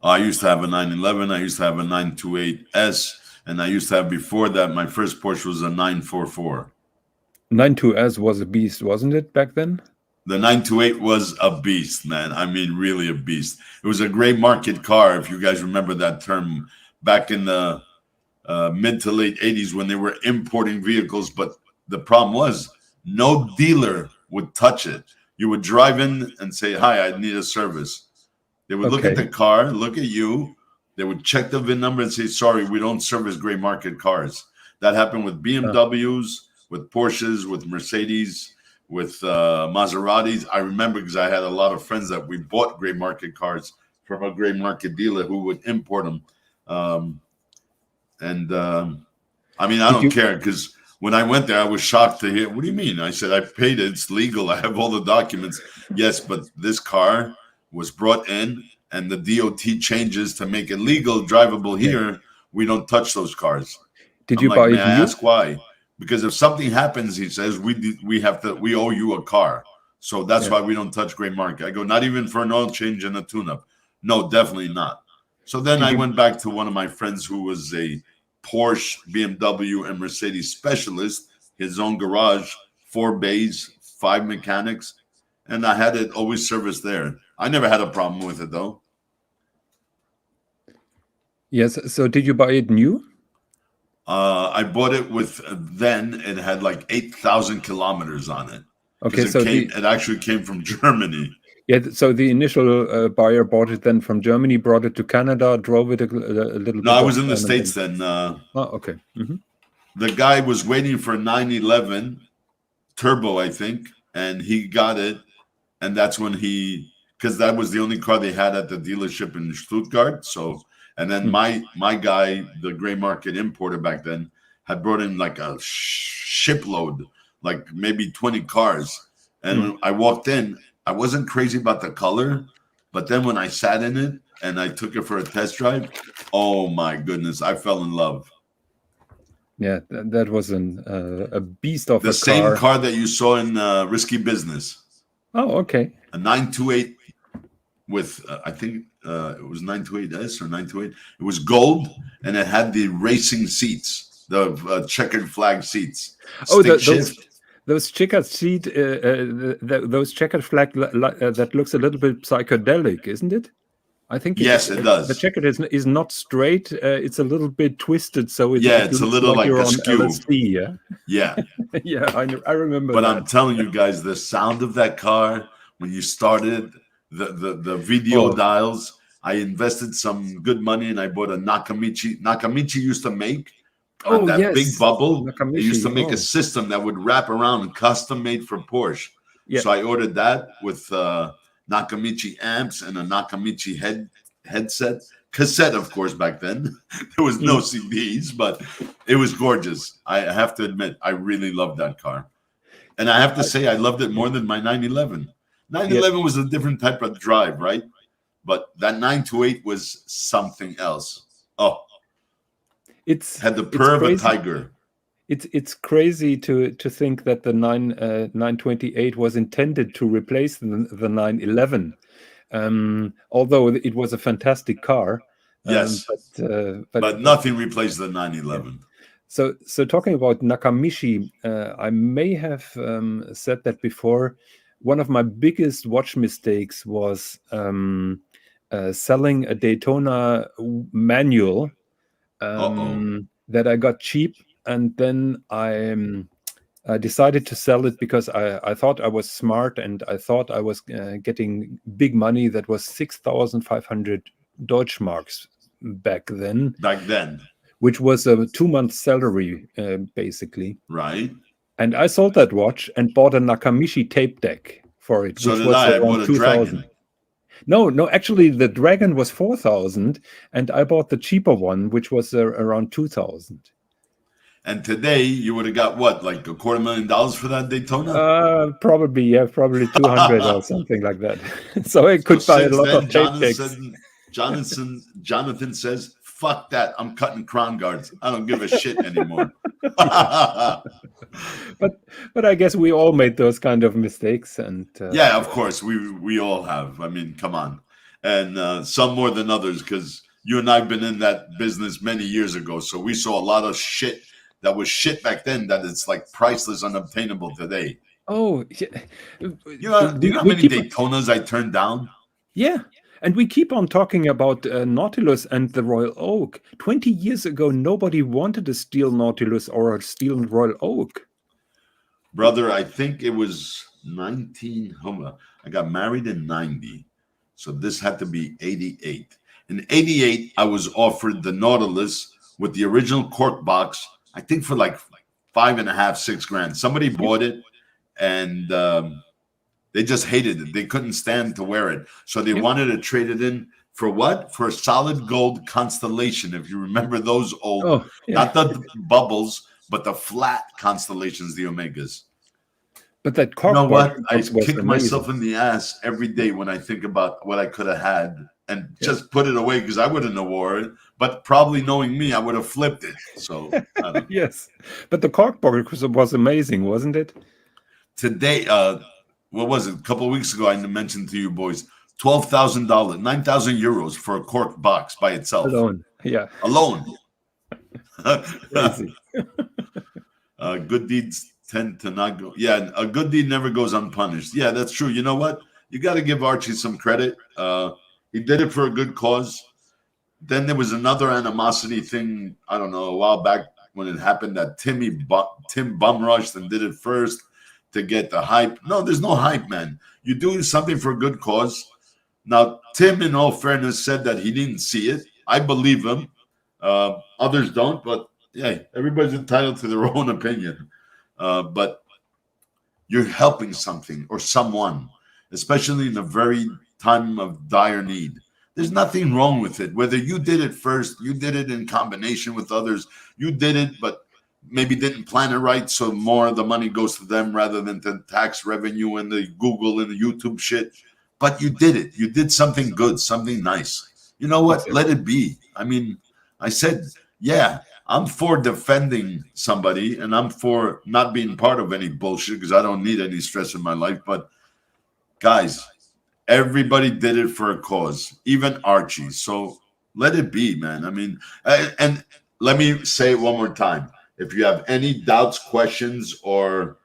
I used to have a 911. I used to have a 928S, and I used to have before that, my first Porsche was a 944. 92S was a beast, wasn't it, back then? The 928 was a beast, man. I mean, really a beast. It was a gray market car, if you guys remember that term, back in the mid to late 80s when they were importing vehicles. But the problem was no dealer would touch it. You would drive in and say, hi, I need a service. They would look at the car, look at you. They would check the VIN number and say, sorry, we don't service gray market cars. That happened with BMWs, with Porsches, with Mercedes, with Maseratis. I remember because I had a lot of friends that we bought gray market cars from a gray market dealer who would import them. I mean, I don't care, because when I went there, I was shocked to hear, what do you mean? I said, I paid it. It's legal. I have all the documents. Yes, but this car was brought in and the DOT changes to make it legal, drivable here. We don't touch those cars. Did you buy it? May I ask why? Because if something happens, he says, we owe you a car. So that's why we don't touch gray market. I go, not even for an oil change and a tune-up. No, definitely not. So then I went back to one of my friends who was a Porsche, BMW, and Mercedes specialist, his own garage, 4 bays, 5 mechanics, and I had it always serviced there. I never had a problem with it, though. Yes. So did you buy it new? I bought it with, then it had like 8,000 kilometers on it. Okay, so it actually came from Germany. Yeah, so the initial buyer bought it then from Germany, brought it to Canada, drove it a little bit. No, I was in the States then. Oh, okay. Mm-hmm. The guy was waiting for a 911 turbo, I think, and he got it. And that's when because that was the only car they had at the dealership in Stuttgart. So, and then my guy, the gray market importer back then, had brought in like a shipload, like maybe 20 cars. And when I walked in, I wasn't crazy about the color, but then when I sat in it and I took it for a test drive, oh my goodness, I fell in love. Yeah, that was a beast of a car. The same car that you saw in Risky Business. Oh, okay. A 928 with, I think it was 928S or 928. It was gold and it had the racing seats. the checkered flag seats. Oh, Stick shift. those checkered seat, those checkered flag that looks a little bit psychedelic, isn't it? I think Yes, it does. The checkered is not straight. It's a little bit twisted, so it It's a looks little like you're a on skew. LSD. Yeah, Yeah. yeah, I remember But that. I'm telling you guys, the sound of that car when you started the video Oh. dials. I invested some good money and I bought a Nakamichi. Nakamichi used to make on Oh, that yes, big bubble. They used to Nakamichi. make Oh. a system that would wrap around and custom made for Porsche. Yeah. So I ordered that with Nakamichi amps and a Nakamichi headset. Cassette, of course, back then. There was no CDs, but it was gorgeous. I have to admit, I really loved that car. And I have to say, I loved it more than my 911. 911 was a different type of drive, right? But that 928 was something else. Oh, had the purr of a tiger. It's crazy to think that the 928 was intended to replace the 911. Although it was a fantastic car. Yes, but nothing replaced the 911. Yeah. So talking about Nakamichi, I may have said that before. One of my biggest watch mistakes was selling a Daytona manual that I got cheap, and then I decided to sell it because I thought I was smart and I thought I was getting big money. That was 6,500 Deutschmarks back then. Which was a 2-month salary, basically. Right. And I sold that watch and bought a Nakamichi tape deck for it, so which did was I around bought a 2,000. Dragon. No, actually, the Dragon was 4,000, and I bought the cheaper one, which was around 2,000. And today you would have got what, like $250,000 for that Daytona? Probably 200 or something like that. So I could buy a lot of tape decks. Jonathan says, "Fuck that! I'm cutting crown guards. I don't give a shit anymore." But I guess we all made those kind of mistakes, and yeah, of course we all have. I mean, come on, and some more than others, because you and I've been in that business many years ago, so we saw a lot of shit that was shit back then that it's like priceless, unobtainable today. Oh, yeah. You know how many Daytonas I turned down? Yeah. And we keep on talking about Nautilus and the Royal Oak. 20 years ago, nobody wanted a steel Nautilus or a steel Royal Oak. Brother, I think it was 19. I got married in 90. So this had to be 88. In 88, I was offered the Nautilus with the original cork box, I think for like $5.5, $6,000. Somebody bought it and they just hated it. They couldn't stand to wear it. So they wanted to trade it in for what? For a solid gold Constellation. If you remember those old, not the bubbles, but the flat Constellations, the Omegas. But that cork, you know what? I kick myself in the ass every day when I think about what I could have had and just put it away because I wouldn't have wore it. But probably knowing me, I would have flipped it. So I don't know. Yes, but the cork box was amazing, wasn't it? Today, what was it? A couple of weeks ago, I mentioned to you boys, $12,000, 9,000 euros for a cork box by itself. Alone, yeah. Alone. Crazy. Good deeds tend to not go. Yeah, a good deed never goes unpunished. Yeah, that's true. You know what? You got to give Archie some credit. He did it for a good cause. Then there was another animosity thing, I don't know, a while back when it happened that Tim bum rushed and did it first to get the hype. No, there's no hype, man. You're doing something for a good cause. Now, Tim, in all fairness, said that he didn't see it. I believe him. Others don't, but yeah, everybody's entitled to their own opinion. But you're helping something or someone, especially in a very time of dire need. There's nothing wrong with it. Whether you did it first, you did it in combination with others, you did it, but maybe didn't plan it right, so more of the money goes to them rather than to tax revenue and the Google and the YouTube shit. But you did it. You did something good, something nice. You know what? Let it be. I mean, I said, yeah, I'm for defending somebody and I'm for not being part of any bullshit because I don't need any stress in my life. But guys, everybody did it for a cause, even Archie. So let it be, man. I mean, and let me say it one more time. If you have any doubts, questions, or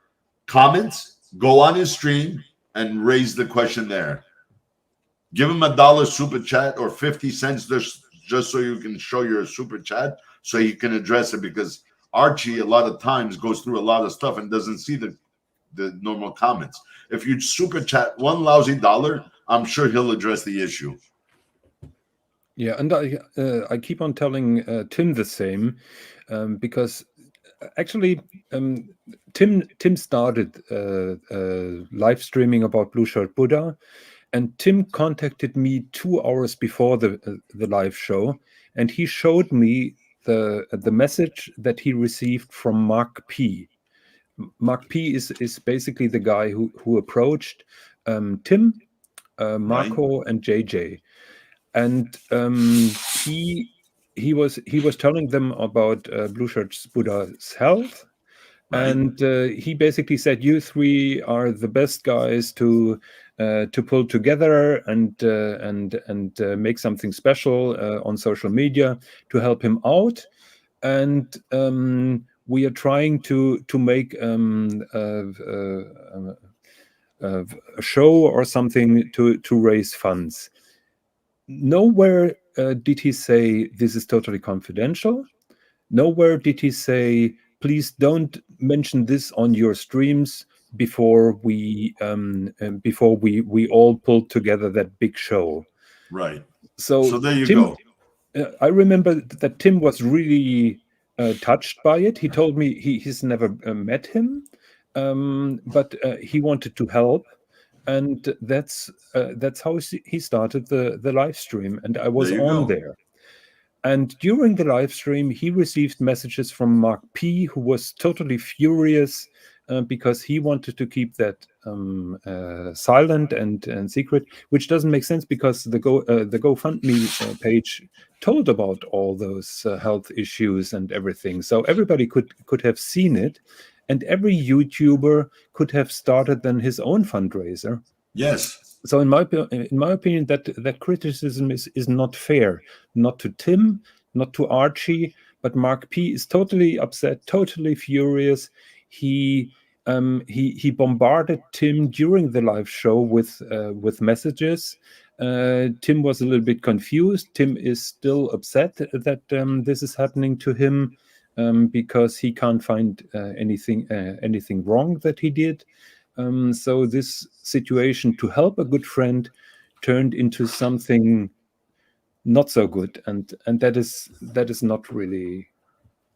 comments, go on his stream and raise the question there. Give him $1 super chat or 50 cents just so you can show your super chat so you can address it, because Archie a lot of times goes through a lot of stuff and doesn't see the normal comments. If you super chat one lousy dollar, I'm sure he'll address the issue. Yeah, and I keep on telling Tim the same, because actually Tim started live streaming about Blue Shirt Buddha, and Tim contacted me 2 hours before the live show, and he showed me the message that he received from Mark P. Mark P is basically the guy who approached Tim, Marco, and JJ, and he was telling them about Blue Shirt Buddha's health. Right. And he basically said, "You three are the best guys to pull together and make something special on social media to help him out." And we are trying to make a show or something to raise funds. Nowhere did he say this is totally confidential. Nowhere did he say, please don't mention this on your streams before we all pulled together that big show. Right. So there you Tim, go. I remember that Tim was really touched by it. He told me he's never met him, but he wanted to help. And that's how he started the live stream, and I was on there. And during the live stream, he received messages from Mark P, who was totally furious because he wanted to keep that silent and secret, which doesn't make sense because the GoFundMe page told about all those health issues and everything. So everybody could have seen it, and every YouTuber could have started then his own fundraiser. Yes. So in my opinion, that criticism is not fair, not to Tim, not to Archie, but Mark P is totally upset, totally furious. He bombarded Tim during the live show with messages. Tim was a little bit confused. Tim is still upset that this is happening to him because he can't find anything wrong that he did. So this situation to help a good friend turned into something not so good, and that is not really.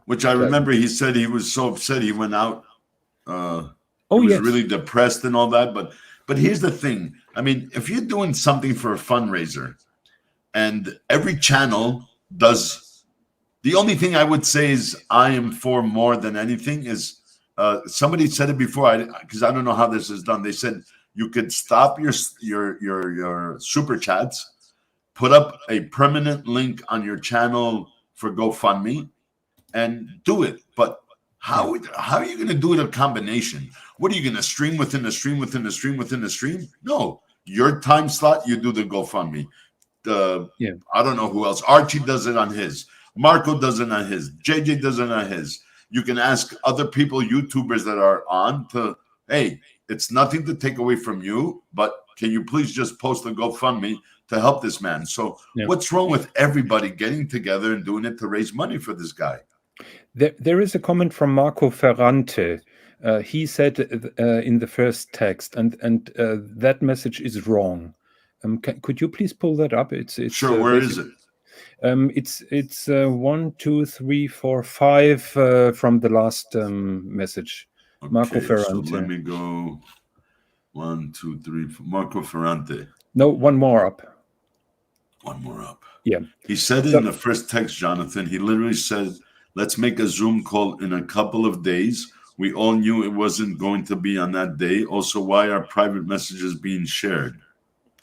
Which I remember he said he was so upset he went out. He was yes, really depressed and all that. But here's the thing. I mean, if you're doing something for a fundraiser, and every channel does, the only thing I would say is I am for more than anything is. Somebody said it before, because I don't know how this is done. They said you could stop your super chats, put up a permanent link on your channel for GoFundMe, and do it. But how are you going to do it a combination? What are you going to stream within the stream within the stream within the stream? No, your time slot, you do the GoFundMe. I don't know who else. Archie does it on his. Marco does it on his. JJ does it on his. You can ask other people, YouTubers that are on, to, hey, it's nothing to take away from you, but can you please just post a GoFundMe to help this man? So what's wrong with everybody getting together and doing it to raise money for this guy? There is a comment from Marco Ferrante. He said in the first text, and that message is wrong. Could you please pull that up? It's sure. Where is it? It's 1, 2, 3, 4, 5 from the last message. Okay, Marco Ferrante. So let me go 1, 2, 3. Marco Ferrante. No, one more up. One more up. Yeah. He said in the first text, Jonathan, he literally said, let's make a Zoom call in a couple of days. We all knew it wasn't going to be on that day. Also, why are private messages being shared?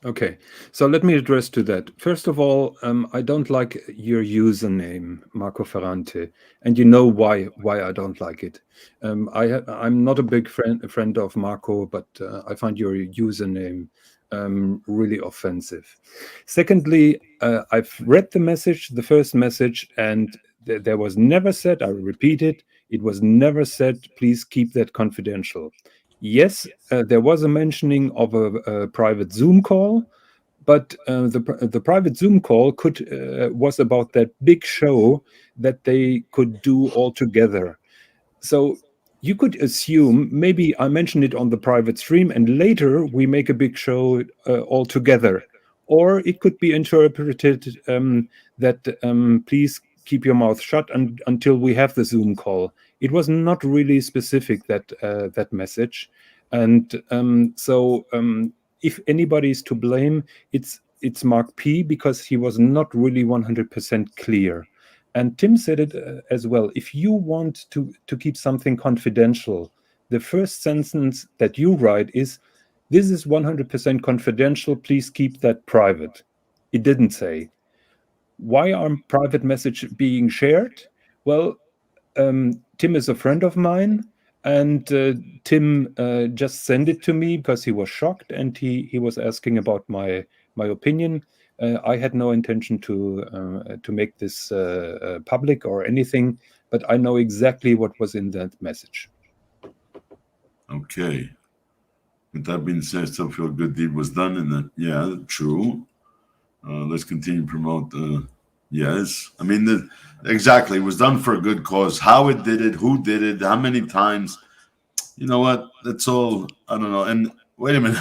Okay, so let me address to that. First of all, I don't like your username, Marco Ferrante, and you know why I don't like it. I'm not a big friend of Marco, but I find your username really offensive. Secondly, I've read the first message, and There was never said, I repeat it was never said, please keep that confidential. Yes, there was a mentioning of a private Zoom call, but the private Zoom call was about that big show that they could do all together. So you could assume maybe I mentioned it on the private stream and later we make a big show all together. Or it could be interpreted that please keep your mouth shut until we have the Zoom call. It was not really specific, that message. And so if anybody is to blame, it's Mark P, because he was not really 100% clear. And Tim said it as well. If you want to keep something confidential, the first sentence that you write is, this is 100% confidential, please keep that private. It didn't say. Why are private messages being shared? Well, Tim is a friend of mine, and Tim just sent it to me because he was shocked and he was asking about my opinion. I had no intention to make this public or anything, but I know exactly what was in that message. Okay. With that being said, I still feel a good deed was done, and that, yeah, true. Let's continue to promote. Yes, I mean, exactly. It was done for a good cause. How it did it, who did it, how many times. You know what? That's all. I don't know. And wait a minute.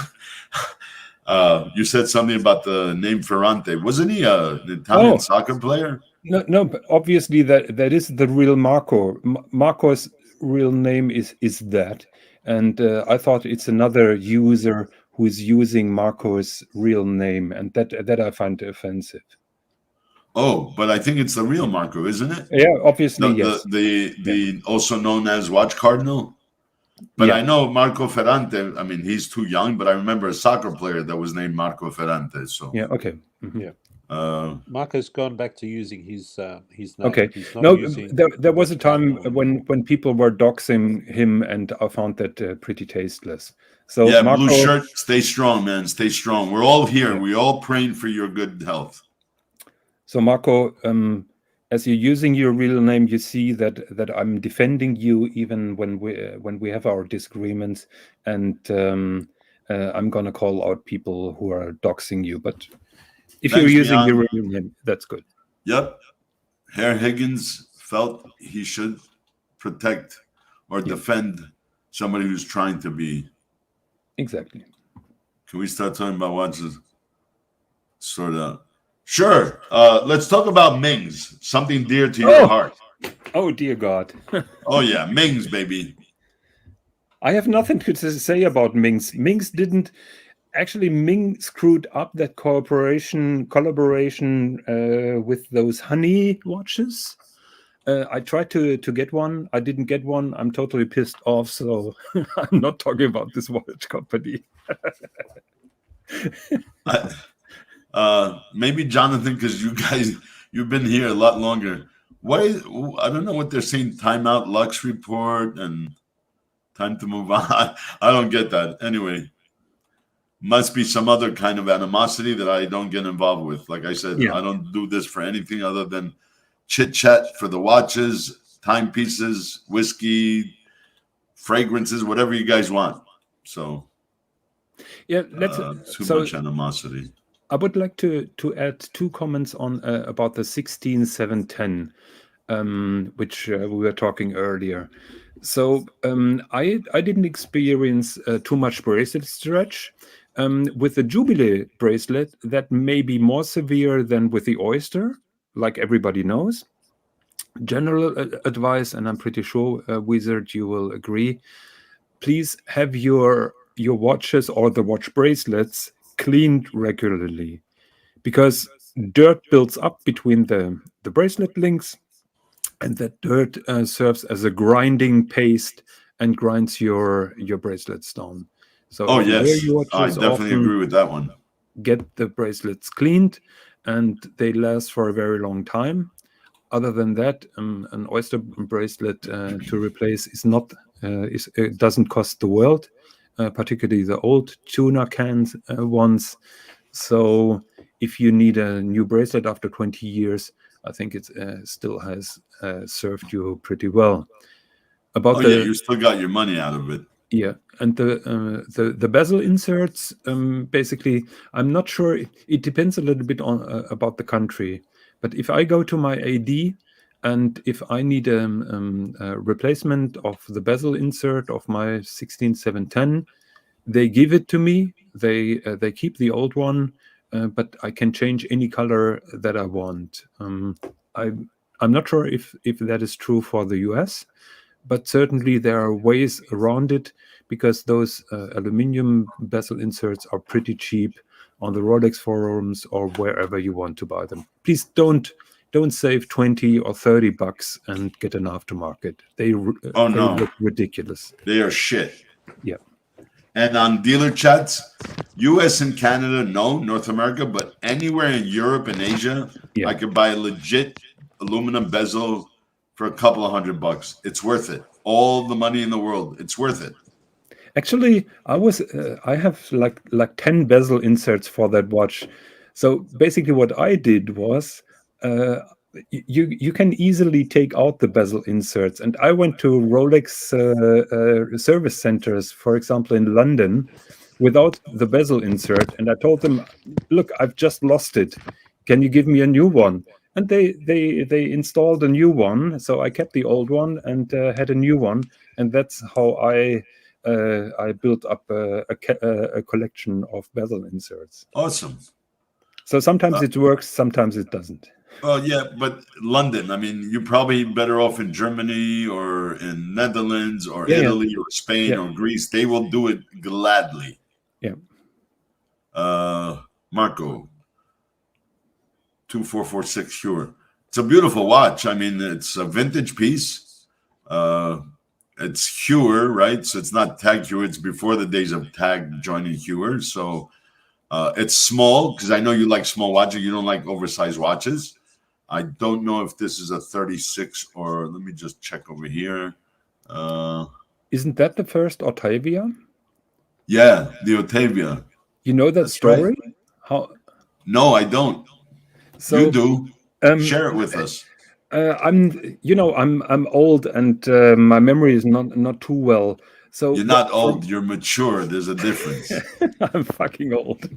You said something about the name Ferrante. Wasn't he an Italian soccer player? No, but obviously that is the real Marco. Marco's real name is that. And I thought it's another user who is using Marco's real name, and that I find offensive. Oh, but I think it's the real Marco, isn't it? Yeah, obviously, yes. The also known as Watch Cardinal. But yeah. I know Marco Ferrante. I mean, he's too young, but I remember a soccer player that was named Marco Ferrante. So yeah, okay, yeah. Marco's gone back to using his name. Okay, no, there was a time when people were doxing him, and I found that pretty tasteless. So yeah, Marco, blue shirt, stay strong, man, stay strong. We're all here. Yeah. We're all praying for your good health. So Marco, as you're using your real name, you see that I'm defending you even when we have our disagreements, and I'm gonna call out people who are doxing you. But if you're using your real name, that's good. Yep. Herr Higgins felt he should protect or defend somebody who's trying to be. Exactly. Can we start talking about what's sort of? Sure. Let's talk about Mings, something dear to your heart. Oh, dear God. Oh, yeah. Mings, baby. I have nothing to say about Mings. Mings screwed up that collaboration with those honey watches. I tried to get one. I didn't get one. I'm totally pissed off. So I'm not talking about this watch company. Maybe Jonathan, because you've been here a lot longer. Why? I don't know what they're saying. Timeout, Lux report, and time to move on. I don't get that. Anyway, must be some other kind of animosity that I don't get involved with. Like I said, yeah. I don't do this for anything other than chit chat for the watches, timepieces, whiskey, fragrances, whatever you guys want. So yeah, too much animosity. I would like to add two comments on about the 16710, which we were talking earlier. So I didn't experience too much bracelet stretch. With the Jubilee bracelet, that may be more severe than with the Oyster, like everybody knows. General advice, and I'm pretty sure, Wizard, you will agree. Please have your watches or the watch bracelets cleaned regularly, because dirt builds up between the bracelet links, and that dirt serves as a grinding paste and grinds your bracelets down. So yes, I definitely agree with that one. Get the bracelets cleaned, and they last for a very long time. Other than that, an Oyster bracelet to replace is not it doesn't cost the world. Particularly the old tuna cans ones. So if you need a new bracelet after 20 years, I think it still has served you pretty well. About Oh, yeah, you still got your money out of it. Yeah, and the bezel inserts, basically, I'm not sure. It depends a little bit on about the country. But if I go to my AD and if I need a replacement of the bezel insert of my 16710, they give it to me. They keep the old one, but I can change any color that I want. I'm not sure if that is true for the US, but certainly there are ways around it because those aluminum bezel inserts are pretty cheap on the Rolex forums or wherever you want to buy them. Please don't save 20 or 30 bucks and get an aftermarket. They look ridiculous. They are shit. Yeah. And on dealer chats, US and Canada, no, North America, but anywhere in Europe and Asia, Yeah. I could buy a legit aluminum bezel for a couple of $100. It's worth it. All the money in the world. It's worth it. Actually, I have like 10 bezel inserts for that watch. So basically what I did was you can easily take out the bezel inserts. And I went to Rolex service centers, for example, in London, without the bezel insert. And I told them, look, I've just lost it. Can you give me a new one? And they installed a new one. So I kept the old one and had a new one. And that's how I built up a collection of bezel inserts. Awesome. So sometimes it works, sometimes it doesn't. Well, yeah, but London, I mean, you're probably better off in Germany or in Netherlands or Italy or Spain or Greece. They will do it gladly. Yeah. Marco, 2446 Shure. It's a beautiful watch. I mean, it's a vintage piece. It's Heuer, right? So it's not Tag Heuer. It's before the days of Tag joining Heuer. So it's small because I know you like small watches. You don't like oversized watches. I don't know if this is a 36 or let me just check over here. Isn't that the first Otavia? Yeah, the Otavia. You know that story? Right. How? No, I don't. So you do. Share it with us. I'm old and my memory is not too well. So you're not old, you're mature. There's a difference. I'm fucking old.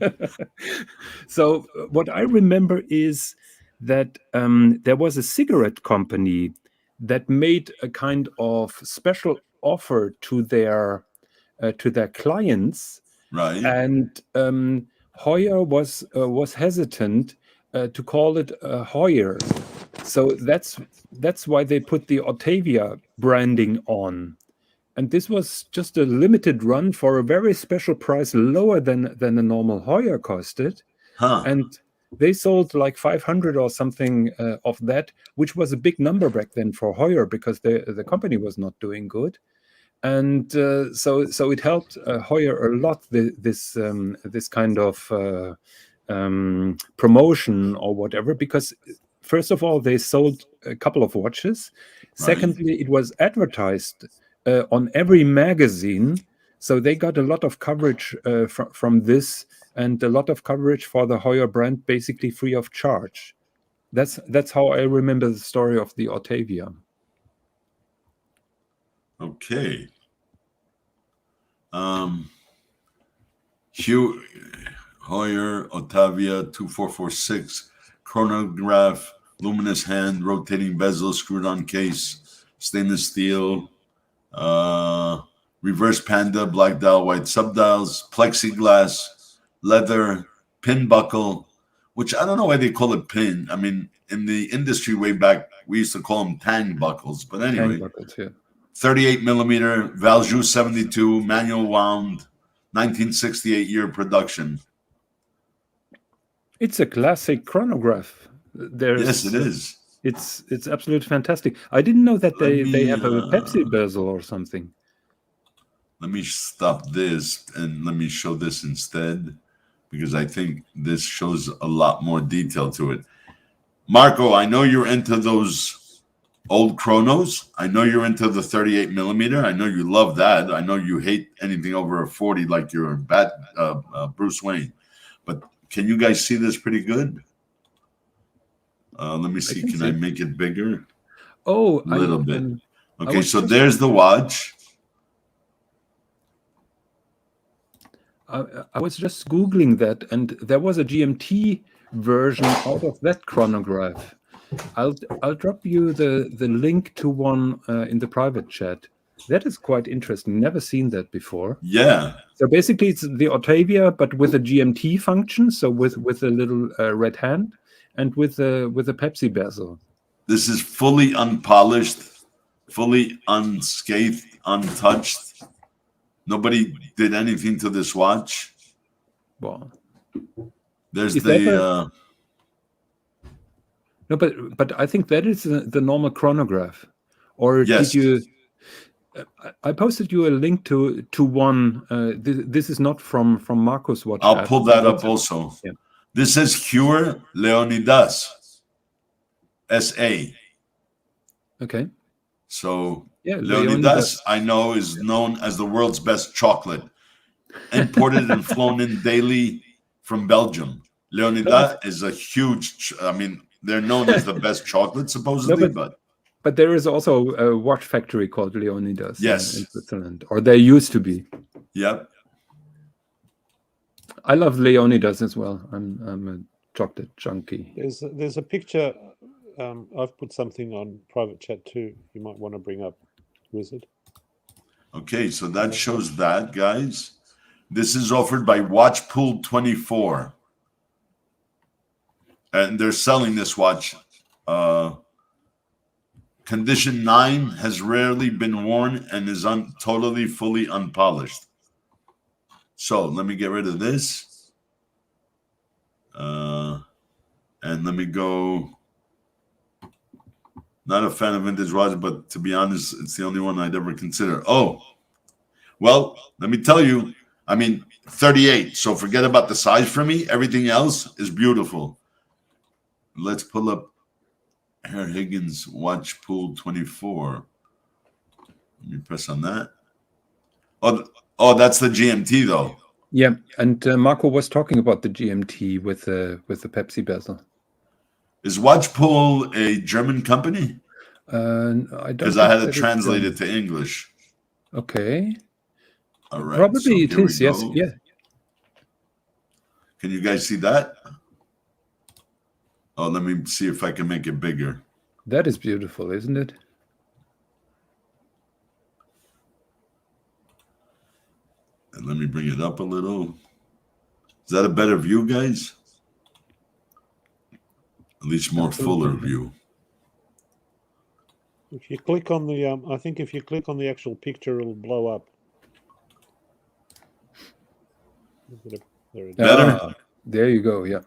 So what I remember is that there was a cigarette company that made a kind of special offer to their clients, right? And Heuer was hesitant to call it Heuer. So that's why they put the Otavia branding on. And this was just a limited run for a very special price, lower than the normal Heuer costed. And they sold like 500 or something of that, which was a big number back then for Heuer because the company was not doing good. And so it helped Heuer a lot, this kind of promotion or whatever, because first of all, they sold a couple of watches. Right. Secondly, it was advertised on every magazine. So they got a lot of coverage from this and a lot of coverage for the Heuer brand, basically free of charge. That's how I remember the story of the Otavia. Okay. Heuer, Otavia, 2446, chronograph, luminous hand, rotating bezel, screwed-on case, stainless steel, reverse panda, black dial, white subdials, plexiglass, leather, pin buckle, which I don't know why they call it pin. I mean, in the industry way back, we used to call them tang buckles. But anyway, 38 millimeter, Valjoux 72, manual wound, 1968 year production. It's a classic chronograph. Yes, it is. It's absolutely fantastic. I didn't know that they have a Pepsi bezel or something. Let me stop this and let me show this instead, because I think this shows a lot more detail to it. Marco, I know you're into those old chronos. I know you're into the 38 millimeter. I know you love that. I know you hate anything over a 40 like you're Bruce Wayne. But can you guys see this pretty good? Let me see. can Can see I it. make it bigger? Oh, A little bit. Okay, was so just- there's the watch. I was just Googling that, and there was a GMT version out of that chronograph. I'll drop you the link to one in the private chat. That is quite interesting. Never seen that before. Yeah. So basically, it's the Octavia, but with a GMT function. So with a little red hand, and with a Pepsi bezel. This is fully unpolished, fully unscathed, untouched. Nobody did anything to this watch. Wow. There's Is that the No, but I think that is the normal chronograph. Or yes. did you? I posted you a link to one. This is not from Marco's watch. I'll app. pull that up also. Yeah. This is Cure Leonidas SA. Okay. So Yeah, Leonidas, I know, is known as the world's best chocolate, imported and flown in daily from Belgium. Leonidas is a huge. I mean, they're known as the best chocolate, supposedly, but there is also a watch factory called Leonidas yes, in Switzerland, or there used to be. Yep. I love Leonidas as well. I'm a chocolate junkie. There's a picture. I've put something on private chat too. You might want to bring up, Wizard. Okay, so that shows that, guys. This is offered by Watchpool 24. And they're selling this watch. Condition 9 has rarely been worn and is totally, fully unpolished. So let me get rid of this. And let me go. Not a fan of vintage watches, but to be honest, it's the only one I'd ever consider. Oh, well, let me tell you. I mean, 38. So forget about the size for me. Everything else is beautiful. Let's pull up Herr Higgins Watch Pool 24. Let me press on that. Oh, that's the GMT though. Yeah, and Marco was talking about the GMT with the Pepsi bezel. Is Watchpool a German company? I don't. Because I had it translated to English. Okay. All right. Probably so it is. Yes. go. Yeah. Can you guys see that? Oh, let me see if I can make it bigger. That is beautiful, isn't it? And let me bring it up a little. Is that a better view, guys? At least more fuller view. If you click on the, I think if you click on the actual picture, it'll blow up. There it is. Better? There you go. Yeah.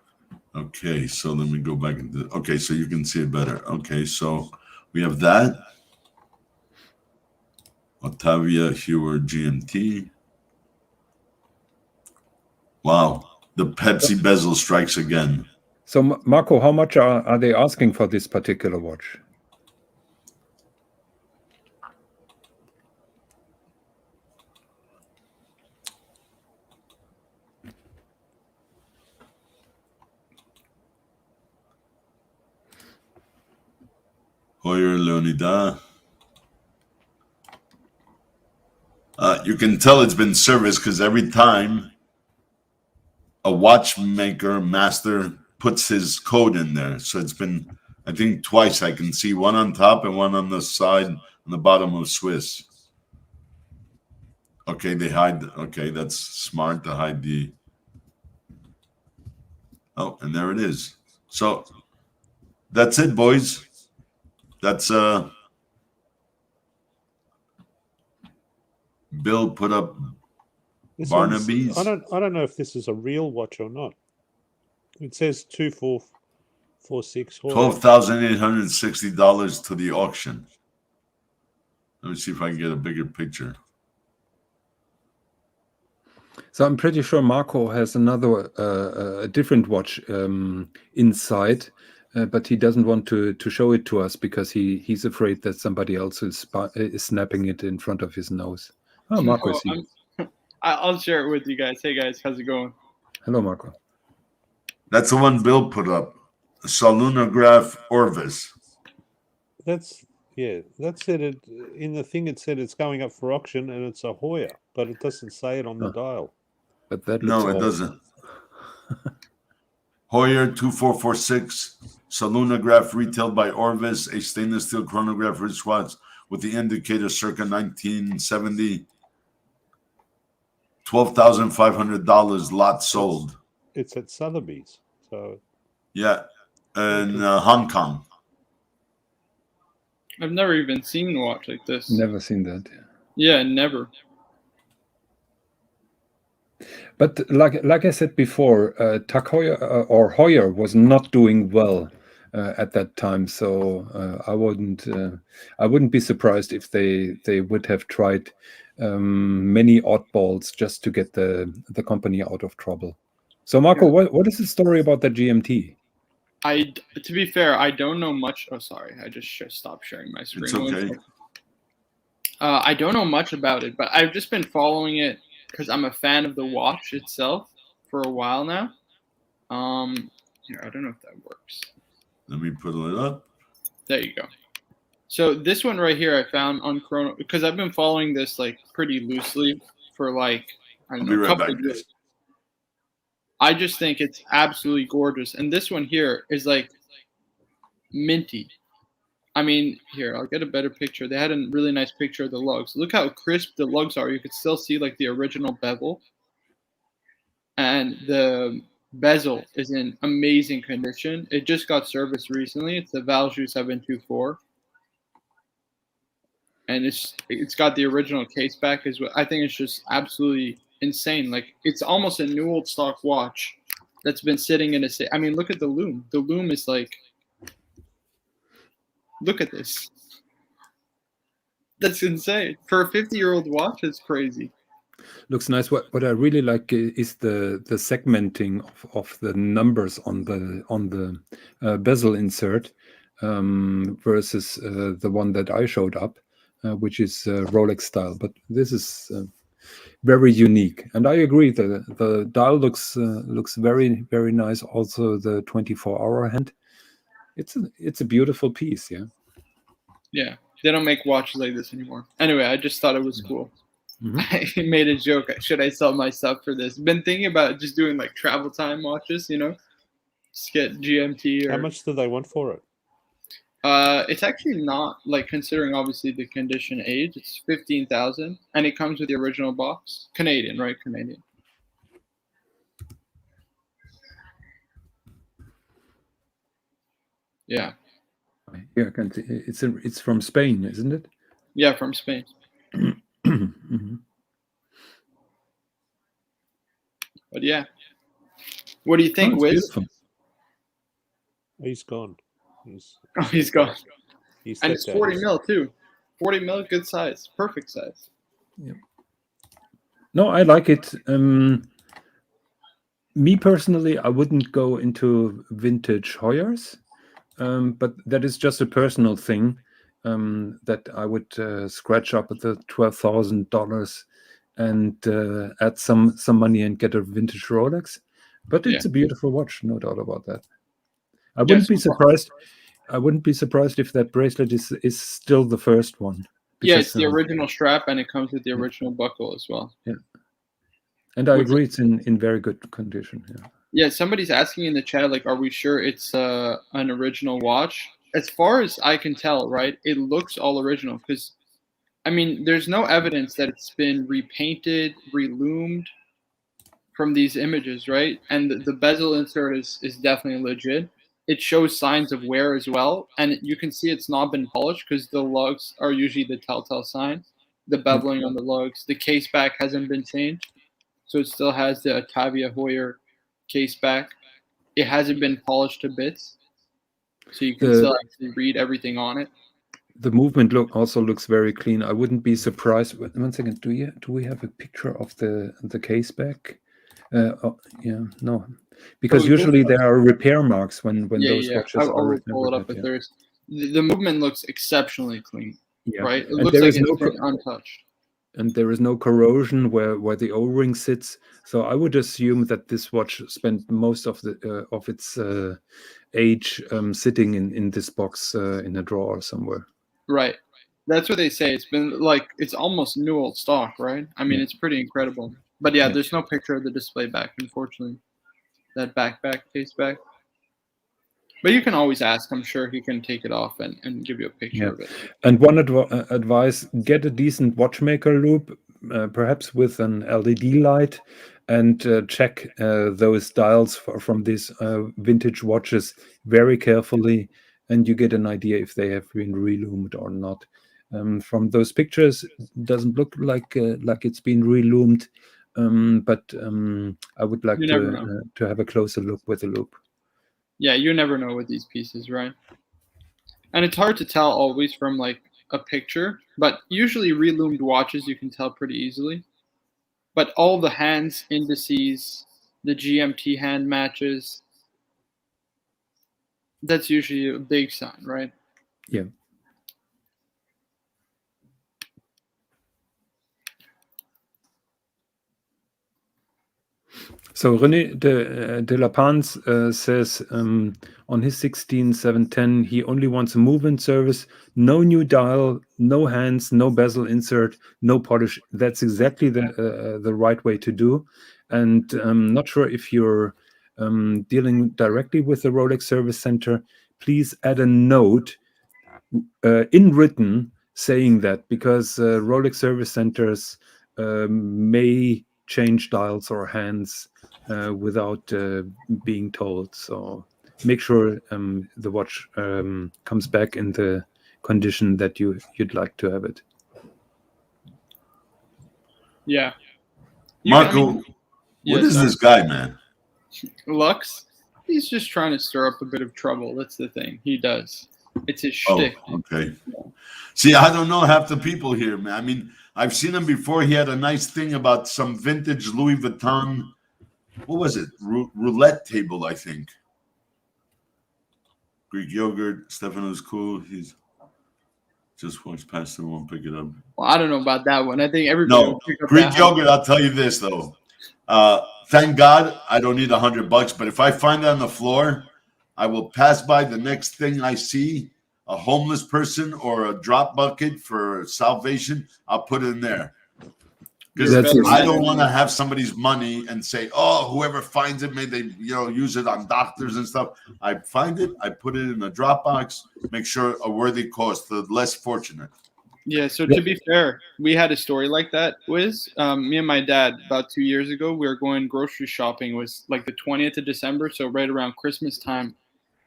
Okay, so let me go back into. Okay, so you can see it better. Okay, so we have that. Octavia Hewer GMT. Wow, the Pepsi bezel strikes again. So, Marco, how much are they asking for this particular watch? Hoyer Leonidas. You can tell it's been serviced because every time a watchmaker master puts his code in there. So it's been, I think, twice. I can see one on top and one on the side, on the bottom of Swiss. Okay, they hide. Okay, that's smart to hide the. Oh, and there it is. So that's it, boys. That's Bill put up This Barnaby's. I don't know if this is a real watch or not. It says 2446. $12,860 to the auction. Let me see if I can get a bigger picture. So I'm pretty sure Marco has another, a different watch inside, but he doesn't want to show it to us because he's afraid that somebody else is snapping it in front of his nose. Oh, Marco is here. I'll share it with you guys. Hey guys, how's it going? Hello, Marco. That's the one Bill put up. Salunograph Orvis. That's said it in the thing. It said it's going up for auction, and it's a Hoyer, but it doesn't say it on the dial. But that looks No, it old. doesn't. Hoyer 2446 Salunograph retailed by Orvis, a stainless steel chronograph wristwatch with the indicator circa 1970. $12,500 lot sold. It's at Sotheby's. So Yeah, in Hong Kong. I've never even seen a watch like this. Never seen that. Yeah, never. But like I said before, Tag Heuer or Hoyer was not doing well at that time, so I wouldn't be surprised if they would have tried many oddballs just to get the company out of trouble. So Marco, what is the story about that GMT? To be fair, I don't know much. Oh, sorry, I just stopped sharing my screen. It's okay. I don't know much about it, but I've just been following it because I'm a fan of the watch itself for a while now. Here, I don't know if that works. Let me put it up. There you go. So this one right here I found on Chrono because I've been following this like pretty loosely for like I don't know, a couple of years. I just think it's absolutely gorgeous. And this one here is like minty. I mean, here, I'll get a better picture. They had a really nice picture of the lugs. Look how crisp the lugs are. You could still see like the original bevel. And the bezel is in amazing condition. It just got serviced recently. It's the Valjoux 724. And it's got the original case back as well. I think it's just absolutely insane. Like it's almost a new old stock watch that's been sitting in a safe. I mean, look at the loom. The loom is like, look at this. That's insane. For a 50-year-old watch, it's crazy. Looks nice. What I really like is the segmenting of the numbers on the bezel insert versus the one that I showed up, which is Rolex style. But this is very unique, and I agree. The dial looks very, very nice. Also, the 24-hour hand. It's a beautiful piece. Yeah, they don't make watches like this anymore. Anyway, I just thought it was cool. Mm-hmm. I made a joke. Should I sell my stuff for this? Been thinking about just doing like travel time watches. Just get GMT. Or, how much do they want for it? It's actually not like considering obviously the condition age. It's 15,000, and it comes with the original box. Canadian, right? Canadian. Yeah. Yeah, I can see. It's from Spain, isn't it? Yeah, from Spain. Mm-hmm. But yeah, what do you think, Wiz? Beautiful. He's gone. He's gone. And it's 40 out. mil too. 40 mil, good size, perfect size. Yeah. No, I like it. Me personally, I wouldn't go into vintage Hoyers, but that is just a personal thing. That I would scratch up at the $12,000 and add some money and get a vintage Rolex. But it's a beautiful watch, no doubt about that. I wouldn't be surprised. I wouldn't be surprised if that bracelet is still the first one. Because, yeah, it's the original strap, and it comes with the original buckle as well. Yeah, and I agree, it's in very good condition. Yeah, somebody's asking in the chat, like, are we sure it's an original watch? As far as I can tell, right, it looks all original because, I mean, there's no evidence that it's been repainted, reloomed from these images, right? And the bezel insert is definitely legit. It shows signs of wear as well, and you can see it's not been polished because the lugs are usually the telltale sign. The beveling on the lugs, the case back hasn't been changed, so it still has the Attavia Hoyer case back. It hasn't been polished to bits, so you can still actually read everything on it. The movement also looks very clean. I wouldn't be surprised. 1 second, do we have a picture of the case back? No, because usually there are repair marks when those watches are. I'll pull it up if there's. The movement looks exceptionally clean, right? It and looks like it's been untouched. and there is no corrosion where the O-ring sits. So I would assume that this watch spent most of its age sitting in this box in a drawer somewhere. Right. That's what they say. It's been like it's almost new old stock, right? I mean, Yeah. it's pretty incredible. But yeah, Yeah. there's no picture of the display back, unfortunately. That case back. But you can always ask. I'm sure he can take it off and give you a picture Yeah. of it. And one advice: get a decent watchmaker loop, perhaps with an LED light, and check those dials from these vintage watches very carefully, and you get an idea if they have been reloomed or not. From those pictures, it doesn't look like it's been reloomed, but I would like You never know. to have a closer look with a loop. Yeah, you never know with these pieces, right? And it's hard to tell always from like a picture, but usually reloomed watches you can tell pretty easily. But all the hands indices, the GMT hand matches, that's usually a big sign, right? Yeah. So René de La Pans says on his 16710 he only wants a move-in service, no new dial, no hands, no bezel insert, no polish. That's exactly the right way to do. And I'm not sure if you're dealing directly with the Rolex Service Center. Please add a note in written saying that, because Rolex Service Centers may change dials or hands without being told. So make sure the watch comes back in the condition that you'd like to have it. Yeah. Marco, what is this guy, man? Lux? He's just trying to stir up a bit of trouble. That's the thing. He does. It's his shtick. Oh, okay. See, I don't know half the people here, man. I mean, I've seen him before. He had a nice thing about some vintage Louis Vuitton. What was it? Roulette table, I think. Greek yogurt. Stefano's cool. He's just walks past and won't pick it up. Well, I don't know about that one. I think everybody No, will pick up Greek that yogurt. I'll tell you this though. Thank God I don't need $100, but if I find it on the floor, I will pass by the next thing I see, a homeless person or a drop bucket for salvation. I'll put it in there. Because I don't want to have somebody's money and say, oh, whoever finds it, may they use it on doctors and stuff. I find it, I put it in a drop box, make sure a worthy cause, the less fortunate. Yeah, so to be fair, we had a story like that, Wiz. Me and my dad, about 2 years ago, we were going grocery shopping. It was like the 20th of December, so right around Christmas time.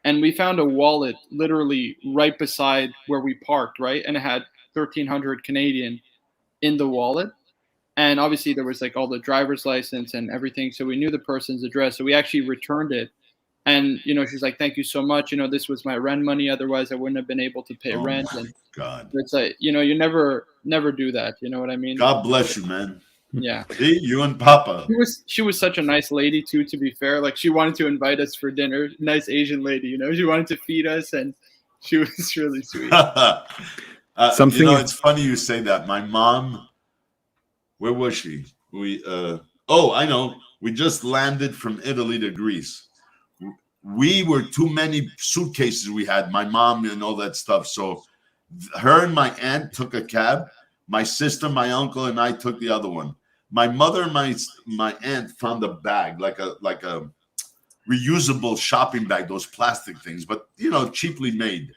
And we found a wallet literally right beside where we parked, right? And it had 1,300 Canadian in the wallet. And obviously there was like all the driver's license and everything. So we knew the person's address. So we actually returned it. And, she's like, thank you so much. This was my rent money. Otherwise I wouldn't have been able to pay rent. And God. It's like, you never do that. You know what I mean? God bless you, man. Yeah. See, you and Papa. She was such a nice lady too, to be fair. Like she wanted to invite us for dinner. Nice Asian lady, she wanted to feed us and she was really sweet. It's funny you say that. My mom, where was she? I know. We just landed from Italy to Greece. We were too many suitcases we had, my mom and all that stuff. So her and my aunt took a cab. My sister, my uncle, and I took the other one. My mother and my aunt found a bag, like a reusable shopping bag, those plastic things, but cheaply made.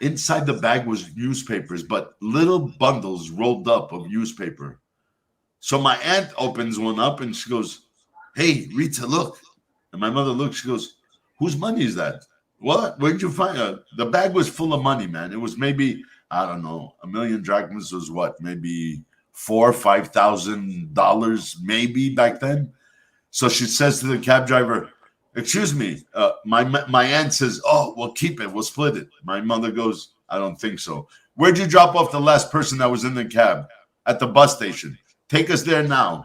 Inside the bag was newspapers, but little bundles rolled up of newspaper. So my aunt opens one up and she goes, "Hey, Rita, look." And my mother looks, she goes, "Whose money is that?" "What? Where'd you find it?" The bag was full of money, man. It was maybe, I don't know, 1 million drachmas was what? Maybe $4,000-5,000 maybe back then. So she says to the cab driver, "Excuse me." My aunt says, "Oh, we'll keep it. We'll split it." My mother goes, "I don't think so." "Where'd you drop off the last person that was in the cab?" "At the bus station." "Take us there now."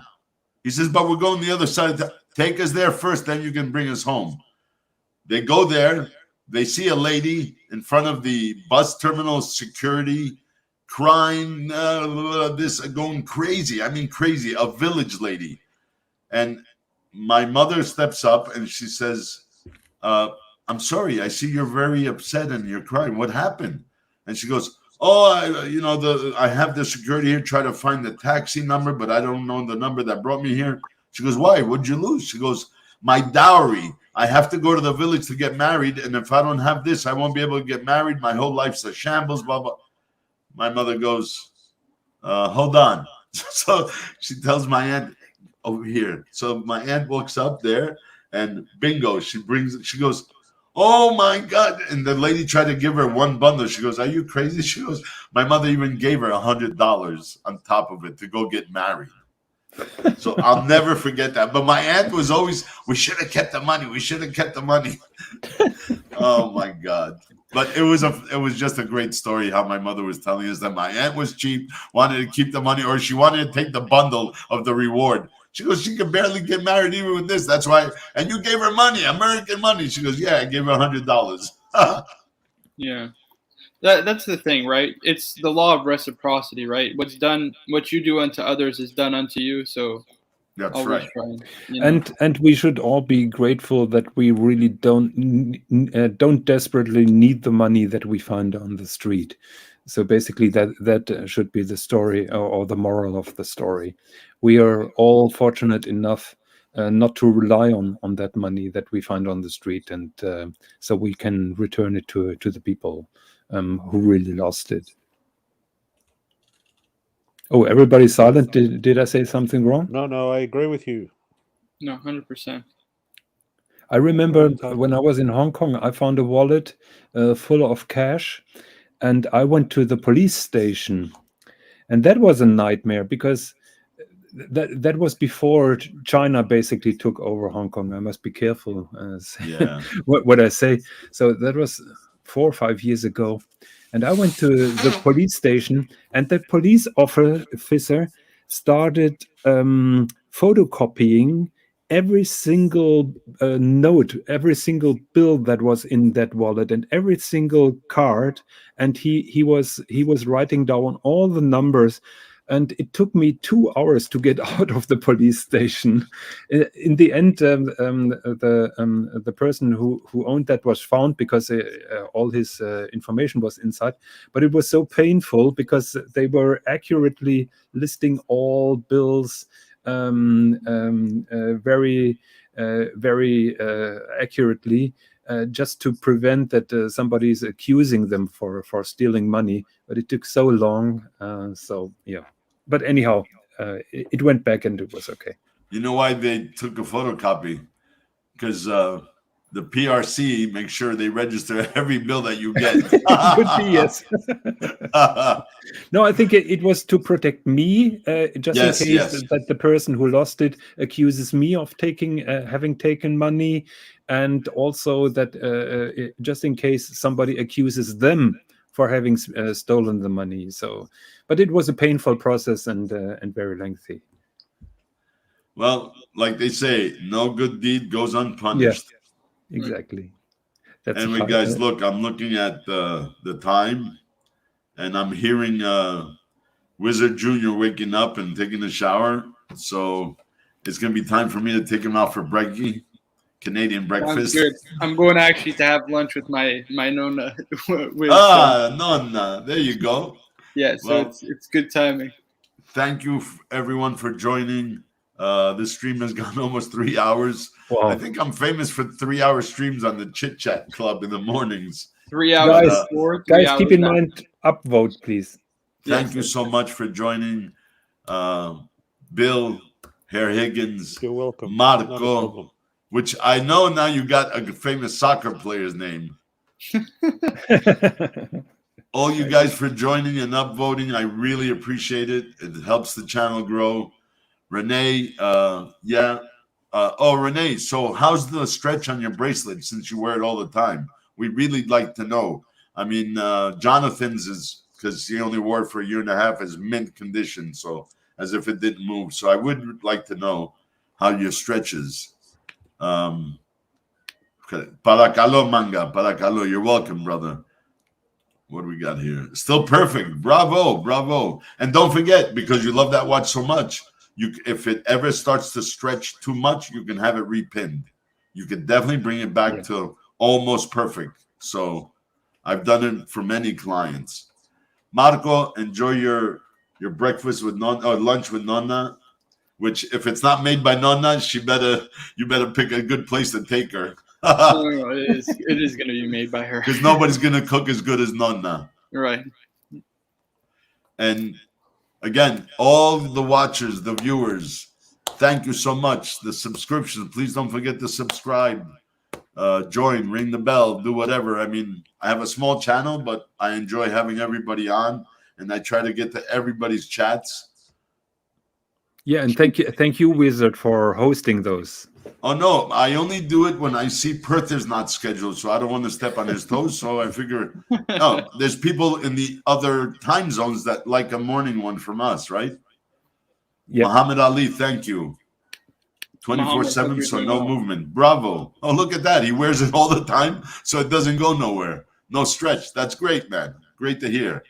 He says, "But we're going the other side. Take us there first, then you can bring us home." They go there. They see a lady in front of the bus terminal security crying, this going crazy. I mean, crazy. A village lady, and my mother steps up and she says, "I'm sorry. I see you're very upset and you're crying. What happened?" And she goes, "Oh, I have the security here try to find the taxi number, but I don't know the number that brought me here." She goes, "Why? What'd you lose?" She goes, "My dowry. I have to go to the village to get married, and if I don't have this, I won't be able to get married. My whole life's a shambles, blah, blah." My mother goes, "Hold on." So she tells my aunt, "Over here." So my aunt walks up there, and bingo, she goes, "Oh my God." And the lady tried to give her one bundle. She goes, "Are you crazy?" She goes, "My mother even gave her $100 on top of it to go get married." So I'll never forget that. But my aunt was always, "We should have kept the money. We should have kept the money." Oh my God. But it was just a great story how my mother was telling us that my aunt was cheap, wanted to keep the money, or she wanted to take the bundle of the reward. She goes, "She could barely get married even with this. That's why." And you gave her money, American money. She goes, "Yeah, I gave her $100." Yeah. That's the thing, right? It's the law of reciprocity, right? What you do unto others is done unto you. So That's always right. try. You know? And we should all be grateful that we really don't desperately need the money that we find on the street. So basically, that should be the story or the moral of the story. We are all fortunate enough not to rely on that money that we find on the street, and so we can return it to the people who really lost it. Oh, everybody's silent. Did I say something wrong? No, I agree with you. No, 100%. I remember when I was in Hong Kong, I found a wallet full of cash, and I went to the police station, and that was a nightmare because that was before China basically took over Hong Kong. I must be careful Yeah. what I say. So that was 4 or 5 years ago, and I went to the police station, and the police officer started photocopying every single note, every single bill that was in that wallet, and every single card, and he was writing down all the numbers. And it took me 2 hours to get out of the police station. In the end, the person who owned that was found because all his information was inside. But it was so painful because they were accurately listing all bills very accurately. Just to prevent that somebody is accusing them for stealing money, but it took so long. So yeah, but anyhow, it went back and it was okay. You know why they took a photocopy? Because the PRC makes sure they register every bill that you get. Could be, yes. No, I think it was to protect me, just in case that the person who lost it accuses me of having taken money, and also that just in case somebody accuses them for having stolen the money. So, but it was a painful process and very lengthy. Well, like they say, no good deed goes unpunished. Yeah, exactly. That's anyway, guys, look, I'm looking at the time, and I'm hearing Wizard Jr. waking up and taking a shower. So it's going to be time for me to take him out for brekkie, Canadian breakfast. Sounds good. I'm going actually to have lunch with my nonna. Nonna. There you go. Yeah, so it's good timing. Thank you, everyone, for joining. This stream has gone almost 3 hours. Wow. I think I'm famous for 3-hour streams on the Chit Chat Club in the mornings. 3 hours before. Guys, keep in mind, upvote, please. Thank you so much for joining. Bill, Herr Higgins, you're welcome. Marco, which I know now you got a famous soccer player's name. All you guys for joining and upvoting. I really appreciate it. It helps the channel grow. Renee, Renee, so how's the stretch on your bracelet since you wear it all the time? We'd really like to know. I mean, Jonathan's is, because he only wore it for 1.5 years, is mint condition, so as if it didn't move. So I would like to know how your stretch is. Paracalo Manga, Paracalo, you're welcome, brother. What do we got here? Still perfect. Bravo, bravo. And don't forget, because you love that watch so much, if it ever starts to stretch too much, you can have it repinned. You can definitely bring it back to almost perfect. So I've done it for many clients. Marco, enjoy your breakfast with Nonna, or lunch with Nonna, which if it's not made by Nonna, you better pick a good place to take her. No, it is going to be made by her. Because nobody's going to cook as good as Nonna. Right. And again, all the watchers, the viewers, thank you so much. The subscriptions, please don't forget to subscribe, join, ring the bell, do whatever. I mean, I have a small channel, but I enjoy having everybody on, and I try to get to everybody's chats. Yeah, and thank you, Wizard, for hosting those. Oh no, I only do it when I see Perth is not scheduled, so I don't want to step on his toes. So I figure, there's people in the other time zones that like a morning one from us, right? Yeah. Muhammad Ali, thank you. 24/7, so no movement. Bravo. Oh, look at that. He wears it all the time, so it doesn't go nowhere. No stretch. That's great, man. Great to hear.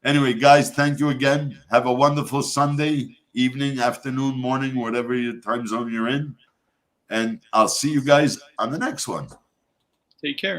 Anyway, guys, thank you again. Have a wonderful Sunday, evening, afternoon, morning, whatever your time zone you're in. And I'll see you guys on the next one. Take care.